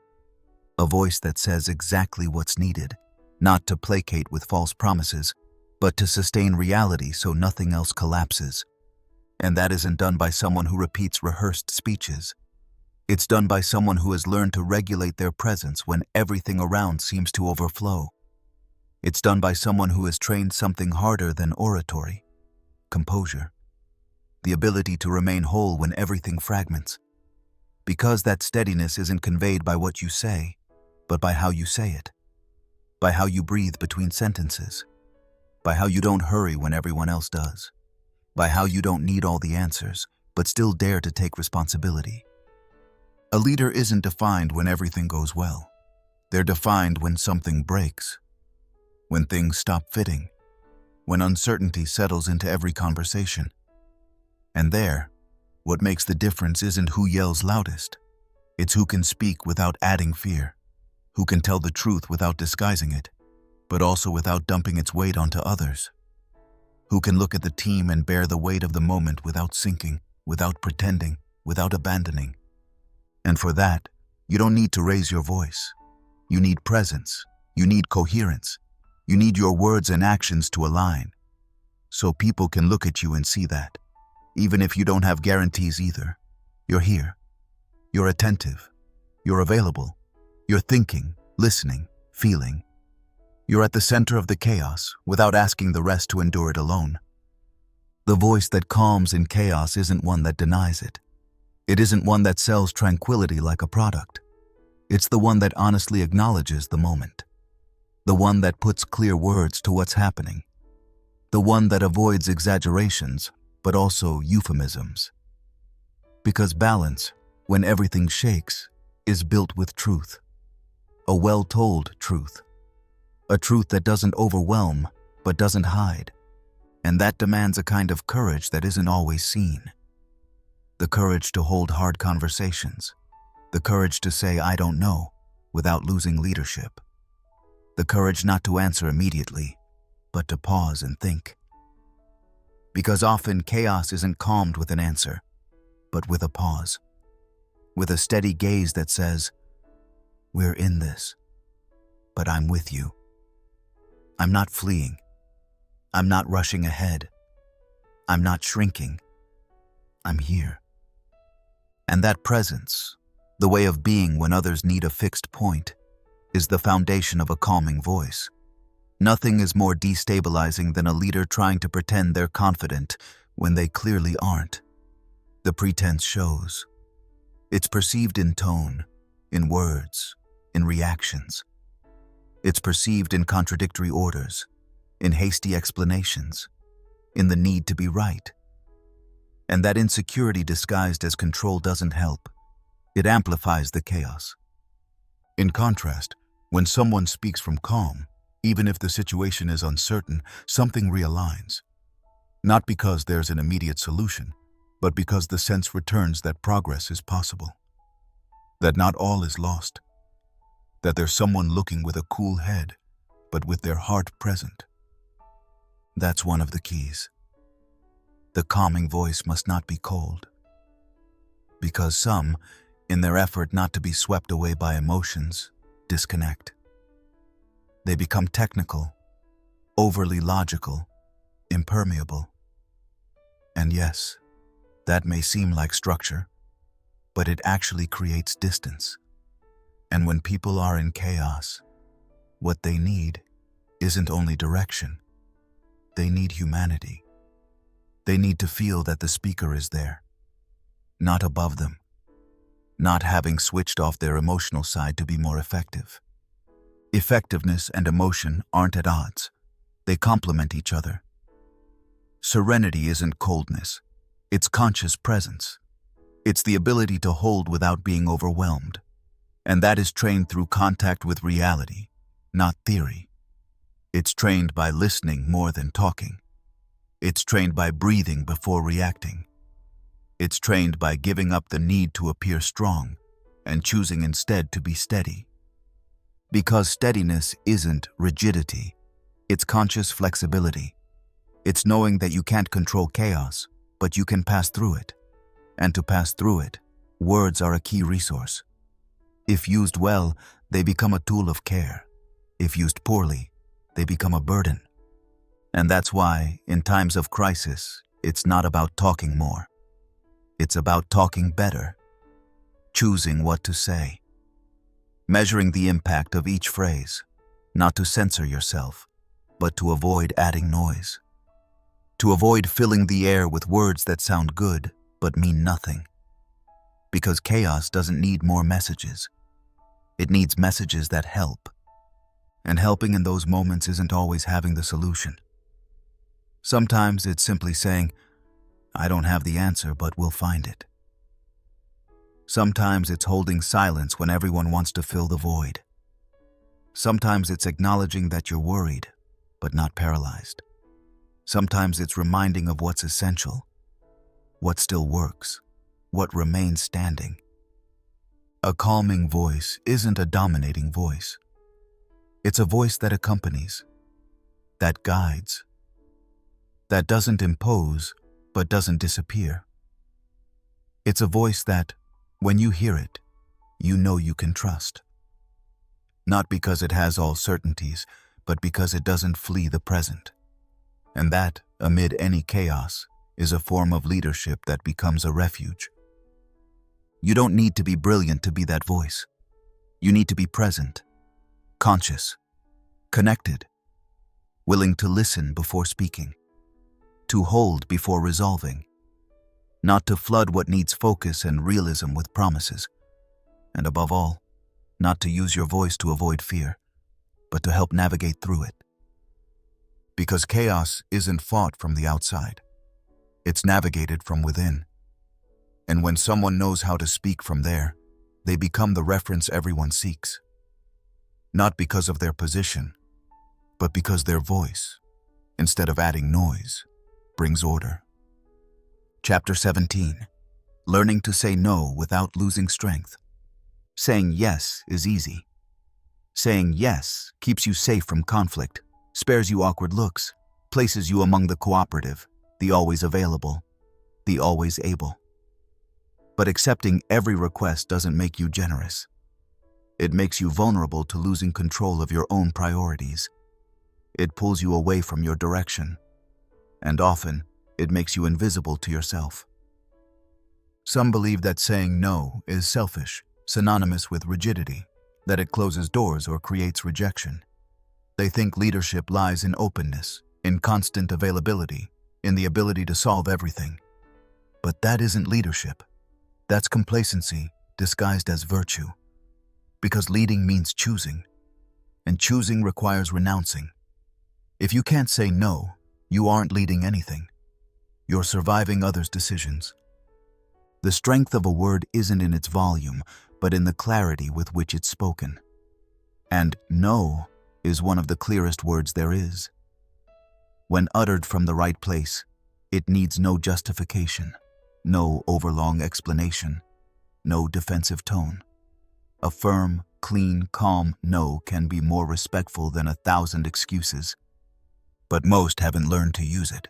A voice that says exactly what's needed, not to placate with false promises, but to sustain reality so nothing else collapses. And that isn't done by someone who repeats rehearsed speeches. It's done by someone who has learned to regulate their presence when everything around seems to overflow. It's done by someone who has trained something harder than oratory: composure. The ability to remain whole when everything fragments. Because that steadiness isn't conveyed by what you say, but by how you say it. By how you breathe between sentences. By how you don't hurry when everyone else does. By how you don't need all the answers, but still dare to take responsibility. A leader isn't defined when everything goes well. They're defined when something breaks. When things stop fitting. When uncertainty settles into every conversation. And there, what makes the difference isn't who yells loudest. It's who can speak without adding fear. Who can tell the truth without disguising it, but also without dumping its weight onto others. Who can look at the team and bear the weight of the moment without sinking, without pretending, without abandoning. And for that, you don't need to raise your voice. You need presence. You need coherence. You need your words and actions to align. So people can look at you and see that. Even if you don't have guarantees either. You're here. You're attentive. You're available. You're thinking, listening, feeling. You're at the center of the chaos without asking the rest to endure it alone. The voice that calms in chaos isn't one that denies it. It isn't one that sells tranquility like a product. It's the one that honestly acknowledges the moment. The one that puts clear words to what's happening. The one that avoids exaggerations, but also euphemisms. Because balance, when everything shakes, is built with truth. A well-told truth. A truth that doesn't overwhelm, but doesn't hide. And that demands a kind of courage that isn't always seen. The courage to hold hard conversations. The courage to say "I don't know" without losing leadership. The courage not to answer immediately, but to pause and think. Because often chaos isn't calmed with an answer, but with a pause. With a steady gaze that says, "We're in this, but I'm with you. I'm not fleeing. I'm not rushing ahead. I'm not shrinking. I'm here." And that presence, the way of being when others need a fixed point, is the foundation of a calming voice. Nothing is more destabilizing than a leader trying to pretend they're confident when they clearly aren't. The pretense shows. It's perceived in tone, in words, in reactions. It's perceived in contradictory orders, in hasty explanations, in the need to be right. And that insecurity disguised as control doesn't help. It amplifies the chaos. In contrast, when someone speaks from calm, even if the situation is uncertain, something realigns. Not because there's an immediate solution, but because the sense returns that progress is possible. That not all is lost. That there's someone looking with a cool head, but with their heart present. That's one of the keys. The calming voice must not be cold. Because some, in their effort not to be swept away by emotions, disconnect. They become technical, overly logical, impermeable. And yes, that may seem like structure, but it actually creates distance. And when people are in chaos, what they need isn't only direction. They need humanity. They need to feel that the speaker is there, not above them, not having switched off their emotional side to be more effective. Effectiveness and emotion aren't at odds. They complement each other. Serenity isn't coldness. It's conscious presence. It's the ability to hold without being overwhelmed. And that is trained through contact with reality, not theory. It's trained by listening more than talking. It's trained by breathing before reacting. It's trained by giving up the need to appear strong and choosing instead to be steady. Because steadiness isn't rigidity, it's conscious flexibility. It's knowing that you can't control chaos, but you can pass through it. And to pass through it, words are a key resource. If used well, they become a tool of care. If used poorly, they become a burden. And that's why, in times of crisis, it's not about talking more. It's about talking better, choosing what to say, measuring the impact of each phrase, not to censor yourself, but to avoid adding noise, to avoid filling the air with words that sound good but mean nothing. Because chaos doesn't need more messages. It needs messages that help. And helping in those moments isn't always having the solution. Sometimes it's simply saying, "I don't have the answer, but we'll find it." Sometimes it's holding silence when everyone wants to fill the void. Sometimes it's acknowledging that you're worried, but not paralyzed. Sometimes it's reminding of what's essential, what still works, what remains standing. A calming voice isn't a dominating voice. It's a voice that accompanies, that guides, that doesn't impose, but doesn't disappear. It's a voice that, when you hear it, you know you can trust. Not because it has all certainties, but because it doesn't flee the present. And that, amid any chaos, is a form of leadership that becomes a refuge. You don't need to be brilliant to be that voice. You need to be present, conscious, connected, willing to listen before speaking, to hold before resolving, not to flood what needs focus and realism with promises, and above all, not to use your voice to avoid fear, but to help navigate through it. Because chaos isn't fought from the outside. It's navigated from within. And when someone knows how to speak from there, they become the reference everyone seeks. Not because of their position, but because their voice, instead of adding noise, brings order. Chapter 17. Learning to say no without losing strength. Saying yes is easy. Saying yes keeps you safe from conflict, spares you awkward looks, places you among the cooperative, the always available, the always able. But accepting every request doesn't make you generous. It makes you vulnerable to losing control of your own priorities. It pulls you away from your direction. And often, it makes you invisible to yourself. Some believe that saying no is selfish, synonymous with rigidity, that it closes doors or creates rejection. They think leadership lies in openness, in constant availability, in the ability to solve everything. But that isn't leadership. That's complacency disguised as virtue. Because leading means choosing, and choosing requires renouncing. If you can't say no, you aren't leading anything. You're surviving others' decisions. The strength of a word isn't in its volume, but in the clarity with which it's spoken. And no is one of the clearest words there is. When uttered from the right place, it needs no justification, no overlong explanation, no defensive tone. A firm, clean, calm no can be more respectful than 1,000 excuses. But most haven't learned to use it,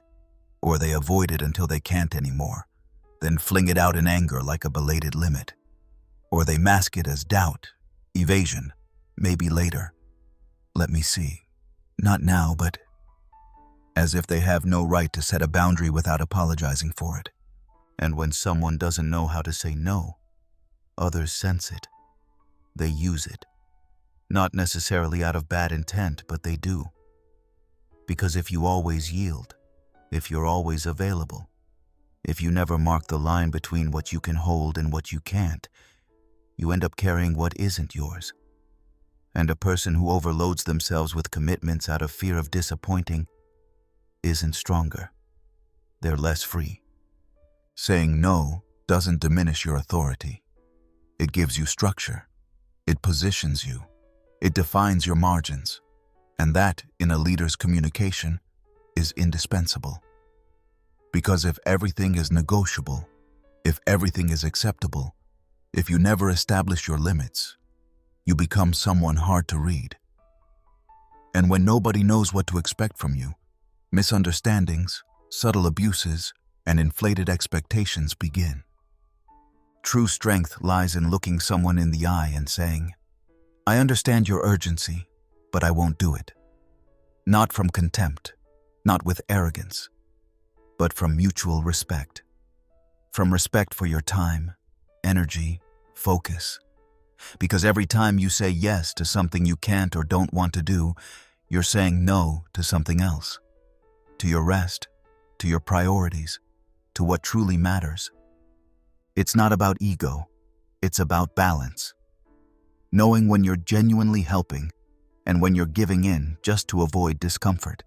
or they avoid it until they can't anymore, then fling it out in anger like a belated limit. Or they mask it as doubt, evasion, maybe later. Let me see. Not now, but as if they have no right to set a boundary without apologizing for it. And when someone doesn't know how to say no, others sense it. They use it. Not necessarily out of bad intent, but they do. Because if you always yield, if you're always available, if you never mark the line between what you can hold and what you can't, you end up carrying what isn't yours. And a person who overloads themselves with commitments out of fear of disappointing isn't stronger. They're less free. Saying no doesn't diminish your authority. It gives you structure. It positions you. It defines your margins. And that, in a leader's communication, is indispensable. Because if everything is negotiable, if everything is acceptable, If you never establish your limits, you become someone hard to read. And when nobody knows what to expect from you, misunderstandings, subtle abuses, and inflated expectations begin. True strength lies in looking someone in the eye and saying, "I understand your urgency, but I won't do it." Not from contempt, not with arrogance, but from mutual respect. From respect for your time, energy, focus. Because every time you say yes to something you can't or don't want to do, you're saying no to something else. To your rest, to your priorities, to what truly matters. It's not about ego, it's about balance. Knowing when you're genuinely helping and when you're giving in just to avoid discomfort.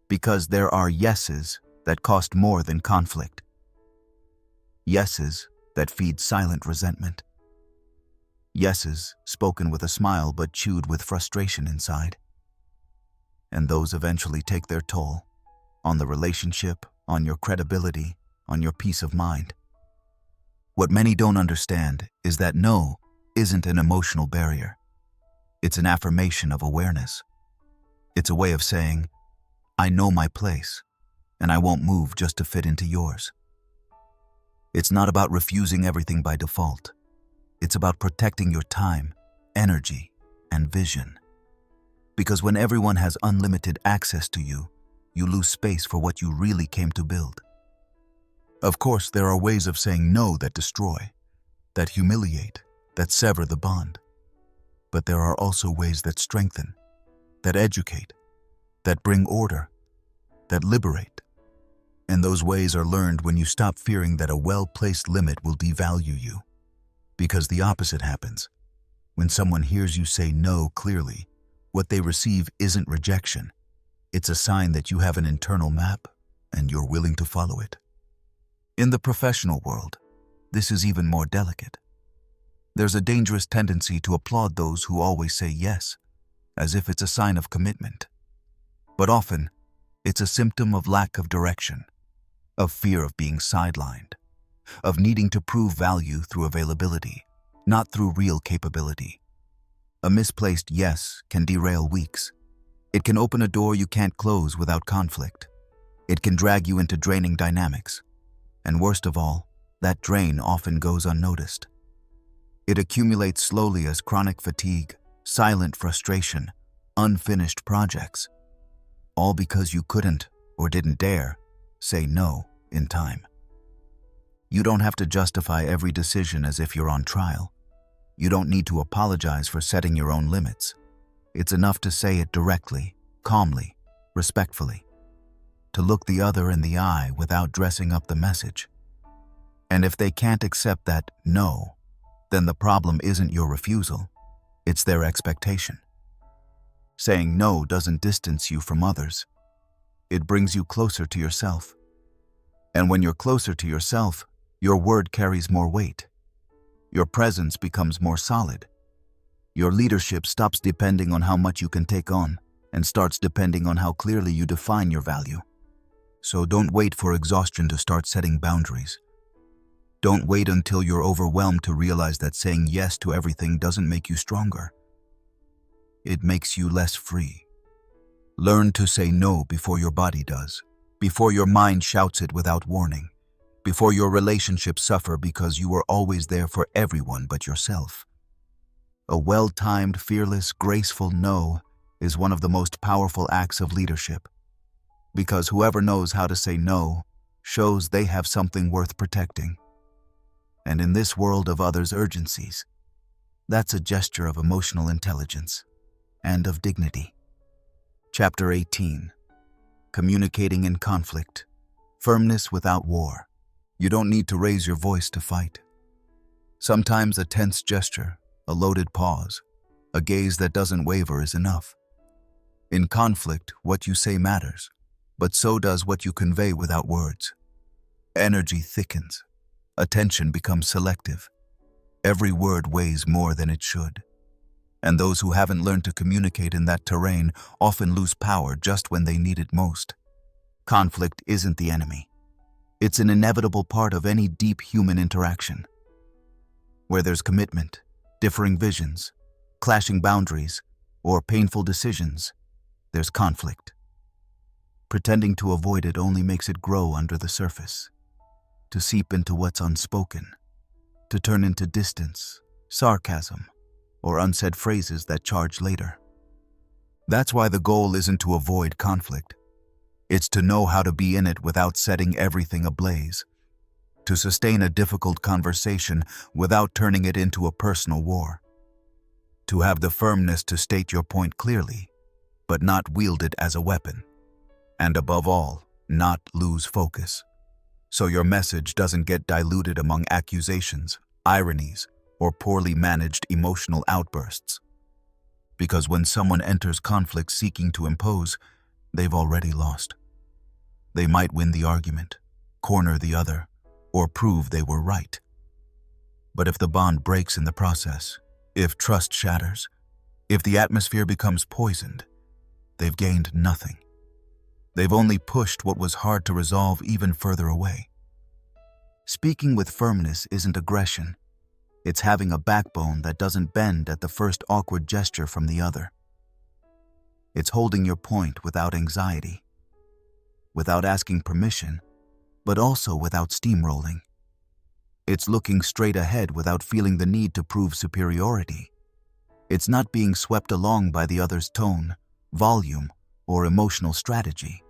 Because there are yeses that cost more than conflict. Yeses that feed silent resentment. Yeses spoken with a smile but chewed with frustration inside. And those eventually take their toll on the relationship, on your credibility, on your peace of mind. What many don't understand is that no isn't an emotional barrier. It's an affirmation of awareness. It's a way of saying, I know my place, and I won't move just to fit into yours. It's not about refusing everything by default. It's about protecting your time, energy, and vision. Because when everyone has unlimited access to you, you lose space for what you really came to build. Of course, there are ways of saying no that destroy, that humiliate, that sever the bond. But there are also ways that strengthen, that educate, that bring order, that liberate. And those ways are learned when you stop fearing that a well-placed limit will devalue you. Because the opposite happens. When someone hears you say no clearly, what they receive isn't rejection. It's a sign that you have an internal map and you're willing to follow it. In the professional world, this is even more delicate. There's a dangerous tendency to applaud those who always say yes, as if it's a sign of commitment. But often, it's a symptom of lack of direction, of fear of being sidelined, of needing to prove value through availability, not through real capability. A misplaced yes can derail weeks. It can open a door you can't close without conflict. It can drag you into draining dynamics. And worst of all, that drain often goes unnoticed. It accumulates slowly as chronic fatigue, silent frustration, unfinished projects. All because you couldn't, or didn't dare, say no in time. You don't have to justify every decision as if you're on trial. You don't need to apologize for setting your own limits. It's enough to say it directly, calmly, respectfully. To look the other in the eye without dressing up the message. And if they can't accept that no, then the problem isn't your refusal, it's their expectation. Saying no doesn't distance you from others. It brings you closer to yourself. And when you're closer to yourself, your word carries more weight. Your presence becomes more solid. Your leadership stops depending on how much you can take on and starts depending on how clearly you define your value. So don't wait for exhaustion to start setting boundaries. Don't wait until you're overwhelmed to realize that saying yes to everything doesn't make you stronger. It makes you less free. Learn to say no before your body does, before your mind shouts it without warning, before your relationships suffer because you were always there for everyone but yourself. A well-timed, fearless, graceful no is one of the most powerful acts of leadership. Because whoever knows how to say no shows they have something worth protecting. And in this world of others' urgencies, that's a gesture of emotional intelligence and of dignity. Chapter 18. Communicating in conflict. Firmness without war. You don't need to raise your voice to fight. Sometimes a tense gesture, a loaded pause, a gaze that doesn't waver is enough. In conflict, what you say matters, but so does what you convey without words. Energy thickens. Attention becomes selective. Every word weighs more than it should. And those who haven't learned to communicate in that terrain often lose power just when they need it most. Conflict isn't the enemy. It's an inevitable part of any deep human interaction. Where there's commitment, differing visions, clashing boundaries, or painful decisions, there's conflict. Pretending to avoid it only makes it grow under the surface, to seep into what's unspoken, to turn into distance, sarcasm, or unsaid phrases that charge later. That's why the goal isn't to avoid conflict. It's to know how to be in it without setting everything ablaze, to sustain a difficult conversation without turning it into a personal war, to have the firmness to state your point clearly, but not wield it as a weapon, and above all, not lose focus, so your message doesn't get diluted among accusations, ironies, or poorly managed emotional outbursts. Because when someone enters conflict seeking to impose, they've already lost. They might win the argument, corner the other, or prove they were right. But if the bond breaks in the process, if trust shatters, if the atmosphere becomes poisoned, they've gained nothing. They've only pushed what was hard to resolve even further away. Speaking with firmness isn't aggression. It's having a backbone that doesn't bend at the first awkward gesture from the other. It's holding your point without anxiety, without asking permission, but also without steamrolling. It's looking straight ahead without feeling the need to prove superiority. It's not being swept along by the other's tone, volume, or emotional strategy.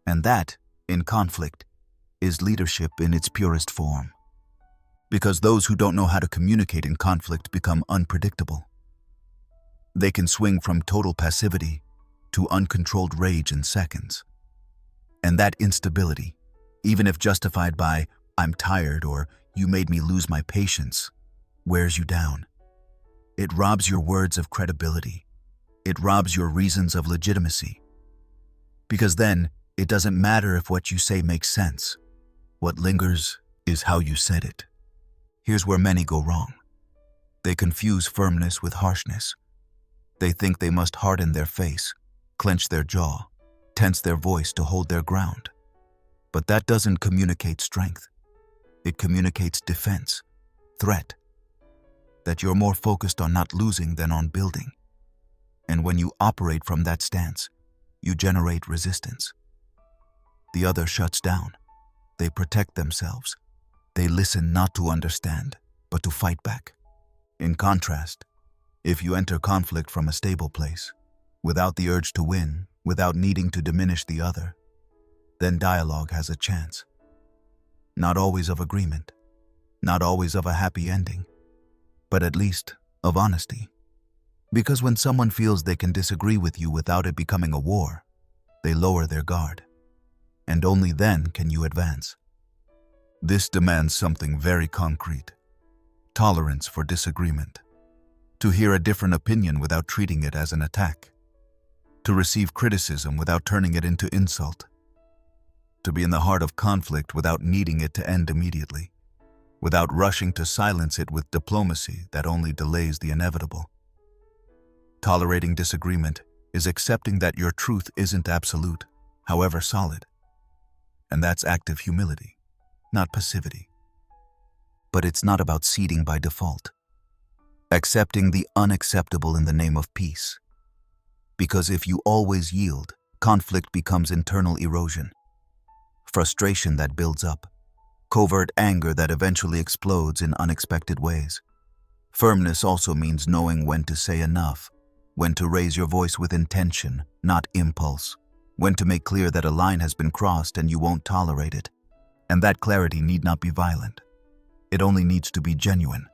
And that, in conflict, is leadership in its purest form. Because those who don't know how to communicate in conflict become unpredictable. They can swing from total passivity to uncontrolled rage in seconds. And that instability, even if justified by, "I'm tired" or "you made me lose my patience," wears you down. It robs your words of credibility. It robs your reasons of legitimacy. Because then, it doesn't matter if what you say makes sense. What lingers is how you said it. Here's where many go wrong. They confuse firmness with harshness. They think they must harden their face, clench their jaw, tense their voice to hold their ground. But that doesn't communicate strength. It communicates defense, threat. That you're more focused on not losing than on building. And when you operate from that stance, you generate resistance. The other shuts down. They protect themselves. They listen not to understand, but to fight back. In contrast, if you enter conflict from a stable place, without the urge to win, without needing to diminish the other, then dialogue has a chance. Not always of agreement, not always of a happy ending, but at least of honesty. Because when someone feels they can disagree with you without it becoming a war, they lower their guard. And only then can you advance. This demands something very concrete: tolerance for disagreement. To hear a different opinion without treating it as an attack. To receive criticism without turning it into insult. To be in the heart of conflict without needing it to end immediately. Without rushing to silence it with diplomacy that only delays the inevitable. Tolerating disagreement is accepting that your truth isn't absolute, however solid. And that's active humility, not passivity. But it's not about ceding by default. Accepting the unacceptable in the name of peace. Because if you always yield, conflict becomes internal erosion. Frustration that builds up. Covert anger that eventually explodes in unexpected ways. Firmness also means knowing when to say enough, when to raise your voice with intention, not impulse, when to make clear that a line has been crossed and you won't tolerate it. And that clarity need not be violent. It only needs to be genuine.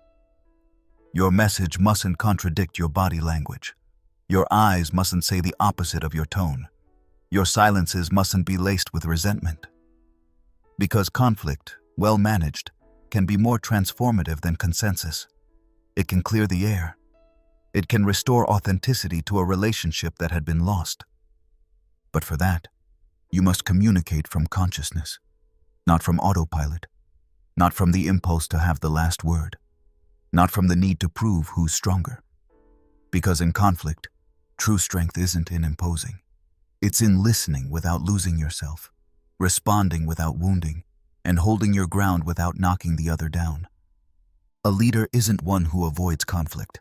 Your message mustn't contradict your body language. Your eyes mustn't say the opposite of your tone. Your silences mustn't be laced with resentment. Because conflict, well managed, can be more transformative than consensus. It can clear the air. It can restore authenticity to a relationship that had been lost. But for that, you must communicate from consciousness, not from autopilot, not from the impulse to have the last word, not from the need to prove who's stronger. Because in conflict, true strength isn't in imposing. It's in listening without losing yourself, responding without wounding, and holding your ground without knocking the other down. A leader isn't one who avoids conflict.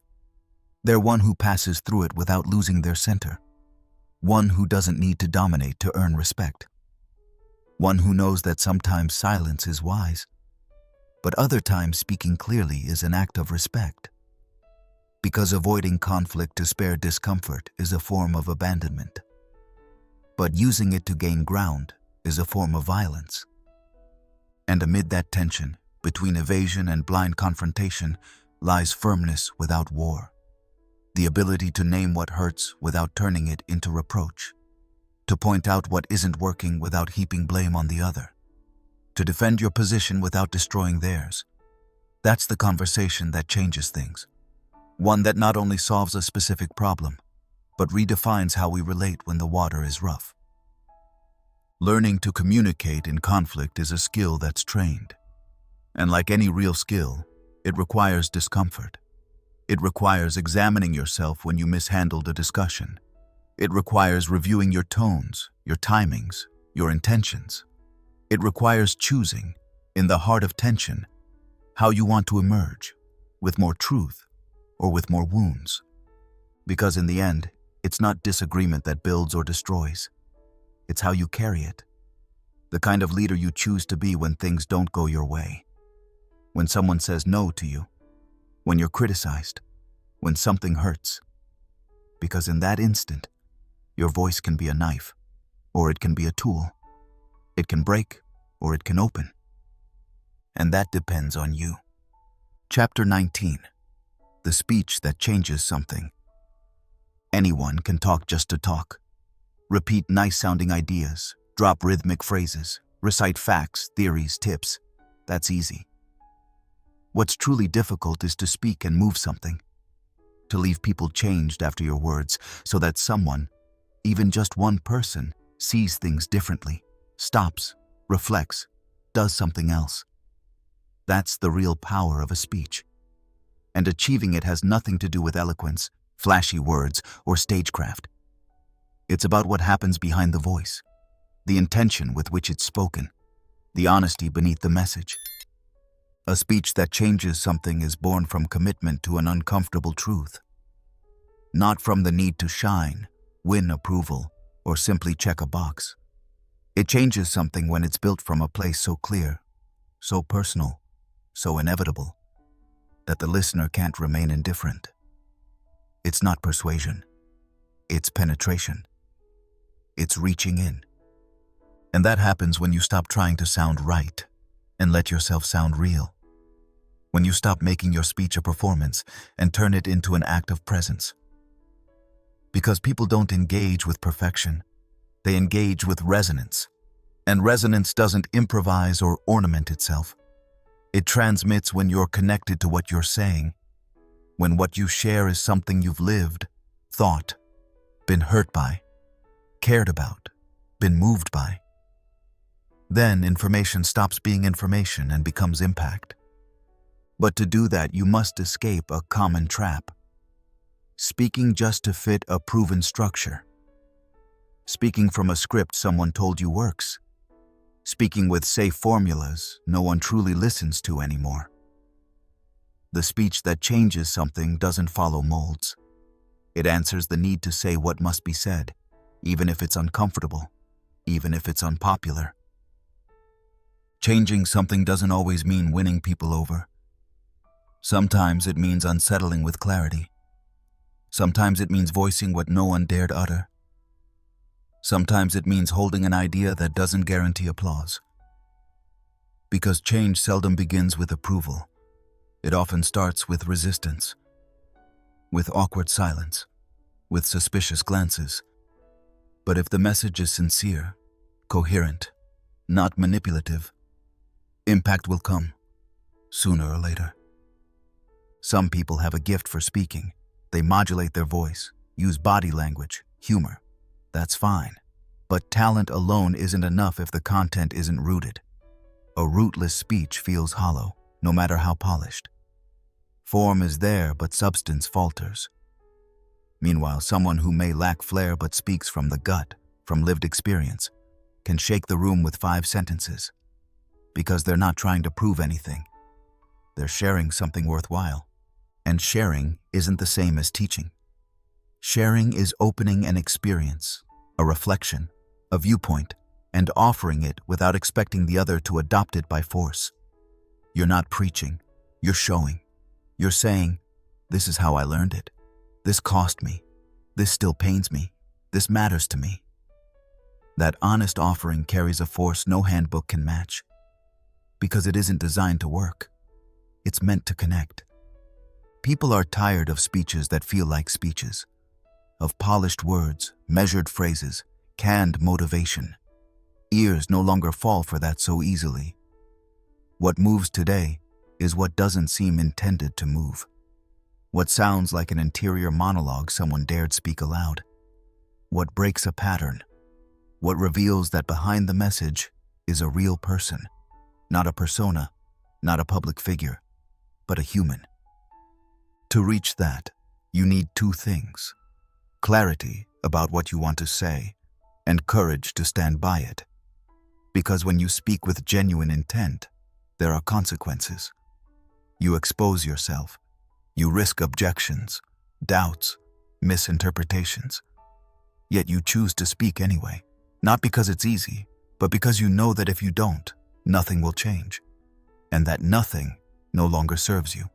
They're one who passes through it without losing their center. One who doesn't need to dominate to earn respect. One who knows that sometimes silence is wise, but other times speaking clearly is an act of respect. Because avoiding conflict to spare discomfort is a form of abandonment. But using it to gain ground is a form of violence. And amid that tension, between evasion and blind confrontation, lies firmness without war. The ability to name what hurts without turning it into reproach. To point out what isn't working without heaping blame on the other. To defend your position without destroying theirs. That's the conversation that changes things. One that not only solves a specific problem, but redefines how we relate when the water is rough. Learning to communicate in conflict is a skill that's trained. And like any real skill, it requires discomfort. It requires examining yourself when you mishandled a discussion. It requires reviewing your tones, your timings, your intentions. It requires choosing, in the heart of tension, how you want to emerge, with more truth or with more wounds. Because in the end, it's not disagreement that builds or destroys. It's how you carry it. The kind of leader you choose to be when things don't go your way. When someone says no to you. When you're criticized. When something hurts. Because in that instant, your voice can be a knife, or it can be a tool. It can break, or it can open. And that depends on you. Chapter 19. The speech that changes something. Anyone can talk just to talk. Repeat nice-sounding ideas, drop rhythmic phrases, recite facts, theories, tips. That's easy. What's truly difficult is to speak and move something. To leave people changed after your words so that someone, even just one person, sees things differently, stops, reflects, does something else. That's the real power of a speech. And achieving it has nothing to do with eloquence, flashy words, or stagecraft. It's about what happens behind the voice, the intention with which it's spoken, the honesty beneath the message. A speech that changes something is born from commitment to an uncomfortable truth. Not from the need to shine, win approval, or simply check a box. It changes something when it's built from a place so clear, so personal, so inevitable, that the listener can't remain indifferent. It's not persuasion. It's penetration. It's reaching in. And that happens when you stop trying to sound right and let yourself sound real. When you stop making your speech a performance and turn it into an act of presence. Because people don't engage with perfection. They engage with resonance. And resonance doesn't improvise or ornament itself. It transmits when you're connected to what you're saying. When what you share is something you've lived, thought, been hurt by, cared about, been moved by. Then information stops being information and becomes impact. But to do that, you must escape a common trap. Speaking just to fit a proven structure. Speaking from a script someone told you works. Speaking with safe formulas no one truly listens to anymore. The speech that changes something doesn't follow molds. It answers the need to say what must be said, even if it's uncomfortable, even if it's unpopular. Changing something doesn't always mean winning people over. Sometimes it means unsettling with clarity. Sometimes it means voicing what no one dared utter. Sometimes it means holding an idea that doesn't guarantee applause. Because change seldom begins with approval. It often starts with resistance, with awkward silence, with suspicious glances. But if the message is sincere, coherent, not manipulative, impact will come, sooner or later. Some people have a gift for speaking. They modulate their voice, use body language, humor. That's fine. But talent alone isn't enough if the content isn't rooted. A rootless speech feels hollow, no matter how polished. Form is there, but substance falters. Meanwhile, someone who may lack flair but speaks from the gut, from lived experience, can shake the room with 5 sentences. Because they're not trying to prove anything. they're sharing something worthwhile. And sharing isn't the same as teaching. Sharing is opening an experience, a reflection, a viewpoint, and offering it without expecting the other to adopt it by force. You're not preaching, you're showing. You're saying, "This is how I learned it. This cost me. This still pains me. This matters to me." That honest offering carries a force no handbook can match. Because it isn't designed to work. It's meant to connect. People are tired of speeches that feel like speeches, of polished words, measured phrases, canned motivation. Ears no longer fall for that so easily. What moves today is what doesn't seem intended to move. What sounds like an interior monologue someone dared speak aloud. What breaks a pattern. What reveals that behind the message is a real person. Not a persona, not a public figure, but a human. To reach that, you need two things: clarity about what you want to say, and courage to stand by it. Because when you speak with genuine intent, there are consequences. You expose yourself. You risk objections, doubts, misinterpretations. Yet you choose to speak anyway, not because it's easy, but because you know that if you don't, nothing will change, and that nothing no longer serves you.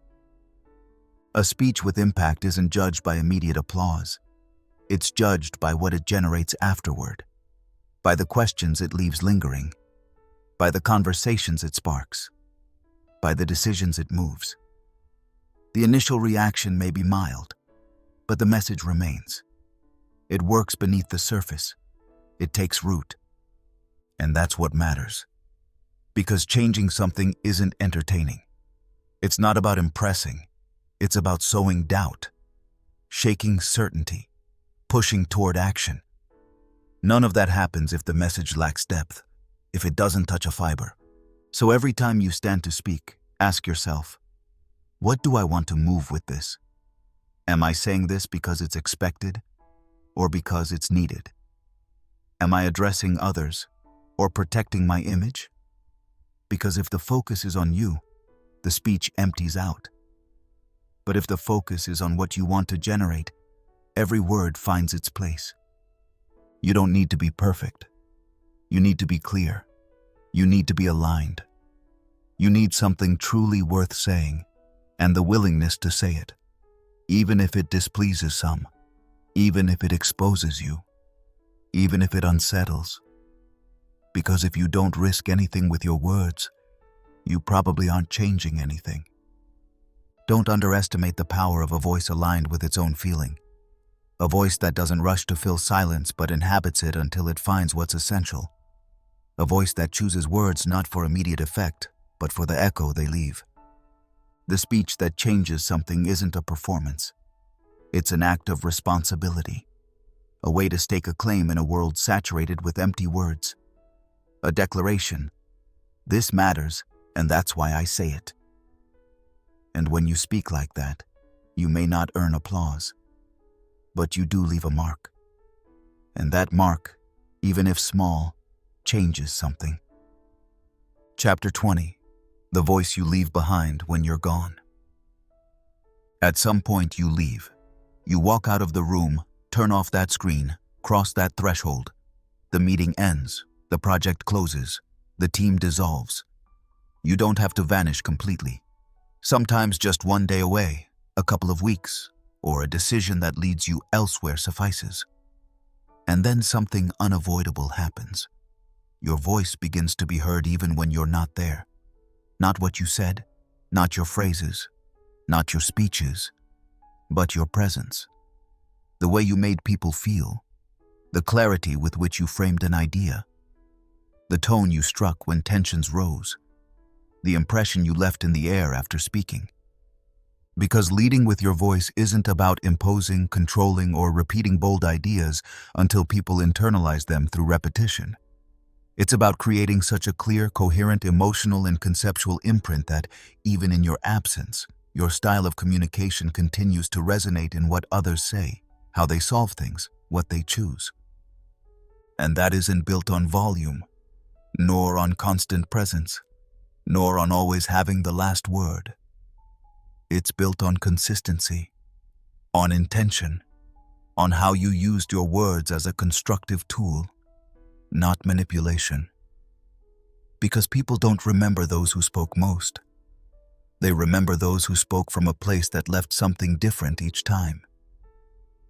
A speech with impact isn't judged by immediate applause. It's judged by what it generates afterward, by the questions it leaves lingering, by the conversations it sparks, by the decisions it moves. The initial reaction may be mild, but the message remains. It works beneath the surface. It takes root. And that's what matters. Because changing something isn't entertaining. It's not about impressing. It's about sowing doubt, shaking certainty, pushing toward action. None of that happens if the message lacks depth, if it doesn't touch a fiber. So every time you stand to speak, ask yourself, what do I want to move with this? Am I saying this because it's expected or because it's needed? Am I addressing others or protecting my image? Because if the focus is on you, the speech empties out. But if the focus is on what you want to generate, every word finds its place. You don't need to be perfect. You need to be clear. You need to be aligned. You need something truly worth saying, and the willingness to say it, even if it displeases some, even if it exposes you, even if it unsettles. Because if you don't risk anything with your words, you probably aren't changing anything. Don't underestimate the power of a voice aligned with its own feeling. A voice that doesn't rush to fill silence but inhabits it until it finds what's essential. A voice that chooses words not for immediate effect, but for the echo they leave. The speech that changes something isn't a performance. It's an act of responsibility. A way to stake a claim in a world saturated with empty words. A declaration. This matters, and that's why I say it. And when you speak like that, you may not earn applause, but you do leave a mark. And that mark, even if small, changes something. Chapter 20. The voice you leave behind when you're gone. At some point you leave. You walk out of the room, turn off that screen, cross that threshold. The meeting ends, the project closes, the team dissolves. You don't have to vanish completely. Sometimes just one day away, a couple of weeks, or a decision that leads you elsewhere suffices. And then something unavoidable happens. Your voice begins to be heard even when you're not there. Not what you said, not your phrases, not your speeches, but your presence. The way you made people feel, the clarity with which you framed an idea, the tone you struck when tensions rose, the impression you left in the air after speaking. Because leading with your voice isn't about imposing, controlling, or repeating bold ideas until people internalize them through repetition. It's about creating such a clear, coherent, emotional, and conceptual imprint that, even in your absence, your style of communication continues to resonate in what others say, how they solve things, what they choose. And that isn't built on volume, nor on constant presence, nor on always having the last word. It's built on consistency, on intention, on how you used your words as a constructive tool, not manipulation. Because people don't remember those who spoke most. They remember those who spoke from a place that left something different each time.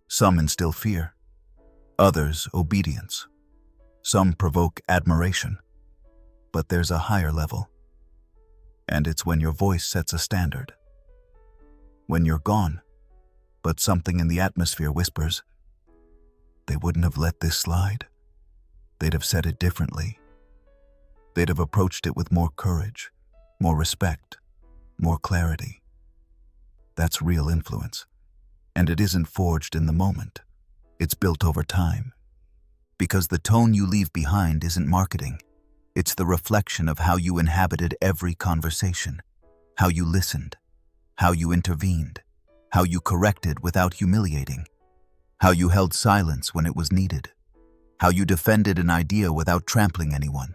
Some instill fear, others obedience. Some provoke admiration. But there's a higher level. And it's when your voice sets a standard. When you're gone, but something in the atmosphere whispers, they wouldn't have let this slide. They'd have said it differently. They'd have approached it with more courage, more respect, more clarity. That's real influence. And it isn't forged in the moment. It's built over time. Because the tone you leave behind isn't marketing. It's the reflection of how you inhabited every conversation, how you listened, how you intervened, how you corrected without humiliating, how you held silence when it was needed, how you defended an idea without trampling anyone,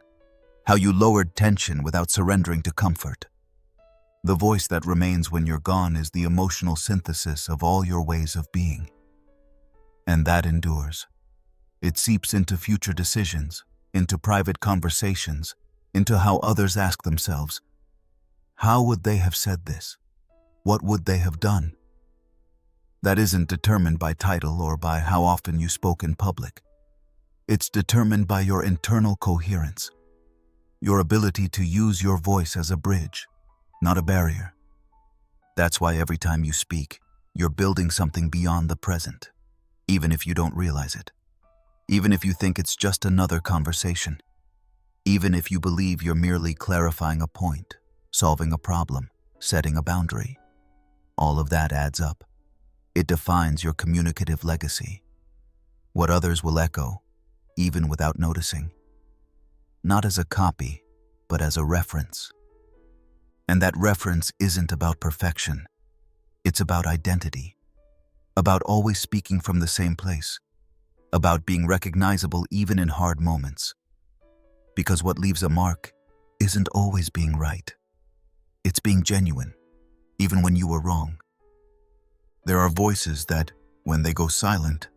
how you lowered tension without surrendering to comfort. The voice that remains when you're gone is the emotional synthesis of all your ways of being. And that endures. It seeps into future decisions, into private conversations, into how others ask themselves, how would they have said this? What would they have done? That isn't determined by title or by how often you spoke in public. It's determined by your internal coherence, your ability to use your voice as a bridge, not a barrier. That's why every time you speak, you're building something beyond the present, even if you don't realize it. Even if you think it's just another conversation. Even if you believe you're merely clarifying a point, solving a problem, setting a boundary. All of that adds up. It defines your communicative legacy. What others will echo, even without noticing. Not as a copy, but as a reference. And that reference isn't about perfection. It's about identity. About always speaking from the same place. About being recognizable even in hard moments. Because what leaves a mark isn't always being right. It's being genuine, even when you were wrong. There are voices that, when they go silent,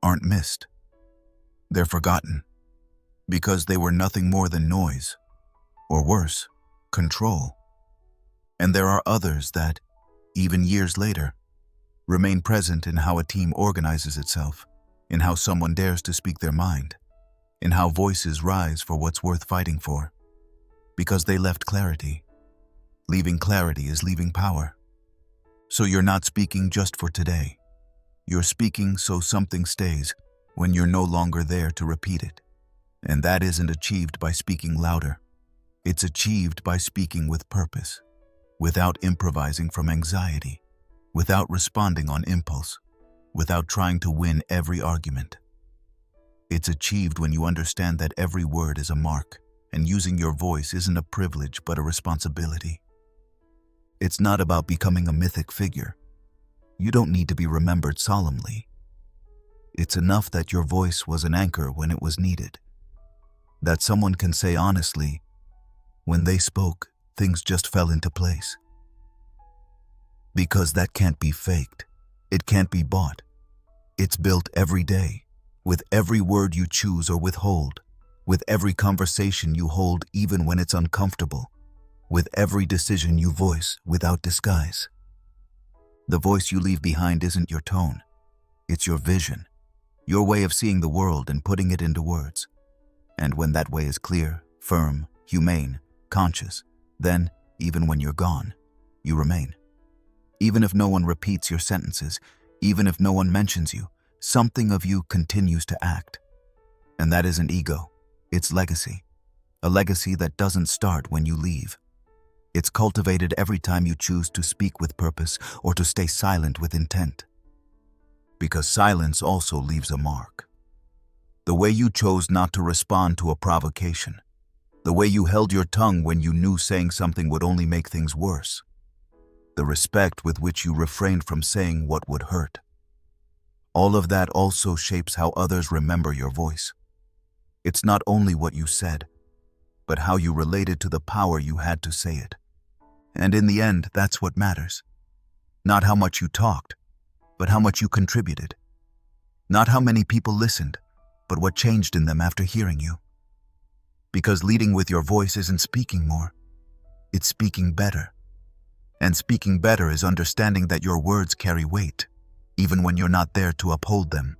aren't missed. They're forgotten, because they were nothing more than noise, or worse, control. And there are others that, even years later, remain present in how a team organizes itself, in how someone dares to speak their mind, in how voices rise for what's worth fighting for. Because they left clarity. Leaving clarity is leaving power. So you're not speaking just for today. You're speaking so something stays when you're no longer there to repeat it. And that isn't achieved by speaking louder. It's achieved by speaking with purpose, without improvising from anxiety, without responding on impulse, without trying to win every argument. It's achieved when you understand that every word is a mark, and using your voice isn't a privilege but a responsibility. It's not about becoming a mythic figure. You don't need to be remembered solemnly. It's enough that your voice was an anchor when it was needed. That someone can say honestly, when they spoke, things just fell into place. Because that can't be faked. It can't be bought. It's built every day, with every word you choose or withhold, with every conversation you hold even when it's uncomfortable, with every decision you voice without disguise. The voice you leave behind isn't your tone. It's your vision, your way of seeing the world and putting it into words. And when that way is clear, firm, humane, conscious, then, even when you're gone, you remain. Even if no one repeats your sentences, even if no one mentions you, something of you continues to act. And that isn't ego, it's legacy. A legacy that doesn't start when you leave. It's cultivated every time you choose to speak with purpose or to stay silent with intent. Because silence also leaves a mark. The way you chose not to respond to a provocation. The way you held your tongue when you knew saying something would only make things worse. The respect with which you refrained from saying what would hurt. All of that also shapes how others remember your voice. It's not only what you said, but how you related to the power you had to say it. And in the end, that's what matters. Not how much you talked, but how much you contributed. Not how many people listened, but what changed in them after hearing you. Because leading with your voice isn't speaking more, it's speaking better. And speaking better is understanding that your words carry weight, even when you're not there to uphold them.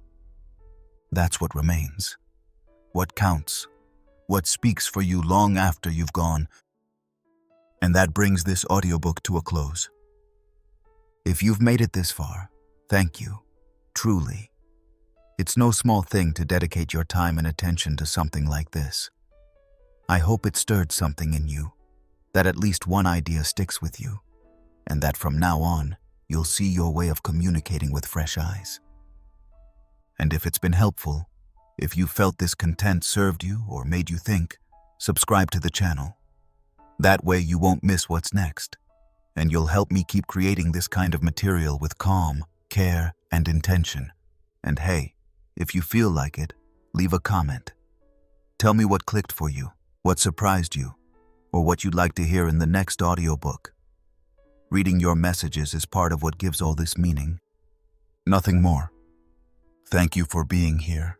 That's what remains. What counts. What speaks for you long after you've gone. And that brings this audiobook to a close. If you've made it this far, thank you, truly. It's no small thing to dedicate your time and attention to something like this. I hope it stirred something in you, that at least one idea sticks with you, and that from now on, you'll see your way of communicating with fresh eyes. And if it's been helpful, if you felt this content served you or made you think, subscribe to the channel. That way you won't miss what's next, and you'll help me keep creating this kind of material with calm, care, and intention. And hey, if you feel like it, leave a comment. Tell me what clicked for you, what surprised you, or what you'd like to hear in the next audiobook. Reading your messages is part of what gives all this meaning. Nothing more. Thank you for being here.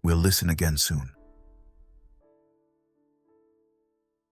We'll listen again soon.